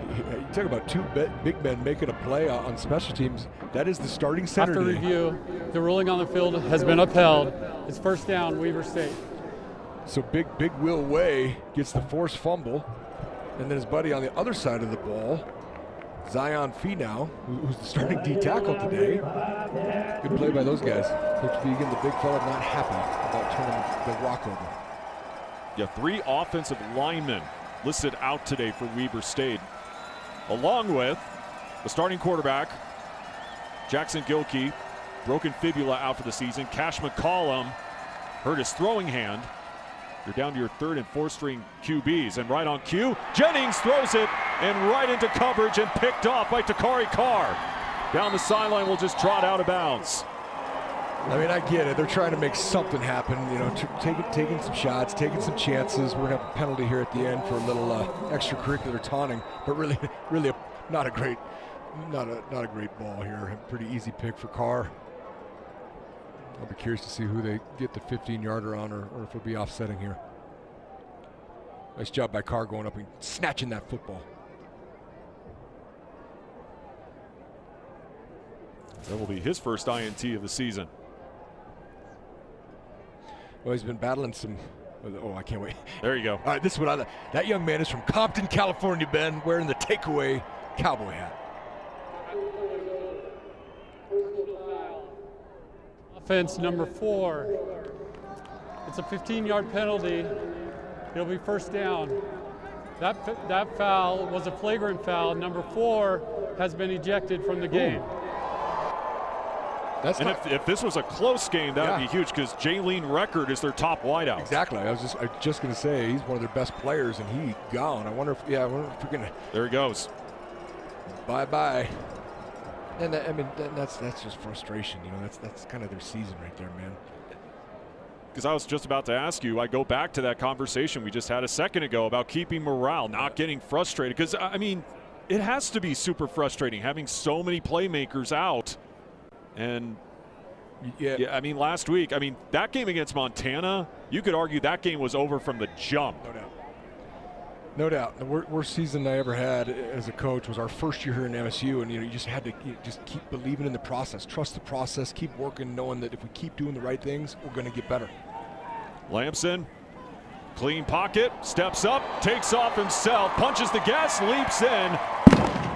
You talk about two big men making a play on special teams. That is the starting center. After review, the ruling on the field has been upheld. It's first down, Weber State. So big Will Way gets the forced fumble, and then his buddy on the other side of the ball, Zion Finau, who's the starting D tackle today. Good play by those guys. Coach Vegan, the big fella, not happy about turning the rock over. Yeah, 3 offensive linemen listed out today for Weber State, along with the starting quarterback, Jackson Gilkey, broken fibula out for the season. Cash McCollum hurt his throwing hand. You're down to your 3rd and 4th string QBs, and right on cue, Jennings throws it and right into coverage and picked off by Takari Carr. Down the sideline, will just trot out of bounds. I mean, I get it. They're trying to make something happen, you know, taking some shots, taking some chances. We're going to have a penalty here at the end for a little extracurricular taunting, but really not a great ball here. A pretty easy pick for Carr. I'll be curious to see who they get the 15-yarder on, or if it'll be offsetting here. Nice job by Carr going up and snatching that football. That will be his first INT of the season. Well, he's been battling some. Oh, I can't wait. There you go. All right, this is what I like. That young man is from Compton, California, Ben, wearing the takeaway cowboy hat. Offense number 4. It's a 15-yard penalty. It'll be first down. That foul was a flagrant foul. Number 4 has been ejected from the game. And if this was a close game, that would be huge, because Jaylene Record is their top wideout. Exactly. I was just going to say he's one of their best players, and he gone. I wonder if we're going to. There he goes. Bye. And that's just frustration. You know, that's kind of their season right there, man. Because I was just about to ask you, I go back to that conversation we just had a second ago about keeping morale, not getting frustrated. Because, I mean, it has to be super frustrating having so many playmakers out. And, yeah, I mean, last week, that game against Montana, you could argue that game was over from the jump. No doubt. The worst season I ever had as a coach was our first year here in MSU, and you just had to just keep believing in the process, trust the process, keep working, knowing that if we keep doing the right things, we're going to get better. Lamson, clean pocket, steps up, takes off himself, punches the gas, leaps in.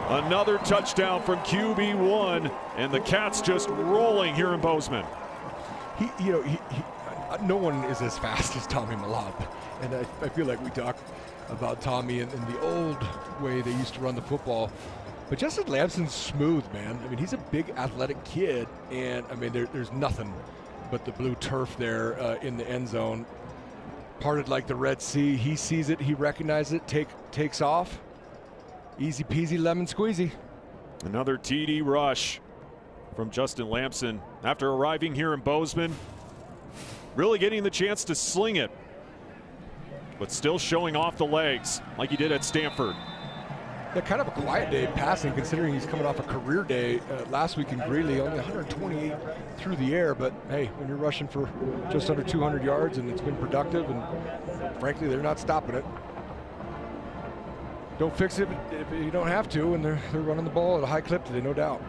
Another touchdown from QB1, and the Cats just rolling here in Bozeman. No one is as fast as Tommy Malab, and I feel like we talk about Tommy in the old way they used to run the football. But Justin Lamson's smooth, man. I mean, he's a big athletic kid, and I mean, there's nothing but the blue turf there in the end zone. Parted like the Red Sea. He sees it, he recognizes it, takes off. Easy peasy lemon squeezy. Another TD rush from Justin Lamson after arriving here in Bozeman. Really getting the chance to sling it, but still showing off the legs like he did at Stanford. Yeah, kind of a quiet day passing, considering he's coming off a career day last week in Greeley, only 128 through the air. But hey, when you're rushing for just under 200 yards and it's been productive, and frankly, they're not stopping it. Don't fix it if you don't have to, and they're running the ball at a high clip today, no doubt.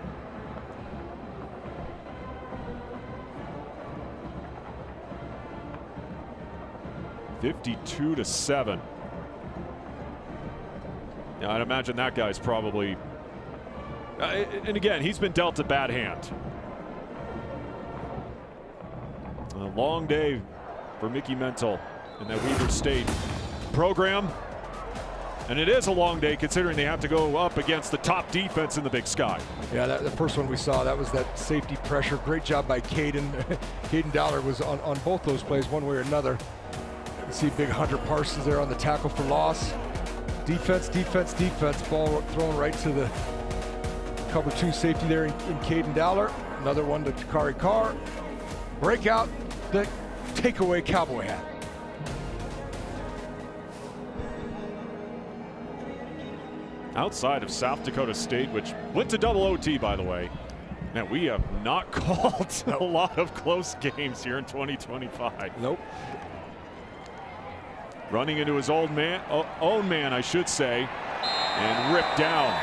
(52-7). Yeah, I'd imagine that guy's probably. And again, he's been dealt a bad hand. A long day for Mickey Mental in that Weber State program. And it is a long day considering they have to go up against the top defense in the Big Sky. Yeah, the first one we saw, that was that safety pressure. Great job by Caden. Caden Dowler was on both those plays one way or another. You can see big Hunter Parsons there on the tackle for loss. Defense. Ball thrown right to the cover 2 safety there in Caden Dowler. Another one to Takari Carr. break out the takeaway cowboy hat. Outside of South Dakota State, which went to double OT, by the way. Man, we have not called a lot of close games here in 2025. Nope. Running into his own man, I should say, and ripped down.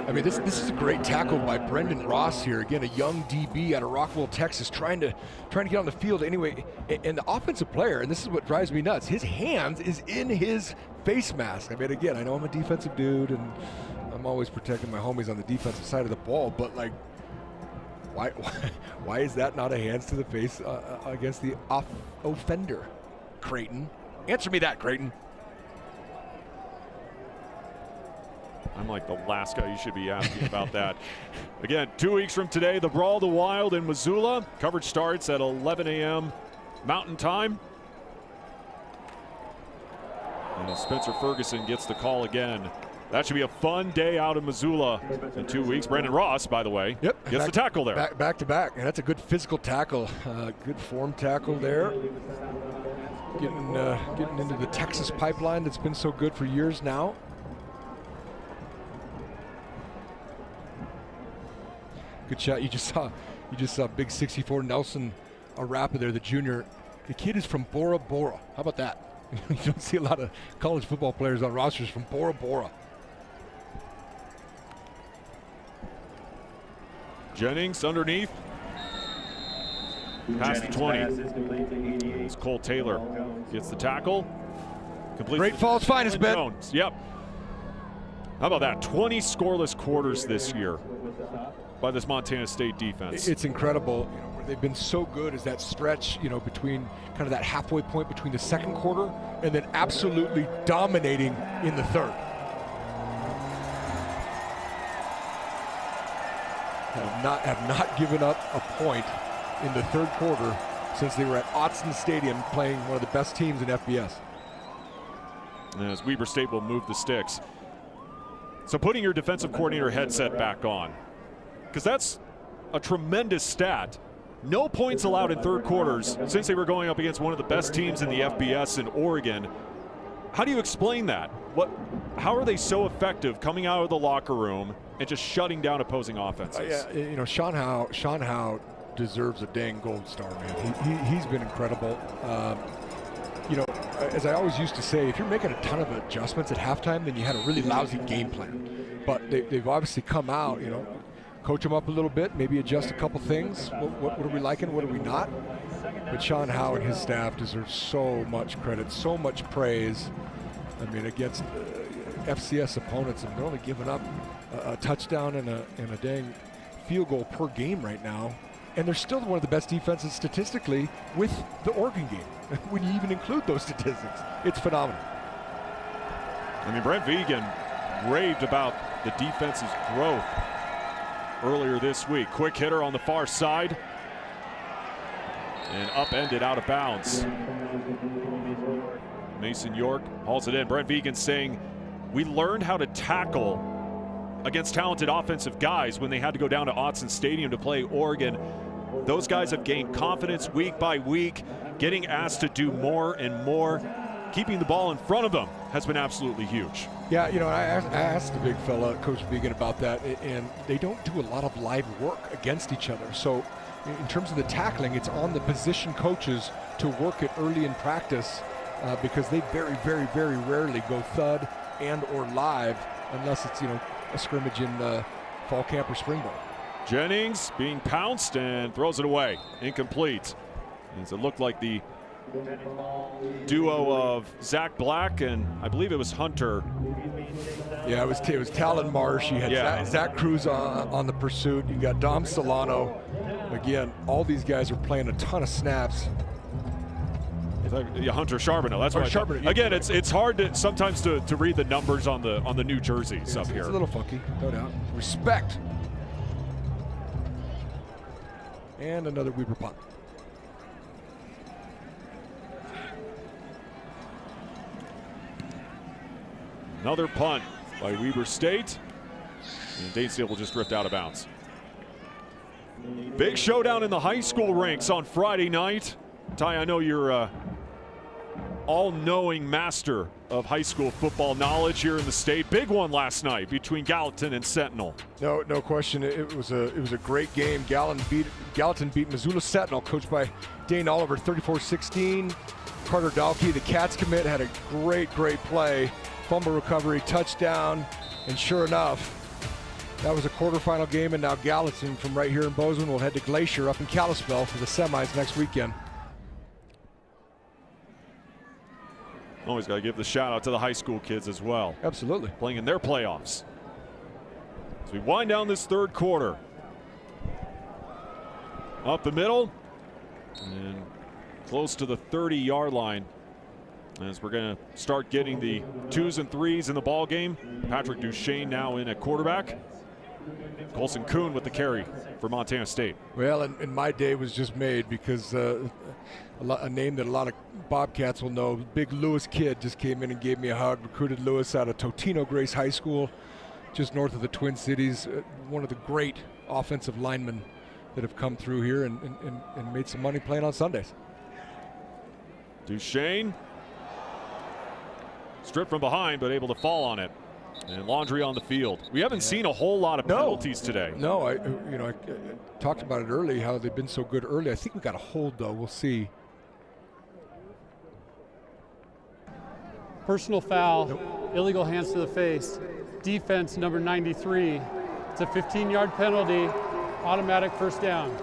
I mean, this is a great tackle by Brendan Ross here. Again, a young DB out of Rockwell, Texas, trying to get on the field anyway. And the offensive player, and this is what drives me nuts, his hands is in his face mask. I mean, again, I know I'm a defensive dude, and I'm always protecting my homies on the defensive side of the ball, but like, why is that not a hands to the face against the offender? Creighton, answer me that, Creighton. I'm like the last guy you should be asking about that. Again, 2 weeks from today, the Brawl of the Wild in Missoula. Coverage starts at 11 a.m. Mountain Time. And Spencer Ferguson gets the call again. That should be a fun day out in Missoula in 2 weeks. Brandon Ross, by the way, gets the tackle there. Back to back. And that's a good physical tackle. Good form tackle there. Getting into the Texas pipeline that's been so good for years now. Good shot. You just saw big 64 Nelson Arapa there, the junior. The kid is from Bora Bora. How about that? You don't see a lot of college football players on rosters from Bora Bora. Jennings underneath. Past the 20. It's Cole Taylor gets the tackle. Great Falls finest, Ben. Yep. How about that? 20 scoreless quarters this year by this Montana State defense. It's incredible. You know, where they've been so good is that stretch, you know, between kind of that halfway point between the second quarter and then absolutely dominating in the third. Have not given up a point in the third quarter since they were at Autzen Stadium playing one of the best teams in FBS. As Weber State will move the sticks. So putting your defensive coordinator headset back on, because that's a tremendous stat. No points allowed in third quarters since they were going up against one of the best teams in the FBS in Oregon. How do you explain that? How are they so effective coming out of the locker room and just shutting down opposing offenses? Yeah, you know, Sean Howe deserves a dang gold star, man. He's been incredible. You know, as I always used to say, if you're making a ton of adjustments at halftime, then you had a really lousy game plan. But they've obviously come out, you know, coach them up a little bit, maybe adjust a couple things. What are we liking? What are we not? But Sean Howe and his staff deserve so much credit, so much praise. I mean, against FCS opponents, and they're only giving up a touchdown and a dang field goal per game right now. And they're still one of the best defenses statistically with the Oregon game. When you even include those statistics, it's phenomenal. I mean, Brent Vigen raved about the defense's growth earlier this week. Quick hitter on the far side and upended out of bounds. Mason York hauls it in. Brent Vigen saying, we learned how to tackle against talented offensive guys when they had to go down to Autzen Stadium to play Oregon. Those guys have gained confidence week by week, getting asked to do more and more. Keeping the ball in front of them has been absolutely huge. Yeah, you know, I asked the big fella, Coach Vigen, about that, and they don't do a lot of live work against each other. So in terms of the tackling, it's on the position coaches to work it early in practice because they very, very, very rarely go thud and or live unless it's, you know, a scrimmage in fall camp or spring ball. Jennings being pounced and throws it away. Incomplete. As it looked like the duo of Zach Black and I believe it was Hunter. Yeah, it was Talon Marsh. You had Zach Cruz on the pursuit. You got Dom Solano. Again, all these guys are playing a ton of snaps. Hunter Charbonneau. That's right. Again, it's hard to sometimes to read the numbers on the new jerseys up here. It's a little funky, no doubt. Respect. And another Weber punt. Another punt by Weber State. And Daysdale will just drift out of bounds. Big showdown in the high school ranks on Friday night. Ty, I know you're all-knowing master of high school football knowledge here in the state. Big one last night between Gallatin and Sentinel. No question. It was a great game. Gallatin beat Missoula Sentinel, coached by Dane Oliver, 34-16. Carter Dalkey, the Cats commit, had a great play. Fumble recovery, touchdown, and sure enough, that was a quarterfinal game, and now Gallatin from right here in Bozeman will head to Glacier up in Kalispell for the semis next weekend. Always got to give the shout out to the high school kids as well. Absolutely. Playing in their playoffs. As we wind down this third quarter. Up the middle and close to the 30-yard line as we're going to start getting the 2s and 3s in the ball game. Patrick Duchesne now in at quarterback. Colson Kuhn with the carry for Montana State. Well, and my day was just made because a name that a lot of Bobcats will know, Big Lewis Kid, just came in and gave me a hug. Recruited Lewis out of Totino Grace High School, just north of the Twin Cities. One of the great offensive linemen that have come through here and made some money playing on Sundays. Duchesne stripped from behind, but able to fall on it. And Laundry on the field. We haven't seen a whole lot of penalties today. No, I talked about it early, how they've been so good early. I think we got a hold, though. We'll see. Personal foul, illegal hands to the face. Defense number 93. It's a 15-yard penalty, automatic first down.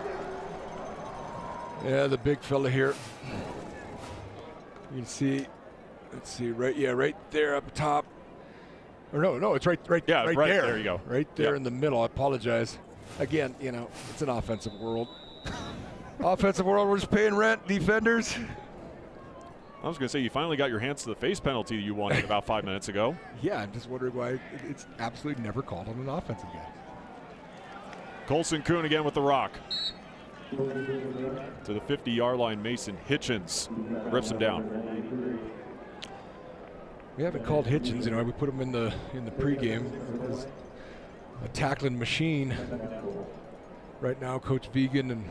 Yeah, the big fella here. You can see, let's see, right there up top. Or no, it's right there. There you go. Right there in the middle. I apologize. Again, it's an offensive world. Offensive world, we're just paying rent, defenders. I was going to say, you finally got your hands to the face penalty you wanted about 5 minutes ago. Yeah, I'm just wondering why it's absolutely never called on an offensive guy. Colson Kuhn again with the rock. To the 50-yard line, Mason Hitchens rips him down. We haven't called Hitchens, we put him in the pregame as a tackling machine. Right now, Coach Vegan and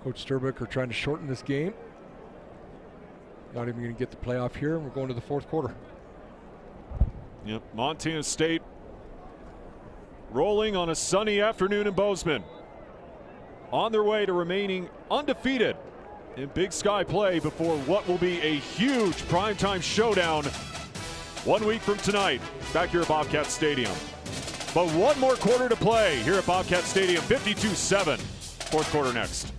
Coach Sturbeck are trying to shorten this game. Not even going to get the playoff here, and we're going to the fourth quarter. Yep, Montana State rolling on a sunny afternoon in Bozeman. On their way to remaining undefeated in Big Sky play before what will be a huge primetime showdown 1 week from tonight back here at Bobcat Stadium. But one more quarter to play here at Bobcat Stadium, 52-7. Fourth quarter next.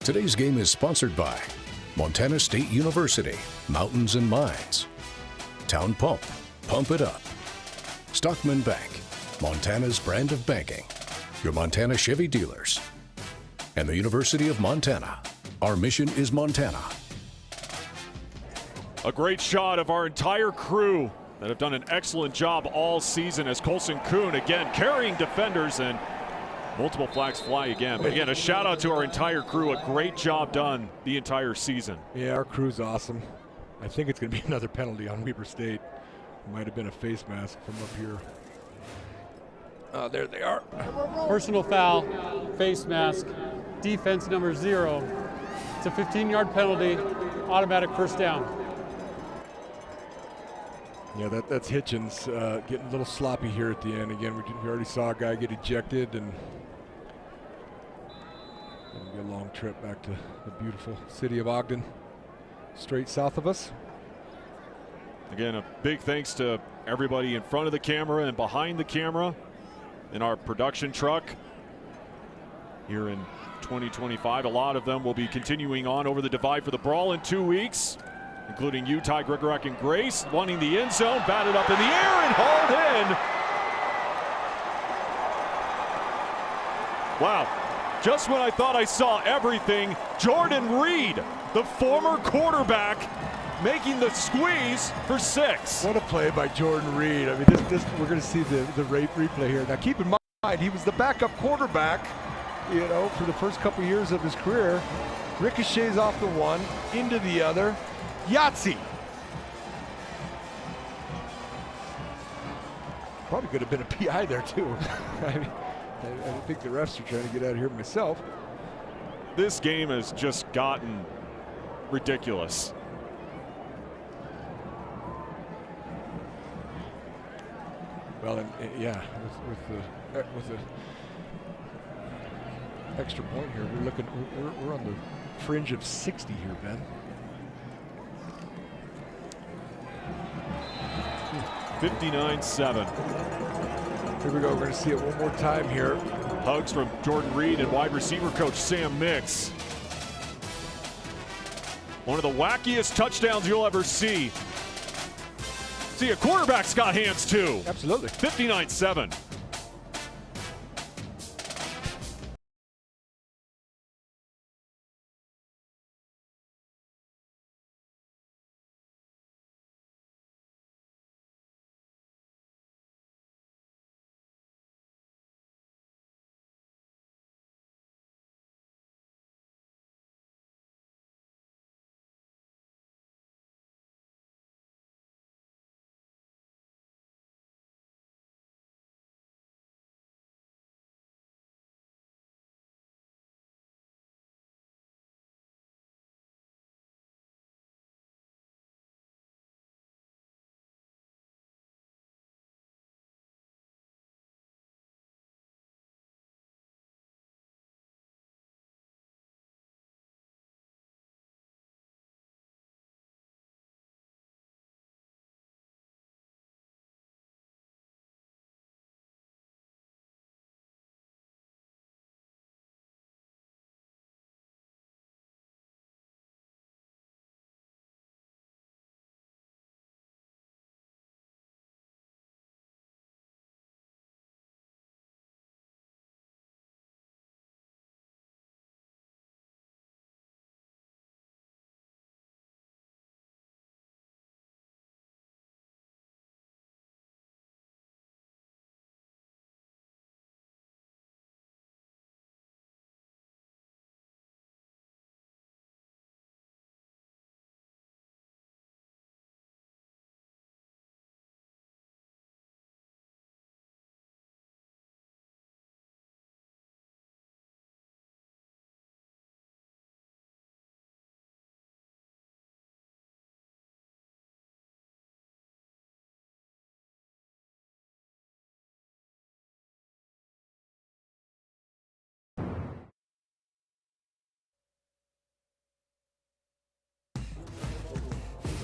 Today's game is sponsored by Montana State University, Mountains and Mines, Town Pump, Pump It Up, Stockman Bank, Montana's brand of banking, your Montana Chevy dealers, and the University of Montana. Our mission is Montana. A great shot of our entire crew that have done an excellent job all season as Colson Kuhn again carrying defenders, and multiple flags fly again. But again, a shout out to our entire crew. A great job done the entire season. Yeah, our crew's awesome. I think it's going to be another penalty on Weber State. Might have been a face mask from up here. There they are. Personal foul, face mask, defense number 0. It's a 15-yard penalty, automatic first down. Yeah, that's Hitchens getting a little sloppy here at the end. Again, we already saw a guy get ejected, and it'll be a long trip back to the beautiful city of Ogden, straight south of us. Again, a big thanks to everybody in front of the camera and behind the camera in our production truck here in 2025. A lot of them will be continuing on over the divide for the brawl in 2 weeks, including you, Ty Grigorak, and Grace, wanting the end zone, batted up in the air and hauled in. Wow, just when I thought I saw everything, Jordan Reed, the former quarterback, making the squeeze for 6. What a play by Jordan Reed. I mean, this we're going to see the replay here. Now, keep in mind, he was the backup quarterback, you know, for the first couple years of his career. Ricochets off the one, into the other. Yahtzee. Probably could have been a PI there, too. I think the refs are trying to get out of here myself. This game has just gotten ridiculous. Well, and yeah, with the extra point here, we're on the fringe of 60 here, Ben. 59-7. Here we go. We're going to see it one more time here. Hugs from Jordan Reed and wide receiver coach Sam Mix. One of the wackiest touchdowns you'll ever see. See, a quarterback's got hands too. Absolutely. 59-7.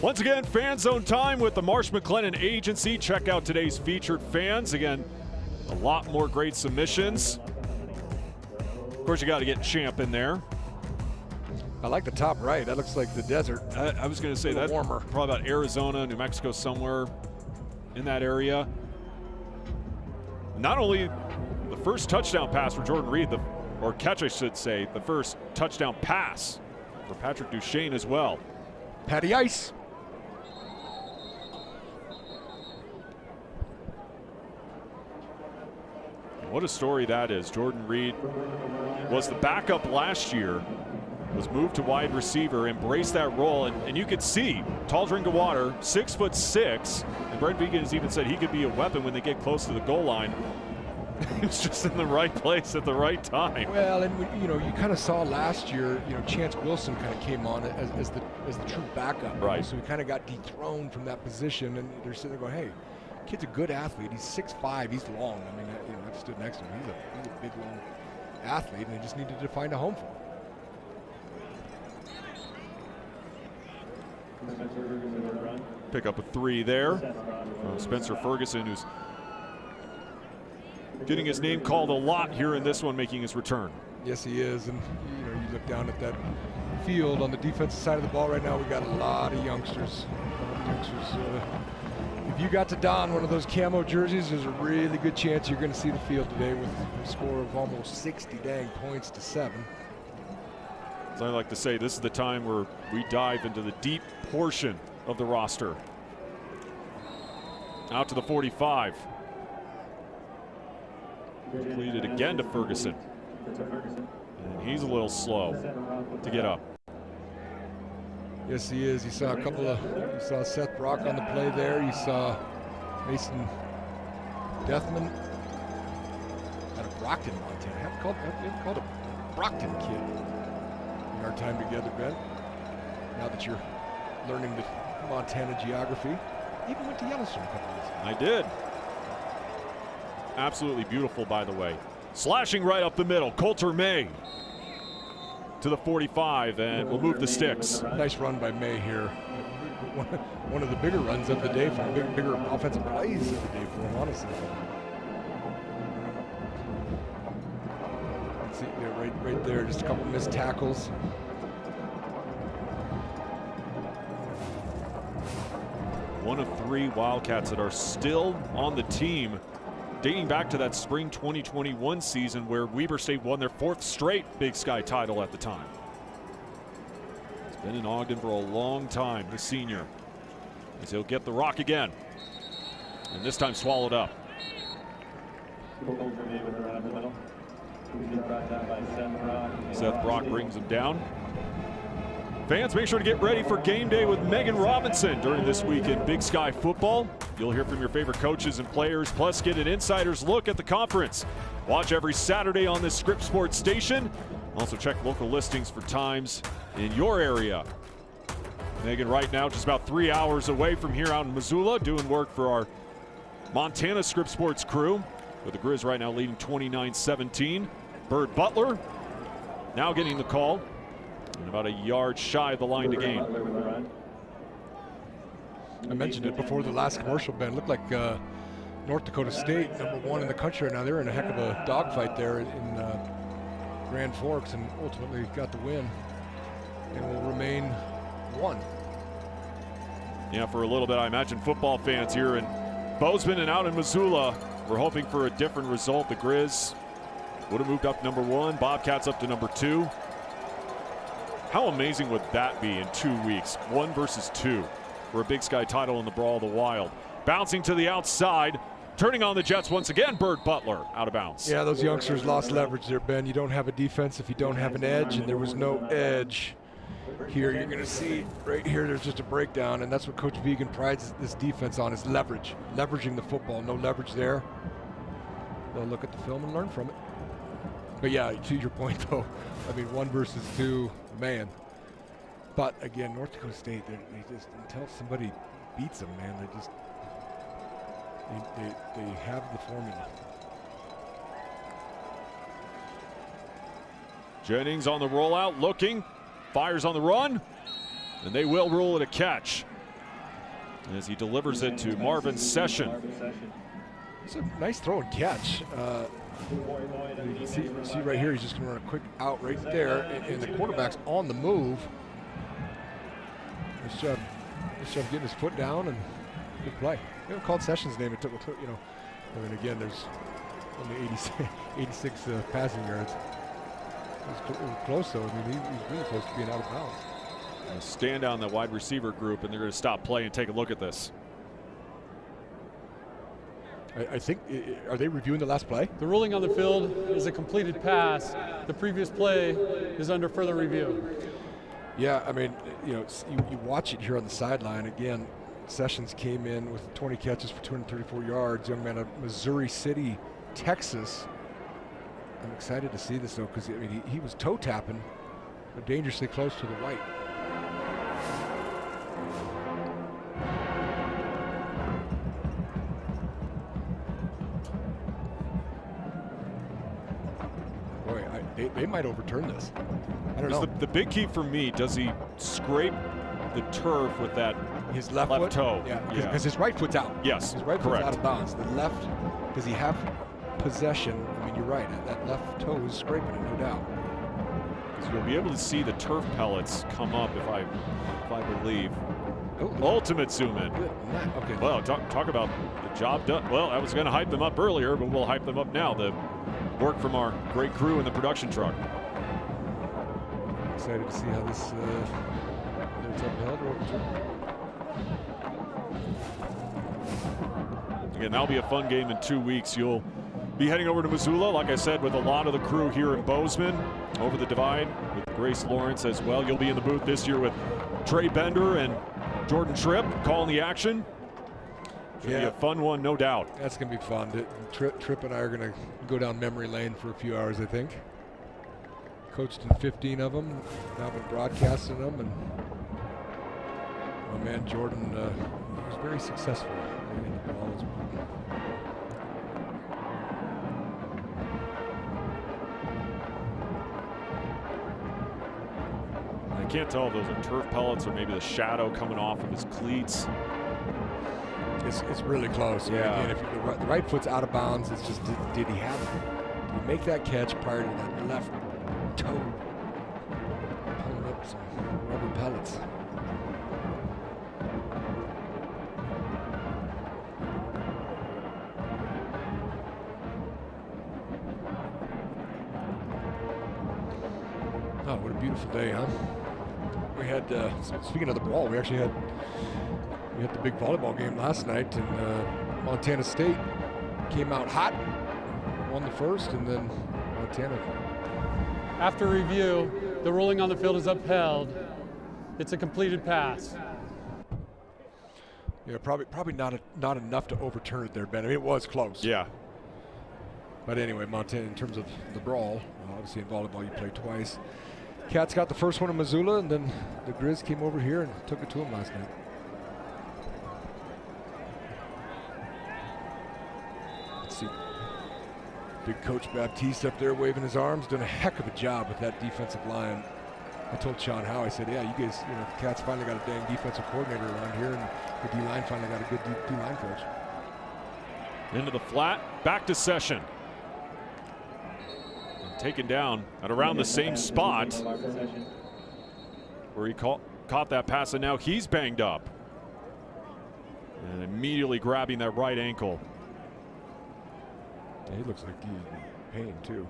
Once again, Fan Zone time with the Marsh McLennan Agency. Check out today's featured fans. Again, a lot more great submissions. Of course, you got to get Champ in there. I like the top right. That looks like the desert. I was going to say that warmer. Probably about Arizona, New Mexico, somewhere in that area. Not only the first touchdown pass for Jordan Reed, or catch, I should say, the first touchdown pass for Patrick Duchesne as well. Patty Ice. What a story that is. Jordan Reed was the backup last year, was moved to wide receiver, embraced that role, and you could see, tall drink of water, 6'6", and Brent Vigen has even said he could be a weapon when they get close to the goal line. He was just in the right place at the right time. Well, and you kind of saw last year, Chance Wilson kind of came on as the true backup. Right. So he kind of got dethroned from that position, and they're sitting there going, hey, kid's a good athlete. He's 6'5", he's long. I mean, I've stood next to him. He's a big, long athlete, and they just needed to find a home for him. Pick up a 3 there from Spencer Ferguson, who's getting his name called a lot here in this one, making his return. Yes, he is. And you look down at that field on the defensive side of the ball right now, we got a lot of youngsters. If you got to don one of those camo jerseys, there's a really good chance you're going to see the field today with a score of almost 60 dang points to 7. As I like to say, this is the time where we dive into the deep portion of the roster. Out to the 45. Completed again to Ferguson. And he's a little slow to get up. Yes, he is. You saw you saw Seth Brock on the play there. You saw Mason Deathman out of Brockton, Montana. I haven't called a Brockton kid in our time together, Ben. Now that you're learning the Montana geography. Even went to Yellowstone a couple of years ago. I did. Absolutely beautiful, by the way. Slashing right up the middle, Coulter May to the 45, and we'll move the sticks. Nice run by May here. One of the bigger runs of the day for him, bigger offensive plays of the day for him, honestly. Let's see, yeah, right there, just a couple missed tackles. One of 3 Wildcats that are still on the team, dating back to that spring 2021 season where Weber State won their 4th straight Big Sky title at the time. He's been in Ogden for a long time, the senior, as he'll get the rock again, and this time swallowed up. Seth Brock brings him down. Fans, make sure to get ready for game day with Megan Robinson during this week in Big Sky football. You'll hear from your favorite coaches and players, plus get an insider's look at the conference. Watch every Saturday on this Scripps Sports station. Also check local listings for times in your area. Megan right now just about 3 hours away from here out in Missoula, doing work for our Montana Scripps Sports crew, with the Grizz right now leading 29-17. Bird Butler now getting the call. And about a yard shy of the line to gain. I mentioned it before the last commercial, Ben. It looked like North Dakota State, #1 in the country right now. They're in a heck of a dogfight there in Grand Forks, and ultimately got the win and will remain 1. Yeah, for a little bit, I imagine football fans here in Bozeman and out in Missoula were hoping for a different result. The Grizz would have moved up to #1, Bobcats up to #2. How amazing would that be in 2 weeks? 1 versus 2 for a Big Sky title in the Brawl of the Wild. Bouncing to the outside, turning on the Jets once again. Bird Butler out of bounds. Yeah, those youngsters lost leverage there, Ben. You don't have a defense if you don't have an edge, and there was no edge here. You're going to see right here there's just a breakdown, and that's what Coach Vigen prides this defense on, is leverage. Leveraging the football. No leverage there. They'll look at the film and learn from it. But yeah, to your point though, I mean 1 versus 2, man. But again, North Dakota State, they just, until somebody beats them, man, they just, they have the formula. Jennings on the rollout, looking, fires on the run, and they will rule it a catch as he delivers it to Marvin Session. It's a nice throw and catch. You can see right here, he's just going to run a quick out right there, and the quarterback's on the move. Nice job getting his foot down, and good play. We haven't called Sessions' name. It took, I mean, again, there's only 86 passing yards. It was close, though. I mean, he's really close to being out of bounds. Stand down the wide receiver group, and they're going to stop play and take a look at this. I think, are they reviewing the last play? The ruling on the field is a completed pass. The previous play is under further review. Yeah, I mean, you watch it here on the sideline. Again, Sessions came in with 20 catches for 234 yards. Young man of Missouri City, Texas. I'm excited to see this, though, because, I mean, he was toe tapping, but dangerously close to the white. They might overturn this. I don't know. The big key for me, does he scrape the turf with that his left toe? Yeah, because his right foot's out. Yes, his right correct. foot's out of bounds. The left, does he have possession? I mean, you're right. That left toe is scraping it, no doubt. So you'll be able to see the turf pellets come up if I believe. Ooh. Ultimate zoom in. Good. Okay. Well, talk about the job done. Well, I was going to hype them up earlier, but we'll hype them up now. The work from our great crew in the production truck. Excited to see how this it's upheld or overturned. Again, that'll be a fun game in 2 weeks. You'll be heading over to Missoula, like I said, with a lot of the crew here in Bozeman, over the divide with Grace Lawrence as well. You'll be in the booth this year with Trey Bender and Jordan Tripp calling the action. Should be a fun one, no doubt. That's going to be fun. Tripp and I are going to go down memory lane for a few hours, I think. Coached in 15 of them. Now been broadcasting them, and my man Jordan was very successful in the ball as well. I can't tell if those are turf pellets or maybe the shadow coming off of his cleats. It's really close. Yeah. Again, if the right foot's out of bounds, it's just did he make that catch prior to that left toe pulling up some rubber pellets? Oh, what a beautiful day, huh? We had, speaking of the ball, we actually had the big volleyball game last night, and Montana State came out hot, won the first, and then Montana. After review, the ruling on the field is upheld. It's a completed pass. Yeah, probably not enough to overturn it there, Ben. I mean, it was close. Yeah. But anyway, Montana, in terms of the brawl, obviously in volleyball you play twice. Cats got the first one in Missoula, and then the Grizz came over here and took it to them last night. Let's see. Big Coach Baptiste up there waving his arms, doing a heck of a job with that defensive line. I told Sean Howe, I said, yeah, you guys, the Cats finally got a dang defensive coordinator around here, and the D-line finally got a good D-line coach. Into the flat, back to Session. Taken down at around the same spot where he caught that pass, and now he's banged up. And immediately grabbing that right ankle. Yeah, he looks like he's in pain too.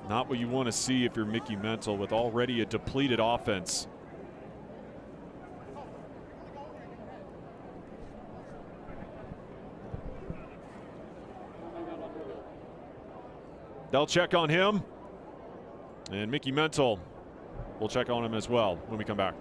Not what you want to see if you're Mickey Mental with already a depleted offense. They'll check on him, and Mickey Mental will check on him as well when we come back.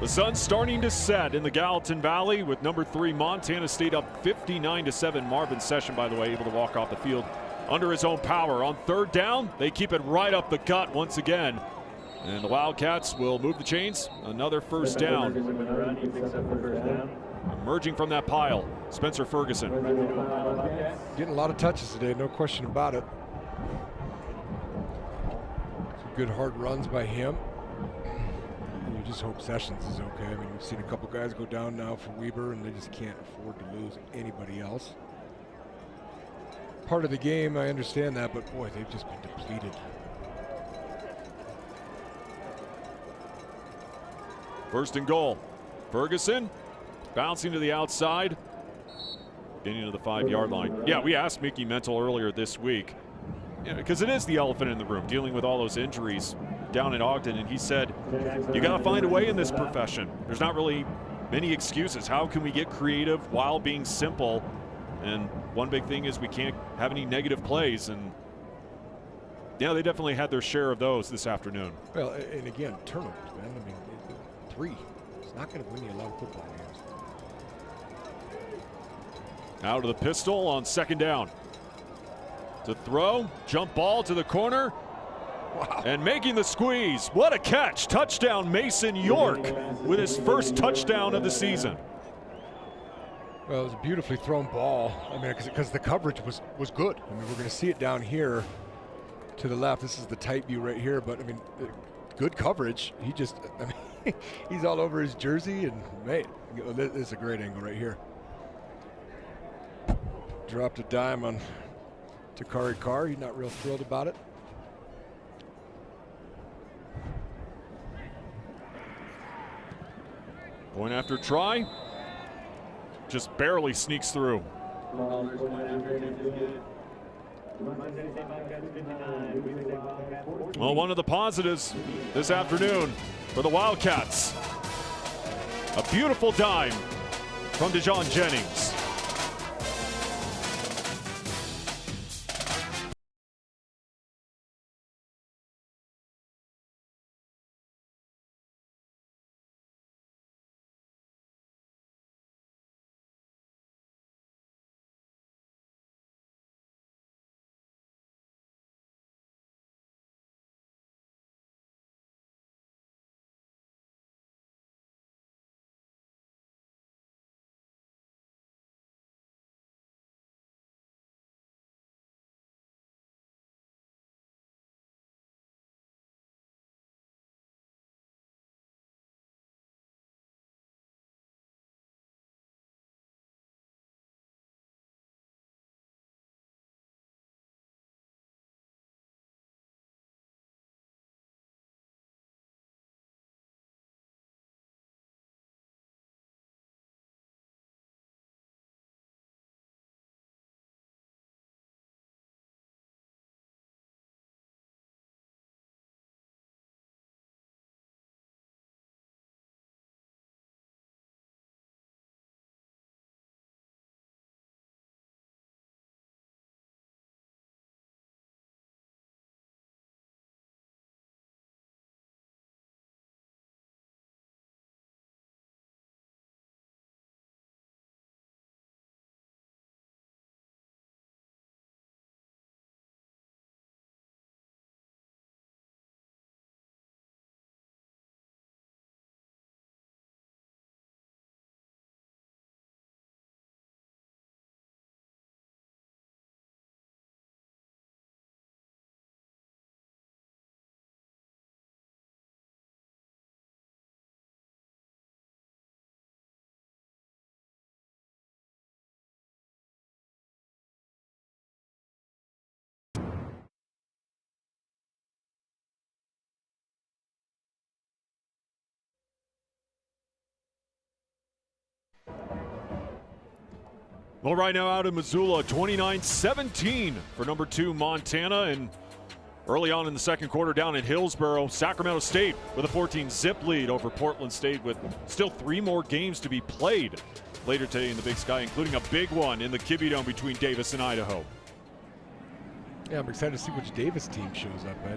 The sun's starting to set in the Gallatin Valley with number 3 Montana State up 59-7. Marvin Session, by the way, able to walk off the field under his own power. On third down, they keep it right up the gut once again. And the Wildcats will move the chains. Another first down. Emerging from that pile, Spencer Ferguson. Getting a lot of touches today, no question about it. Some good hard runs by him. And you just hope Sessions is okay. I mean, we've seen a couple guys go down now for Weber, and they just can't afford to lose anybody else. Part of the game, I understand that, but boy, they've just been depleted. First and goal. Ferguson bouncing to the outside, getting to the 5-yard line. Yeah, we asked Mickey Mental earlier this week, because it is the elephant in the room, dealing with all those injuries down in Ogden, and he said, you got to find a way in this profession. There's not really many excuses. How can we get creative while being simple? And one big thing is we can't have any negative plays, and yeah, they definitely had their share of those this afternoon. Well, and again, turnovers, man. I mean, 3. It's not going to win you a lot of football games. Out of the pistol on second down. To throw, jump ball to the corner. Wow. And making the squeeze. What a catch. Touchdown Mason York with his first touchdown of the season. Well, it was a beautifully thrown ball. I mean, because the coverage was good. I mean, we're going to see it down here to the left. This is the tight view right here, but I mean, good coverage. He just, I mean, he's all over his jersey, and mate, this is a great angle right here. Dropped a dime on Takari Carr. He's not real thrilled about it. Point after try. Just barely sneaks through. Well, one of the positives this afternoon for the Wildcats. A beautiful dime from Dejon Jennings. Well, right now out in Missoula, 29-17 for number 2 Montana. And early on in the second quarter down in Hillsboro, Sacramento State with a 14-zip lead over Portland State with still 3 more games to be played later today in the Big Sky, including a big one in the Kibbe Dome between Davis and Idaho. Yeah, I'm excited to see which Davis team shows up. I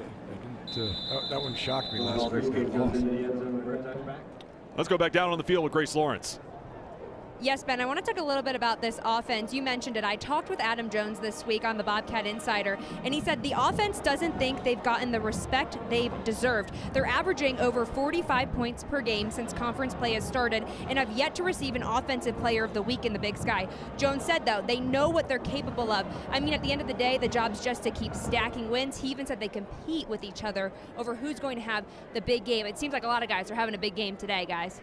didn't. That one shocked me last week. Let's go back down on the field with Grace Lawrence. Yes, Ben, I want to talk a little bit about this offense. You mentioned it. I talked with Adam Jones this week on the Bobcat Insider, and he said the offense doesn't think they've gotten the respect they've deserved. They're averaging over 45 points per game since conference play has started and have yet to receive an Offensive Player of the Week in the Big Sky. Jones said, though, they know what they're capable of. I mean, at the end of the day, the job's just to keep stacking wins. He even said they compete with each other over who's going to have the big game. It seems like a lot of guys are having a big game today, guys.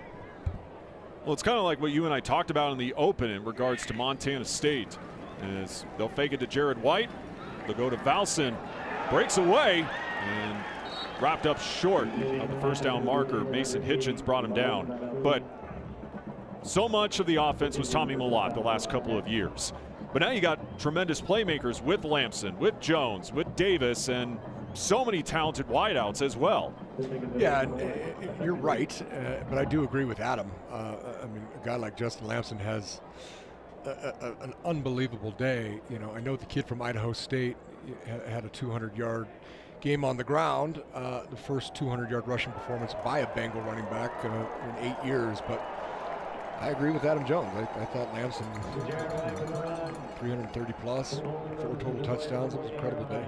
Well, it's kind of like what you and I talked about in the open in regards to Montana State. As they'll fake it to Jared White. They'll go to Valson. Breaks away and wrapped up short of the first down marker. Mason Hitchens brought him down. But so much of the offense was Tommy Mellott the last couple of years. But now you got tremendous playmakers with Lamson, with Jones, with Davis, and so many talented wideouts as well. Yeah, you're right, but I do agree with Adam. I mean, a guy like Justin Lamson has an unbelievable day. You know, I know the kid from Idaho State had a 200-yard game on the ground, the first 200-yard rushing performance by a Bengal running back in 8 years, but I agree with Adam Jones. I thought Lamson, 330 plus, 4 total touchdowns. It was an incredible day.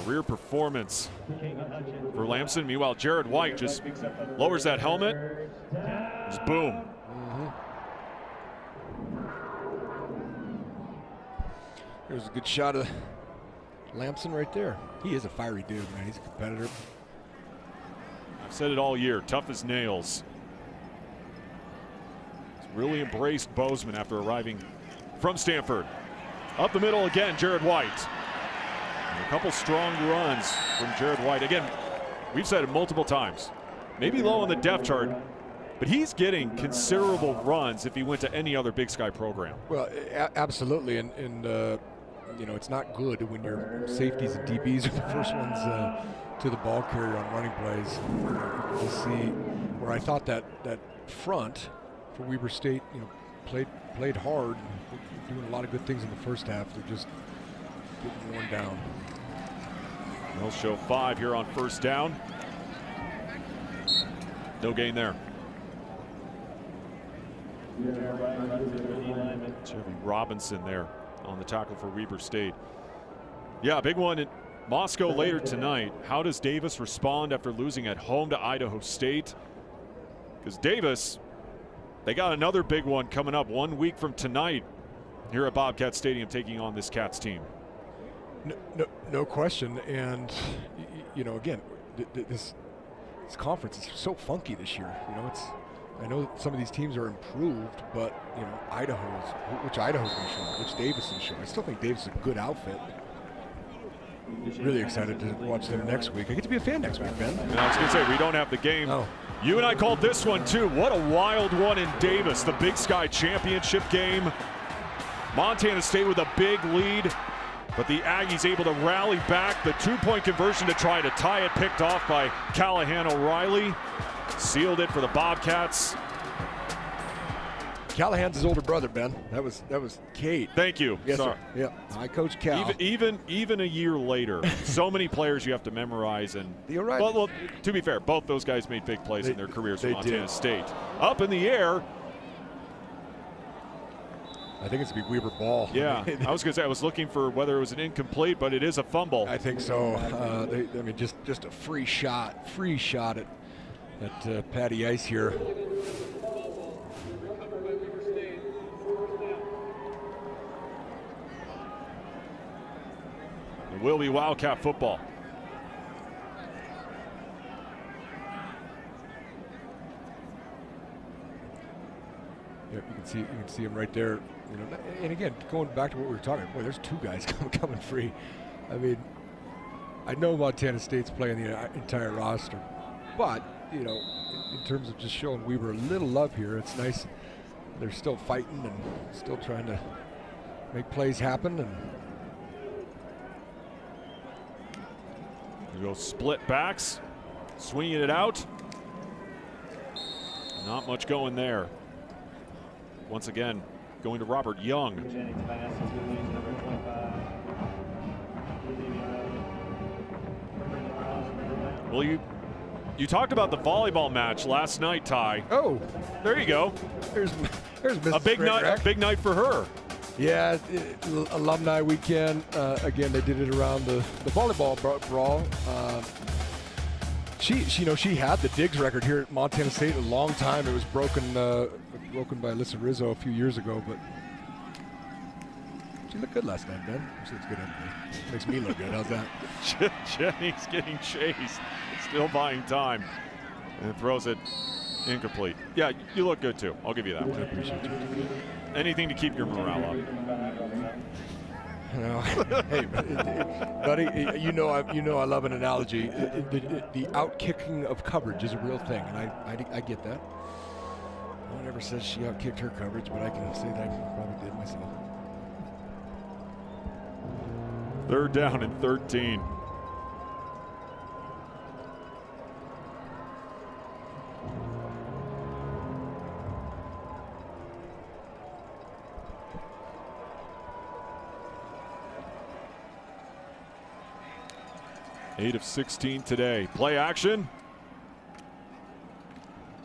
Career performance for Lamson. Meanwhile, Jared White just lowers that helmet. Just boom. There's a good shot of Lamson right there. He is a fiery dude, man. He's a competitor. I've said it all year. Tough as nails. He's really embraced Bozeman after arriving from Stanford. Up the middle again, Jared White. A couple strong runs from Jared White. Again, we've said it multiple times. Maybe low on the depth chart, but he's getting considerable runs if he went to any other Big Sky program. Well, absolutely, and you know, it's not good when your safeties and DBs are the first ones to the ball carrier on running plays. You see where I thought that front for Weber State, you know, played hard, doing a lot of good things in the first half. They're just getting worn down. They'll show 5 here on first down. No gain there. Chevy Robinson there on the tackle for Weber State. Yeah, big one in Moscow later tonight. How does Davis respond after losing at home to Idaho State? Because Davis, they got another big one coming up 1 week from tonight here at Bobcat Stadium, taking on this Cats team. No question, and you know, again, this conference is so funky this year. You know, I know some of these teams are improved, but you know, which Idaho's going to show, which Davis is showing. I still think Davis is a good outfit. Really excited to watch them next week. I get to be a fan next week, Ben. And I was going to say, we don't have the game. Oh. You and I called this one too. What a wild one in Davis, the Big Sky Championship game. Montana State with a big lead. But the Aggies able to rally back. The 2-point conversion to try to tie it, picked off by Callahan O'Reilly. Sealed it for the Bobcats. Callahan's his older brother, Ben. That was Kate. Thank you. Yes, Sorry. sir. Yeah, I coach Cal. Even a year later, so many players you have to memorize. And well, to be fair, both those guys made big plays in their careers for Montana State. Up in the air. I think it's going to be Weber ball. Yeah, I was going to say, I was looking for whether it was an incomplete, but it is a fumble. I think so. I mean, just a free shot at Patty Ice here. It will be Wildcat football. Yep, you can see him right there. You know, and again, going back to what we were talking about, boy, there's 2 guys coming free. I mean, I know Montana State's playing the entire roster, but you know, in terms of just showing Weber a little love here, it's nice. They're still fighting and still trying to make plays happen. And you go split backs, swinging it out. Not much going there. Once again, going to Robert Young. Well, You talked about the volleyball match last night, Ty. Oh, there you go. There's Mrs. A big night. A big night for her. Yeah, alumni weekend. Again, they did it around the volleyball brawl. She had the digs record here at Montana State a long time. It was broken by Alyssa Rizzo a few years ago, but she looked good last night, Ben. She looks good anyway. Makes me look good. How's that? Jenny's getting chased. Still buying time. And throws it incomplete. Yeah, you look good too. I'll give you that one. I appreciate you. Anything to keep your morale up. Hey, buddy, you know I love an analogy. The out-kicking of coverage is a real thing, and I get that. No one ever says she out-kicked her coverage, but I can say that I probably did myself. 3rd down and 13. Eight of 16 today. Play action.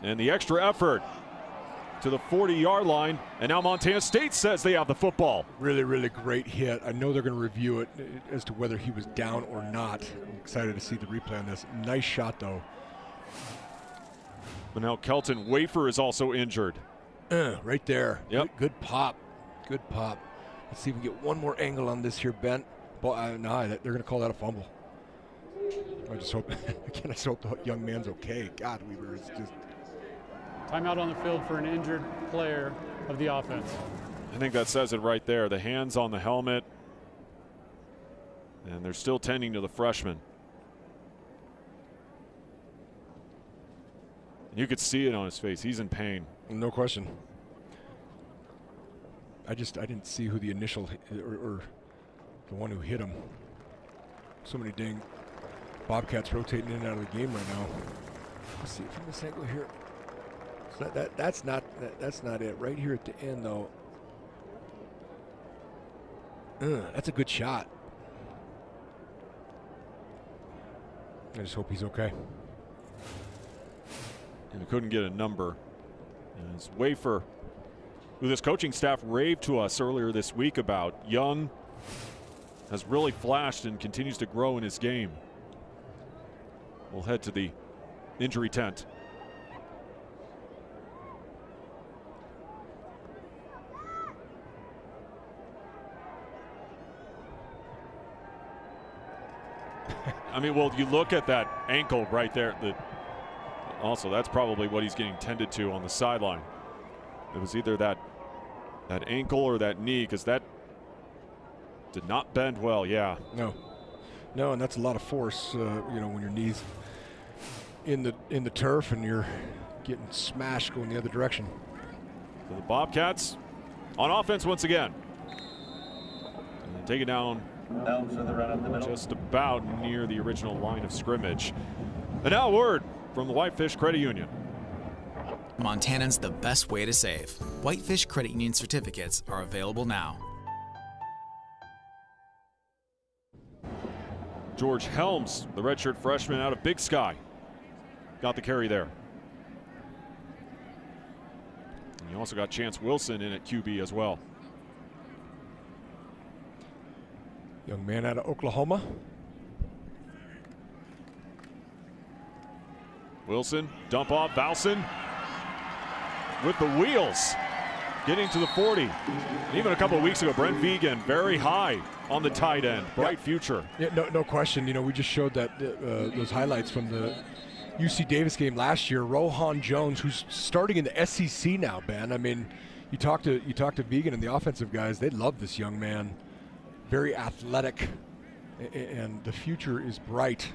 And the extra effort to the 40-yard line. And now Montana State says they have the football. Really, really great hit. I know they're going to review it as to whether he was down or not. I'm excited to see the replay on this. Nice shot, though. But now Kelton Wafer is also injured. Right there. Yep. Good pop. Good pop. Let's see if we can get one more angle on this here, Ben. No, they're going to call that a fumble. I just hope the young man's okay. God, Weaver is just. Timeout on the field for an injured player of the offense. I think that says it right there. The hands on the helmet. And they're still tending to the freshman. You could see it on his face. He's in pain. No question. I didn't see who the initial or the one who hit him. So many dang Bobcats rotating in and out of the game right now. Let's see from this angle here. So that's not it. Right here at the end though. That's a good shot. I just hope he's okay. And we couldn't get a number. As Wafer, who this coaching staff raved to us earlier this week about, young, has really flashed and continues to grow in his game. We'll head to the injury tent. I mean, well, you look at that ankle right there. Also, that's probably what he's getting tended to on the sideline. It was either that ankle or that knee, because that did not bend well. Yeah. No, and that's a lot of force. When your knees in the turf and you're getting smashed going the other direction. So the Bobcats on offense once again. And take it down just about near the original line of scrimmage. And now a word from the Whitefish Credit Union. Montanans the best way to save. Whitefish Credit Union certificates are available now. George Helms, the redshirt freshman out of Big Sky, got the carry there. And you also got Chance Wilson in at QB as well. Young man out of Oklahoma. Wilson, dump off, Valson with the wheels, getting to the 40. Even a couple of weeks ago, Brent Vegan, very high on the tight end, bright future. Yeah, no question. We just showed that those highlights from the UC Davis game last year. Rohan Jones, who's starting in the SEC now, Ben. I mean, you talk to Vegan and the offensive guys, they love this young man. Very athletic, and the future is bright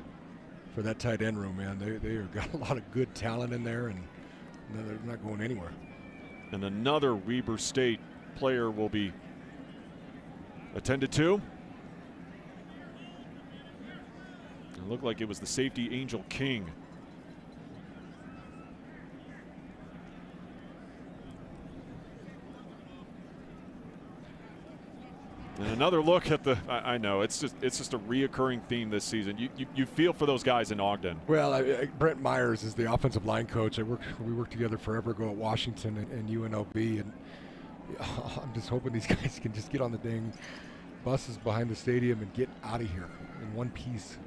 for that tight end room, man. They have got a lot of good talent in there, and they're not going anywhere. And another Weber State player will be attended to. It looked like it was the safety Angel King. And another look at the, I know, it's just a reoccurring theme this season. You feel for those guys in Ogden. Well, Brent Myers is the offensive line coach. We worked together forever ago at Washington and UNLV, and I'm just hoping these guys can just get on the dang buses behind the stadium and get out of here in one piece.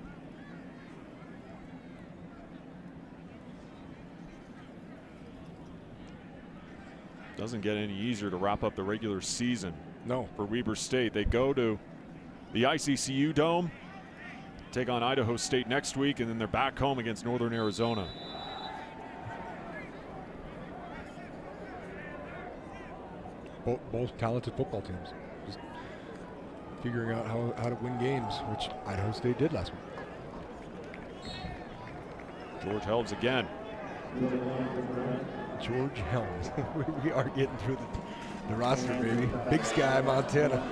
Doesn't get any easier to wrap up the regular season. No. For Weber State. They go to the ICCU Dome, take on Idaho State next week, and then they're back home against Northern Arizona. Both talented football teams. Just figuring out how to win games, which Idaho State did last week. George Helms again. George Helms. We are getting through the roster, baby. Big Sky, Montana.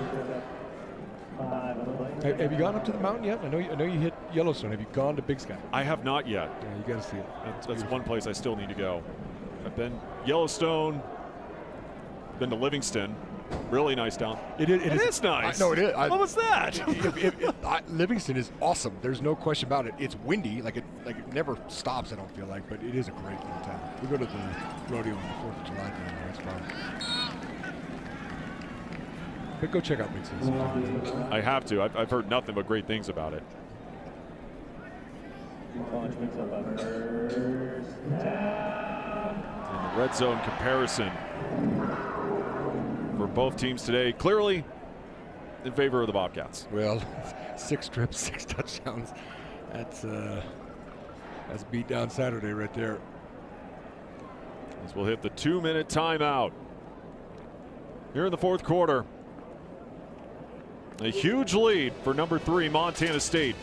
Have you gone up to the mountain yet? I know you hit Yellowstone. Have you gone to Big Sky? I have not yet. Yeah, you got to see it. That's one place I still need to go. I've been Yellowstone, been to Livingston. Really nice down. It is nice. No, it is. What was that? Livingston is awesome. There's no question about it. It's windy, like it never stops. I don't feel like, but it is a great little town. We go to the rodeo on the 4th of July down there. It's fun. But go check out Big Sky. I have to. I've heard nothing but great things about it. And the red zone comparison for both teams today, clearly in favor of the Bobcats. Well, 6 trips, 6 touchdowns. That's beat down Saturday right there. As we'll hit the 2-minute timeout here in the 4th quarter. A huge lead for number 3 Montana State,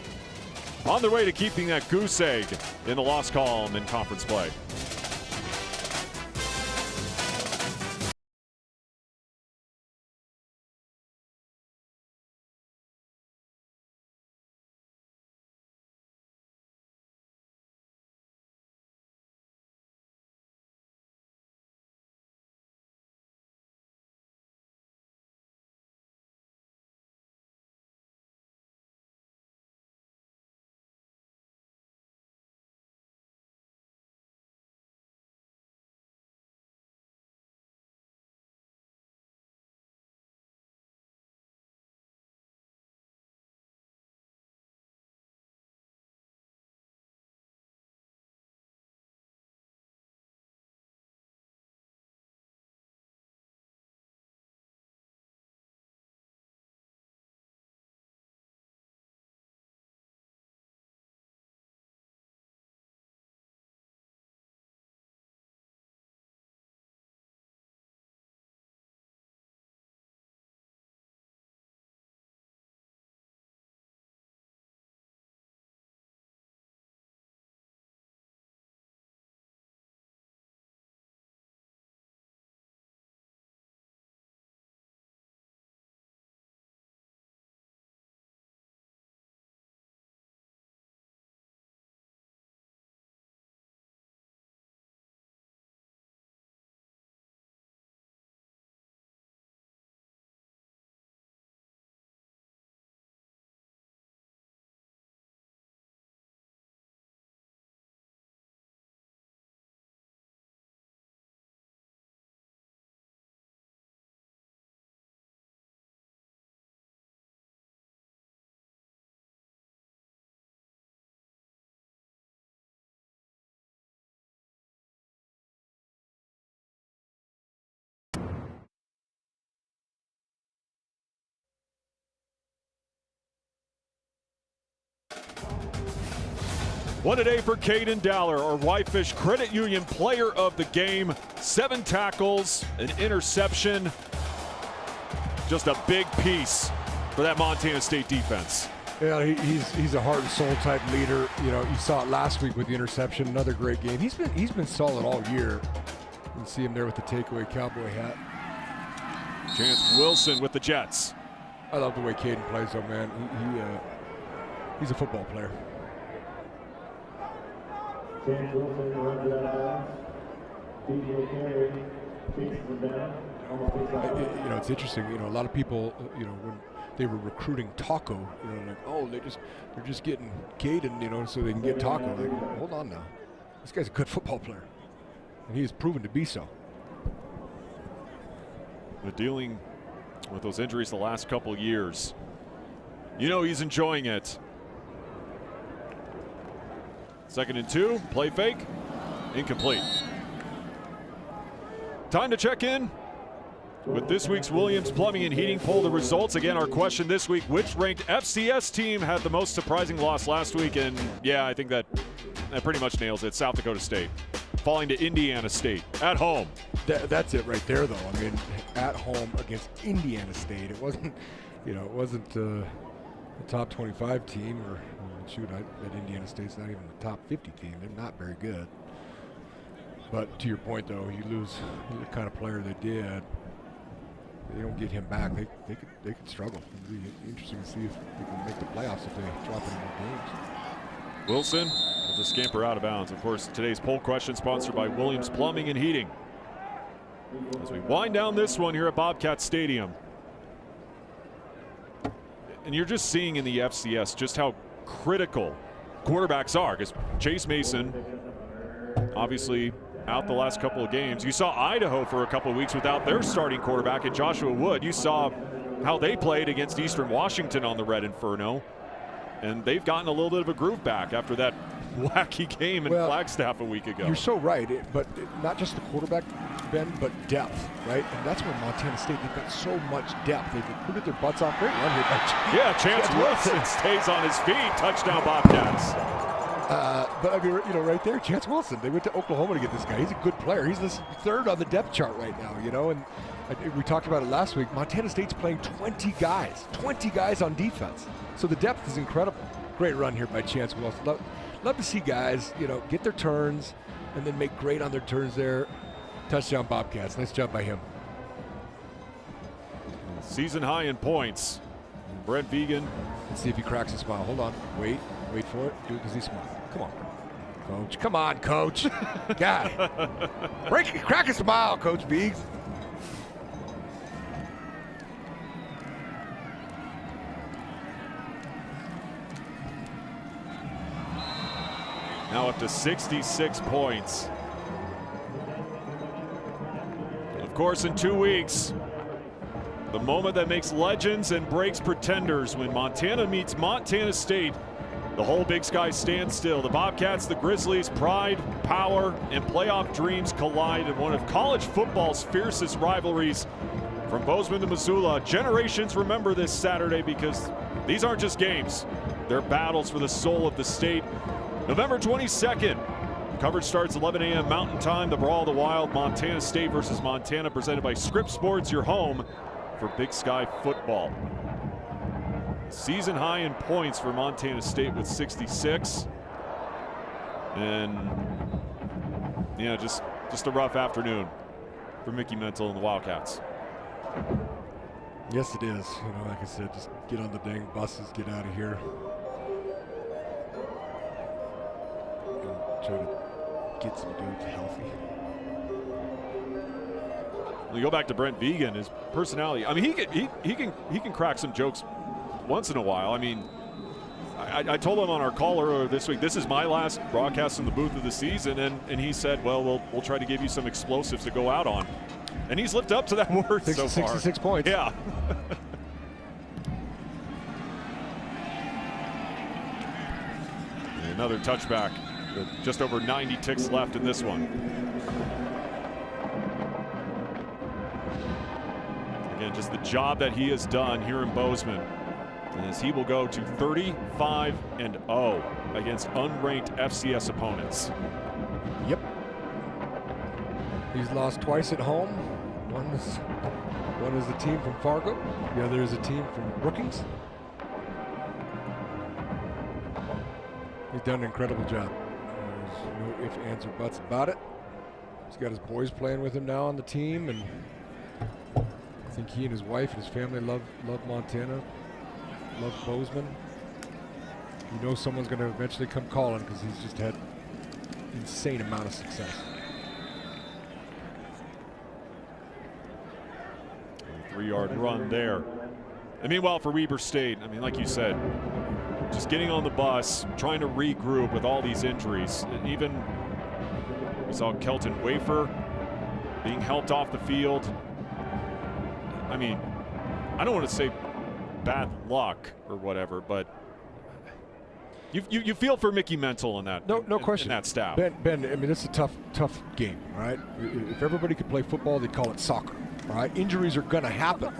on their way to keeping that goose egg in the loss column in conference play. What a day for Caden Dowler, our Whitefish Credit Union Player of the Game. 7 tackles, an interception. Just a big piece for that Montana State defense. Yeah, he's a heart and soul type leader. You know, you saw it last week with the interception. Another great game. He's been solid all year. You can see him there with the takeaway cowboy hat. Chance Wilson with the Jets. I love the way Caden plays, though, man. He's a football player. You know, it's interesting. You know, a lot of people, you know, they were recruiting Taco. You know, like, oh, they're just getting Caden, you know, so they can get Taco. Like, hold on now, this guy's a good football player, and he has proven to be so. But dealing with those injuries the last couple years, you know he's enjoying it. 2nd and 2, play fake, incomplete. Time to check in with this week's Williams Plumbing and Heating poll. The results, again, our question this week: which ranked FCS team had the most surprising loss last week? And yeah, I think that pretty much nails it. South Dakota State falling to Indiana State at home. That's it right there, though. I mean, at home against Indiana State, it wasn't, you know, it wasn't a top 25 team, or shoot, I bet Indiana State's not even a top 50 team. They're not very good. But to your point, though, you lose the kind of player they did. They don't get him back. They could struggle. It'll be interesting to see if they can make the playoffs if they drop any more games. Wilson with the scamper out of bounds. Of course, today's poll question sponsored by Williams Plumbing and Heating. As we wind down this one here at Bobcat Stadium. And you're just seeing in the FCS just how critical quarterbacks are, because Chase Mason, obviously out the last couple of games. You saw Idaho for a couple of weeks without their starting quarterback in Joshua Wood. You saw how they played against Eastern Washington on the Red Inferno. And they've gotten a little bit of a groove back after that wacky game in Flagstaff a week ago. You're so right, but not just the quarterback, Ben, but depth, right? And that's where Montana State, they've got so much depth. They've recruited their butts off. Great run here by Chance Wilson stays on his feet. Touchdown Bobcats. But I mean, you know, right there, Chance Wilson. They went to Oklahoma to get this guy. He's a good player. He's the 3rd on the depth chart right now, you know. And we talked about it last week. Montana State's playing 20 guys on defense. So the depth is incredible. Great run here by Chance Wilson. Love to see guys, you know, get their turns and then make great on their turns there. Touchdown Bobcats. Nice job by him. Season high in points. Brent Vegan. Let's see if he cracks a smile. Hold on. Wait for it. Do it because he smiles. Come on, Coach. Come on, Coach. God. Crack a smile, Coach Biggs. Now up to 66 points. Of course, in 2 weeks, the moment that makes legends and breaks pretenders when Montana meets Montana State. The whole Big Sky stands still. The Bobcats, the Grizzlies, pride, power, and playoff dreams collide in one of college football's fiercest rivalries. From Bozeman to Missoula, generations remember this Saturday because these aren't just games. They're battles for the soul of the state. November 22nd. Coverage starts 11 a.m. Mountain Time. The Brawl of the Wild, Montana State versus Montana, presented by Scripps Sports, your home for Big Sky football. Season high in points for Montana State with 66. And yeah, just a rough afternoon for Mickey Mental and the Wildcats. Yes, it is. You know, like I said, just get on the dang buses, get out of here. And try to get some dudes healthy. You go back to Brent Vegan, his personality. I mean, he can crack some jokes once in a while. I mean, I told him on our call earlier this week, this is my last broadcast in the booth of the season, and he said, well, we'll try to give you some explosives to go out on. And he's lived up to that word so far. 66 points. Yeah. Another touchback with just over 90 ticks left in this one. Again, just the job that he has done here in Bozeman, as he will go to 35-0 against unranked FCS opponents. Yep. He's lost twice at home. One is the team from Fargo. The other is a team from Brookings. He's done an incredible job. There's no ifs, ands, or buts about it. He's got his boys playing with him now on the team, and I think he and his wife and his family love Montana, love Bozeman. You know someone's going to eventually come calling because he's just had an insane amount of success. A 3-yard run there. And meanwhile, for Weber State, I mean, like you said, just getting on the bus, trying to regroup with all these injuries. And even we saw Kelton Wafer being helped off the field. I mean, I don't want to say bad luck or whatever, but you feel for Mickey Mental in that. No question. In that staff. Ben, I mean, it's a tough game, all right? If everybody could play football, they'd call it soccer, all right? Injuries are going to happen,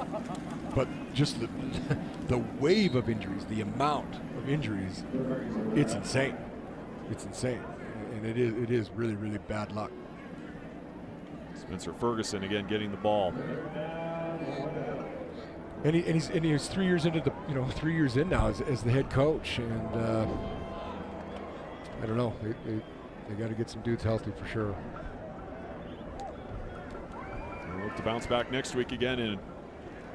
but just the wave of injuries, the amount of injuries, it's insane. It's insane, and it is really, really bad luck. Spencer Ferguson again getting the ball. And he's 3 years into 3 years in now as the head coach, and I don't know. They got to get some dudes healthy for sure. We'll look to bounce back next week again in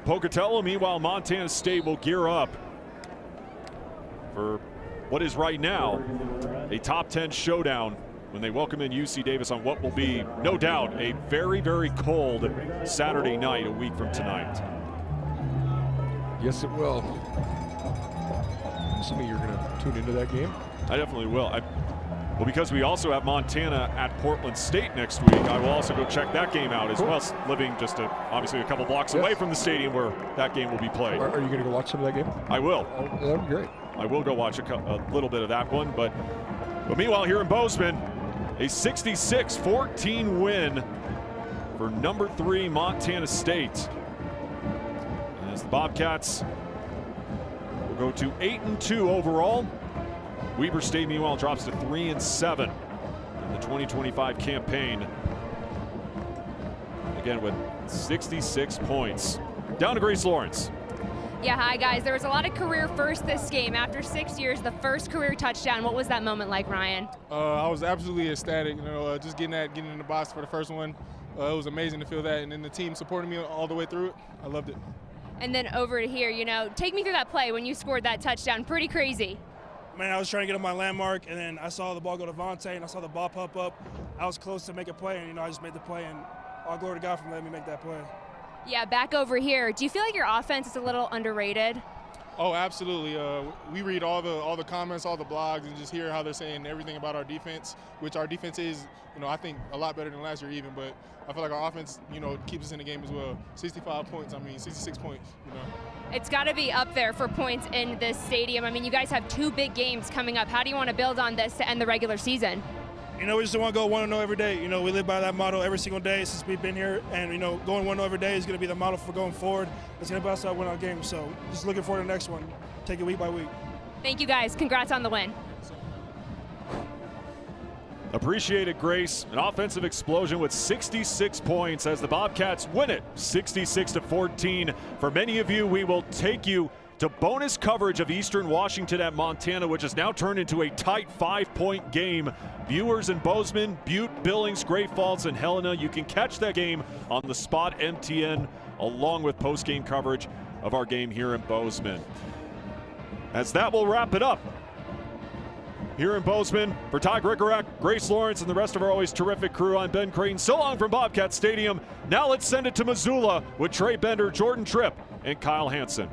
Pocatello. Meanwhile, Montana State will gear up for what is right now a top 10 showdown when they welcome in UC Davis on what will be, no doubt, a very, very cold Saturday night a week from tonight. Yes, it will. Assuming you're going to tune into that game? I definitely will. Well, because we also have Montana at Portland State next week, I will also go check that game out as well, living just obviously a couple blocks away from the stadium where that game will be played. Are you going to go watch some of that game? I will. Oh, that'd be great. I will go watch a little bit of that one. But meanwhile, here in Bozeman, a 66-14 win for number 3 Montana State. As the Bobcats will go to 8-2 overall. Weber State, meanwhile, drops to 3-7 in the 2025 campaign. Again, with 66 points. Down to Grace Lawrence. Yeah, hi guys. There was a lot of career firsts this game. After 6 years, the first career touchdown. What was that moment like, Ryan? I was absolutely ecstatic. Just getting in the box for the first one. It was amazing to feel that, and then the team supporting me all the way through it. I loved it. And then over to here, take me through that play when you scored that touchdown. Pretty crazy. Man, I was trying to get on my landmark, and then I saw the ball go to Vontae, and I saw the ball pop up. I was close to make a play, and I just made the play, and all glory to God for letting me make that play. Yeah, back over here. Do you feel like your offense is a little underrated? Oh, absolutely. We read all the comments, all the blogs, and just hear how they're saying everything about our defense, which our defense is, I think a lot better than last year even, but I feel like our offense, keeps us in the game as well. 66 points, It's got to be up there for points in this stadium. I mean, you guys have 2 big games coming up. How do you want to build on this to end the regular season? We just want to go 1-0 every day. We live by that motto every single day since we've been here, and going 1-0 every day is going to be the model for going forward. It's going to help us out win our games. So just looking forward to the next one. Take it week by week. Thank you guys. Congrats on the win. Appreciate it, Grace. An offensive explosion with 66 points as the Bobcats win it 66-14. For many of you, we will take you to bonus coverage of Eastern Washington at Montana, which has now turned into a tight 5-point game. Viewers in Bozeman, Butte, Billings, Great Falls, and Helena, you can catch that game on the Spot MTN, along with post-game coverage of our game here in Bozeman. As that will wrap it up here in Bozeman. For Ty Grigorak, Grace Lawrence, and the rest of our always terrific crew, I'm Ben Creighton. So long from Bobcat Stadium. Now let's send it to Missoula with Trey Bender, Jordan Tripp, and Kyle Hansen.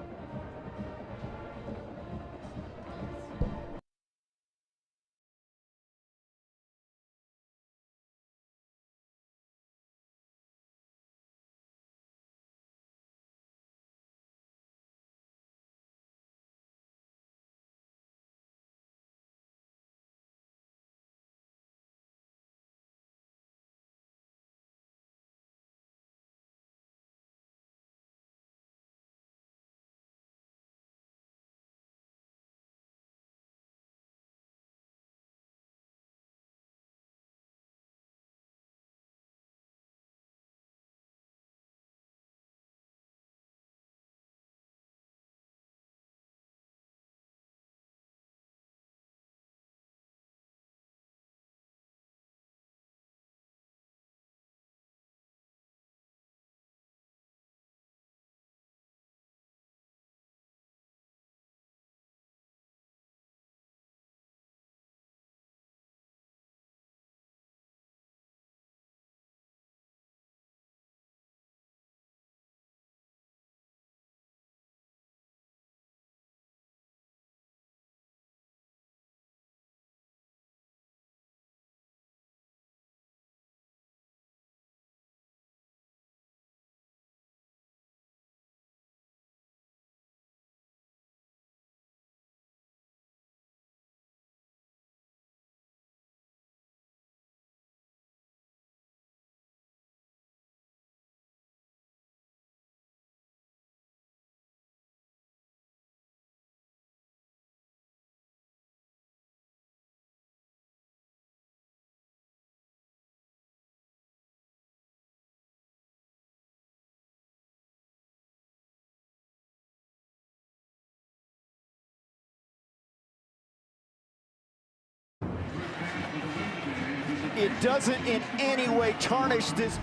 it doesn't in any way tarnish this